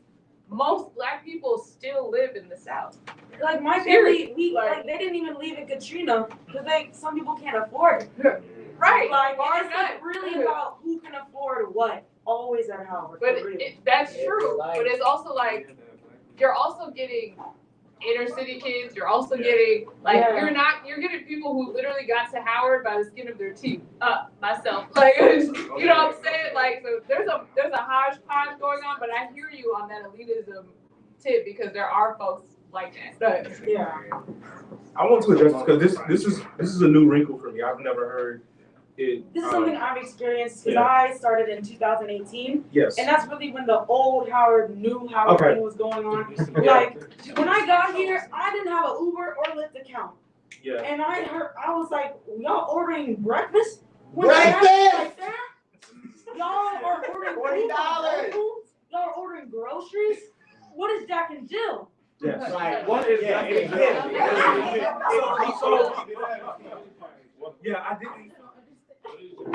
most Black people still live in the South. Like, my family, they didn't even leave in Katrina because some people can't afford it. Right. Like, it's like really about who can afford what. Always at Howard. But that's true. But it's also like, you're also getting inner city kids. You're also getting you're getting people who literally got to Howard by the skin of their teeth. Myself, like, you know what I'm saying? Like, so there's a hodgepodge going on. But I hear you on that elitism tip, because there are folks like that. Yeah. I want to address this because this is a new wrinkle for me. I've never heard it. This is something I've experienced because I started in 2018. Yes. And that's really when the old Howard, new Howard thing was going on. Like, when I got here, I didn't have an Uber or Lyft account. Yeah. And I was like, y'all ordering breakfast? Breakfast! Like that? Y'all are ordering $40. Y'all are ordering groceries? What is Jack and Jill? Yes. Right. What is that? Yeah, I didn't. I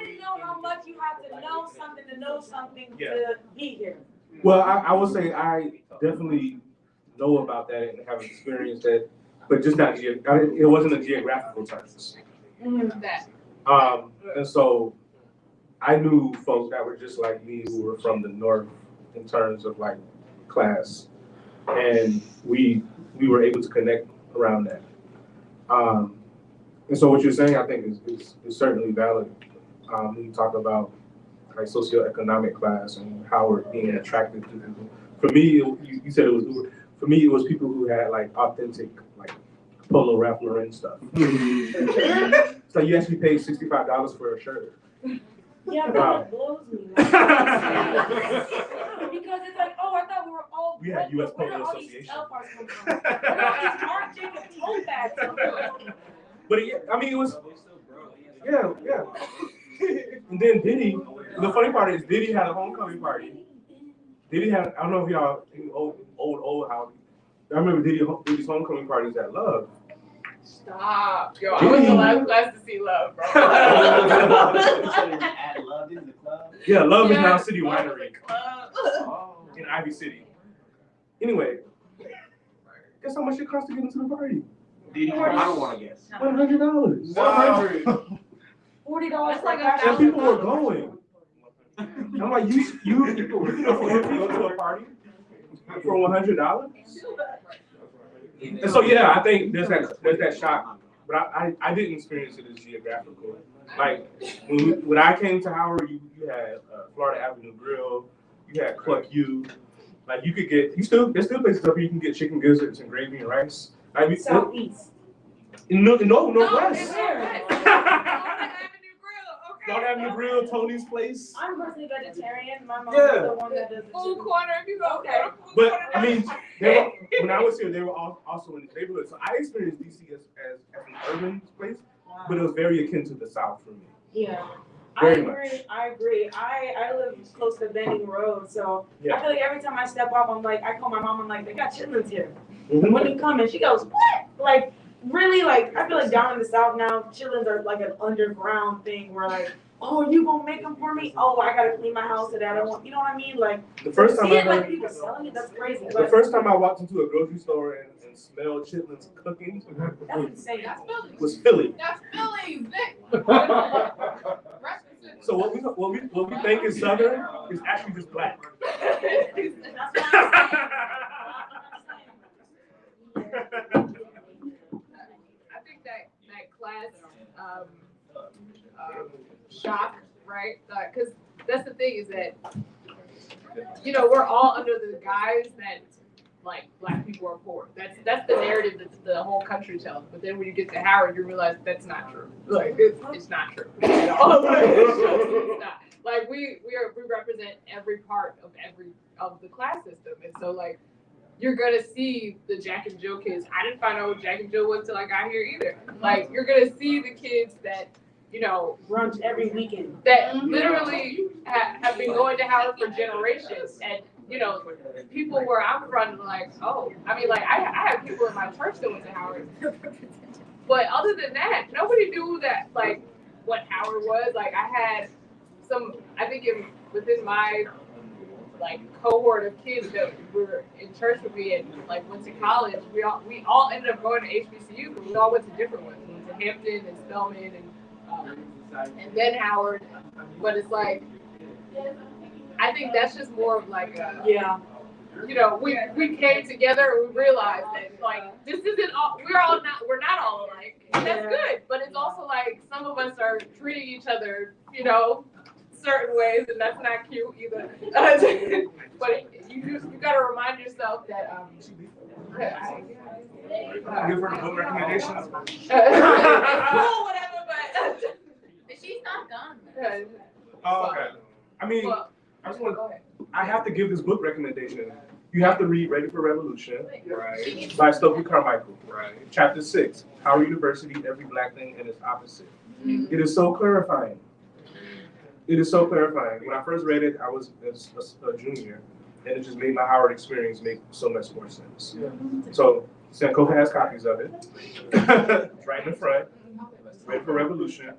didn't know how much you have to know something to be here. Well, I will say I definitely know about that and have experienced that, but just not it wasn't a geographical term. And so I knew folks that were just like me who were from the North in terms of like class. and we were able to connect around that. And so what you're saying, I think, is certainly valid. When you talk about like socioeconomic class and Howard being attractive to people. For me, you said it was Uber. For me, it was people who had like authentic, like Polo Ralph Lauren stuff. So you actually paid $65 for a shirt. Yeah, that blows me. Because it's like, oh, I thought we were all. We had U.S. Where Polo did all these Association. Telfars come from? Where did all these Marc Jacobs tote bags come from? But I mean, it was, yeah. And then Diddy, the funny part is Diddy had a homecoming party. Diddy had, I don't know if y'all, old how, I remember Diddy's homecoming parties at Love. Stop. Yo, I was the last class to see Love, bro. At Love in the club. Yeah, Love is now City Love Winery Oh. in Ivy City. Anyway, guess how much it cost to get into the party? I don't want to guess. $100. $100. $40 like And people were going. I'm like, you people were going to a party for $100? And so yeah, I think there's that shock, but I didn't experience it as geographical. Like when I came to Howard, you had Florida Avenue Grill, you had Cluck U, like you could get there's still places up here you can get chicken gizzards and gravy and rice. Southeast. Northwest. Florida Avenue Grill, Tony's Place. I'm personally vegetarian. My mom Yeah. is the one that does the Food chicken. corner, if you go Okay. But I mean, when I was here, they were also in the neighborhood. So I experienced DC as an urban place, but it was very akin to the South for me. Yeah. Very I agree. I live close to Benning Road, so Yeah. I feel like every time I step off, I'm like, I call my mom, I'm like, they got chitlins here. Mhm. When you come in, she goes, what? Like, really, like, I feel like down in the South now, chitlins are like an underground thing where like, oh, you gonna make them for me? Oh, I gotta clean my house today. I don't want, you know what I mean? Like, The first time see I it like heard, people selling it, that's crazy. the But first time I walked into a grocery store and smelled chitlins cooking that's insane. was Philly. That's Philly, Vic. So what we think is Southern is actually just Black. That's what I'm I think that class shock, right? Because that's the thing is that, you know, we're all under the guise that like Black people are poor. That's the narrative that the whole country tells. But then when you get to Howard, you realize that's not true. Like it's not true at all. It's not. Like we represent every part of the class system, and so like you're gonna see the Jack and Jill kids. I didn't find out what Jack and Jill was till I got here either. Like you're gonna see the kids that, you know, brunch every weekend. that literally have been going to Howard for generations, and you know, people where I'm from, like, oh, I mean, like I have people in my church that went to Howard, but other than that, nobody knew that like what Howard was. Like I had some, I think within my like cohort of kids that were in church with me and like went to college, we all ended up going to HBCU, but we all went to different ones. We went to Hampton and Spelman and then Howard. But it's like, I think that's just more of like a, you know, we came together and we realized that like this isn't all, we're not all alike. And that's good, but it's also like some of us are treating each other, you know, certain ways, and that's not cute either. But you gotta remind yourself that Give her the book recommendations. cool, whatever, but She's not done. Oh, okay. I mean, Well, I just want go ahead. I have to give this book recommendation. You have to read Ready for Revolution, right, by Stokely Carmichael, right? Chapter 6, Howard University, Every Black Thing and Its Opposite. It is so clarifying. It is so clarifying. When I first read it, I was a junior, and it just made my Howard experience make so much more sense. So Sankofa has copies of it. It's right in the front. Ready for Revolution.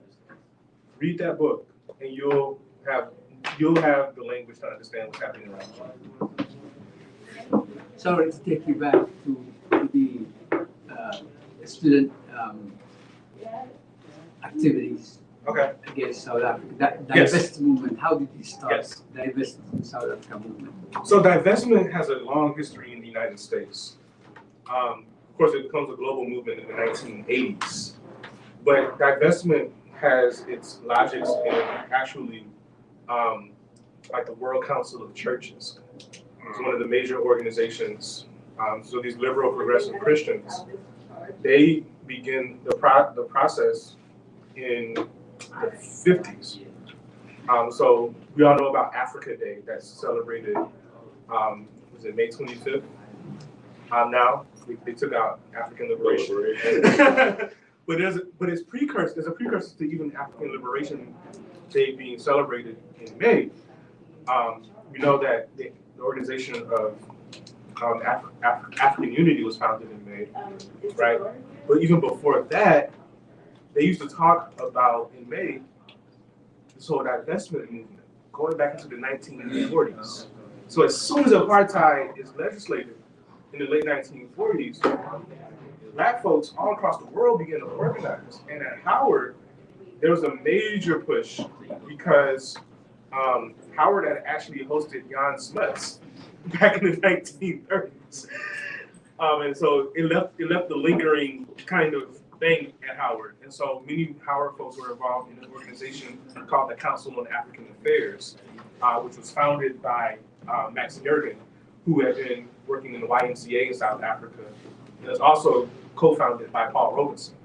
Read that book, and you'll have the language to understand what's happening around you. Sorry to take you back to the student activities against South Africa. That divest movement, how did you start divest in South Africa movement? So divestment has a long history in the United States. Of course, it becomes a global movement in the 1980s. But divestment has its logics in actually like the World Council of Churches. It's one of the major organizations. So these liberal progressive Christians, they begin the process in the 50s. So we all know about Africa Day that's celebrated, was it May 25th? Now, they took out African liberation. But there's a precursor to even African Liberation Day being celebrated in May. We know that the organization of African Unity was founded in May, right? But even before that, they used to talk about in May this whole divestment movement going back into the 1940s. So as soon as apartheid is legislated in the late 1940s, Black folks all across the world began to organize. And at Howard, there was a major push because Howard had actually hosted Jan Smuts back in the 1930s. And so it left the lingering kind of thing at Howard. And so many Howard folks were involved in an organization called the Council on African Affairs, which was founded by Max Jurgen, who had been working in the YMCA in South Africa. It was also co-founded by Paul Robeson.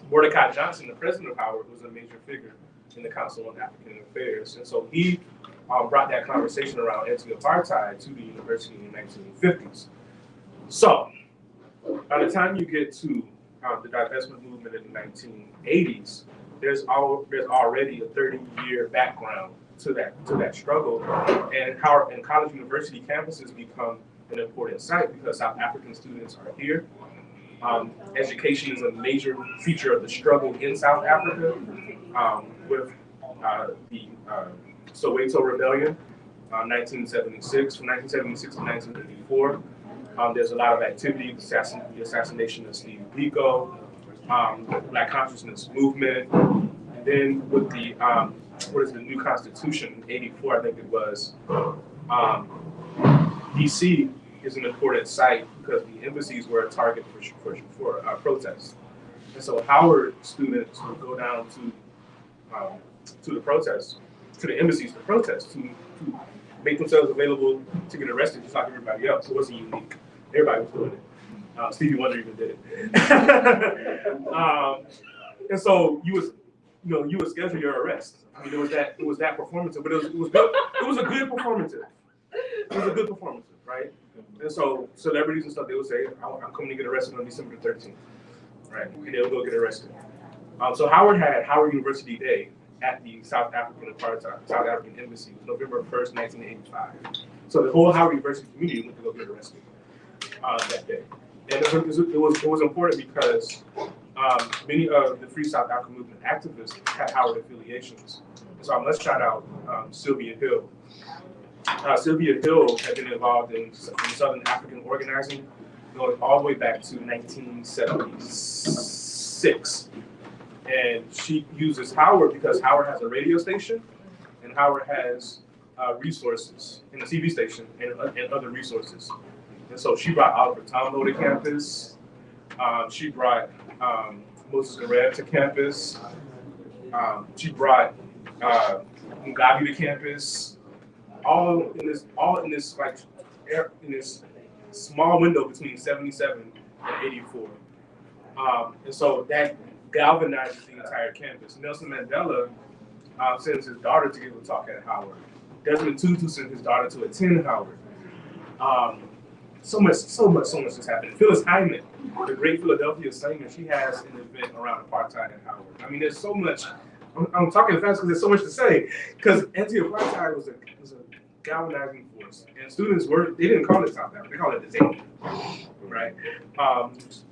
Mordecai Johnson, the president of Howard, was a major figure in the Council on African Affairs. And so he brought that conversation around anti-apartheid to the university in the 1950s. So by the time you get to the divestment movement in the 1980s, there's already a 30-year background to that struggle. And Howard and college university campuses become an important site because South African students are here. Education is a major feature of the struggle in South Africa with the Soweto Rebellion, 1976, from 1976 to 1984. There's a lot of activity, the assassination of Steve Biko, the Black Consciousness Movement, and then with the, the new Constitution, 84, I think it was, DC is an important site because the embassies were a target for protests. And so Howard students would go down to the protests, to the embassies to protest, to make themselves available to get arrested just like everybody else. It wasn't unique. Everybody was doing it. Stevie Wonder even did it. And so you would schedule your arrest. I mean, it was that performative, but it was good. It was a good performative. It was a good performative, right? And so celebrities and stuff, they would say, I'm coming to get arrested on December 13th, right? And they'll go get arrested. So Howard had Howard University Day at the South African Embassy, November 1st, 1985. So the whole Howard University community went to go get arrested that day. And it was important because many of the Free South Africa movement activists had Howard affiliations. And so I must shout out Sylvia Hill. Sylvia Hill had been involved in Southern African organizing going all the way back to 1976. And she uses Howard because Howard has a radio station and Howard has resources in the TV station and other resources. And so she brought Oliver Tambo to campus. She brought Moses Gareb to campus. She brought Mugabe to campus. All in this small window between 77 and 84. And so that galvanizes the entire campus. Nelson Mandela sends his daughter to give a talk at Howard. Desmond Tutu sent his daughter to attend Howard. So much has happened. Phyllis Hyman, the great Philadelphia singer, she has an event around apartheid at Howard. I mean, there's so much. I'm talking fast because there's so much to say. Because anti-apartheid was a galvanizing force, and students they didn't call it South Africa, they called it the Zambia, right?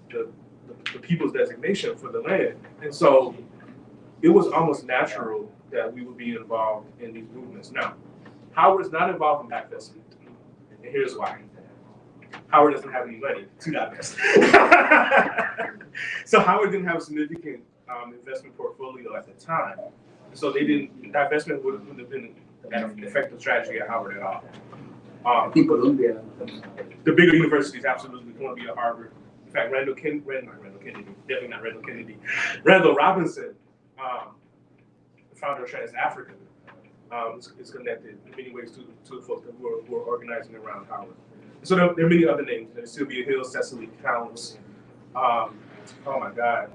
The people's designation for the land. And so it was almost natural that we would be involved in these movements. Now, Howard is not involved in divestment, and here's why. Howard doesn't have any money to divest. So Howard didn't have a significant investment portfolio at the time. So divestment wouldn't have been an effective strategy at Howard at all. Colombia. The bigger universities, absolutely, Columbia, Harvard. In fact, Randall Robinson, the founder of Trans Africa, is connected in many ways to the folks that who are organizing around Howard. So there are many other names. There's Sylvia Hill, Cecily Counts. Oh my God,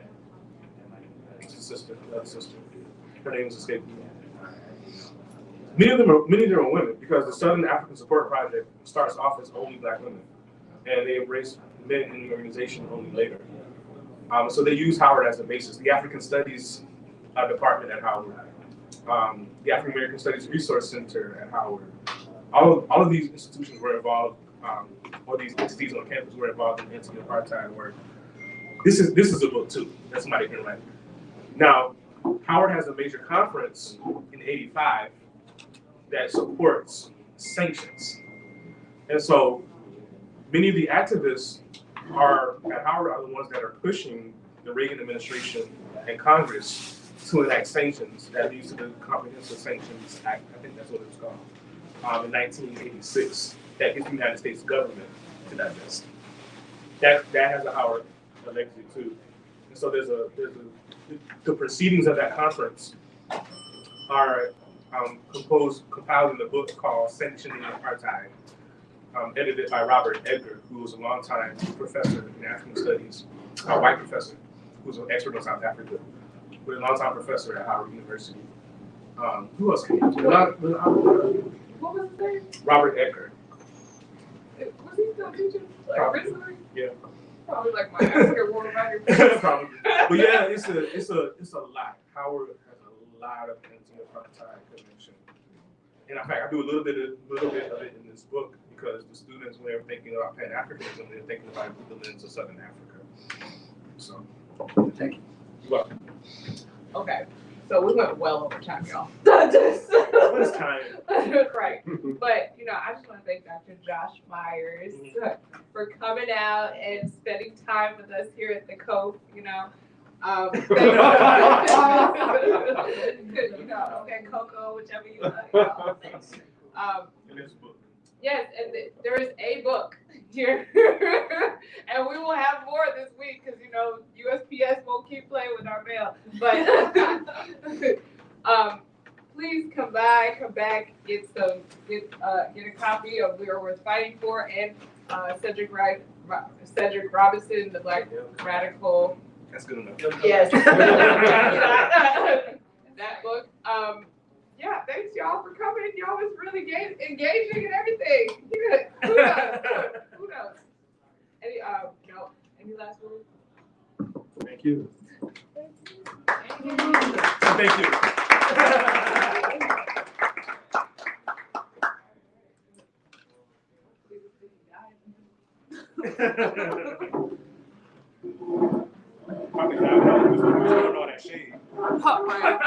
it's a sister, another sister. Her name is escaping me. Many of them are women because the Southern African Support Project starts off as only Black women, and they embrace men in the organization only later. So they use Howard as a basis. The African Studies department at Howard, the African American Studies Resource Center at Howard. All of these institutions were involved, or these entities on campus were involved in anti-apartheid work. This is a book too that somebody can write. Now, Howard has a major conference in '85 that supports sanctions. And so many of the activists at Howard are the ones that are pushing the Reagan administration and Congress to enact sanctions that leads to the Comprehensive Sanctions Act, I think that's what it's called, in 1986, that gives the United States government to divest. That has a Howard legacy too. And so the proceedings of that conference are compiled in a book called Sanctioning Apartheid, edited by Robert Edgar, who was a longtime professor in African Studies, a white professor, who was an expert on South Africa, but a longtime professor at Howard University. Who else came? What was his name? Robert Edgar. Was he still teaching? Like recently? Yeah. Probably like my African war writer. Probably. But yeah, it's a lot. Howard has a lot of anti-apartheid connection. And in fact, I do a little bit of it in this book because the students, when they're thinking about Pan-Africanism, they're thinking about it through the lens of Southern Africa. So, thank you. You're welcome. Okay, so we went well over time, y'all. What is time? Right, but I just want to thank Dr. Josh Myers for coming out and spending time with us here at the Cove. Okay, Coco, whichever you like. In this book. Yes, and there is a book here, and we will have more this week because USPS won't keep playing with our mail. But please come back, get a copy of We Are Worth Fighting For and Cedric Robinson, the Black Radical. That's good enough. Yes. That book. Yeah, thanks y'all for coming. Y'all was really engaging and everything. Who knows? Any last words? Thank you. Thank you. Thank you. Probably not all that shade. Oh, right.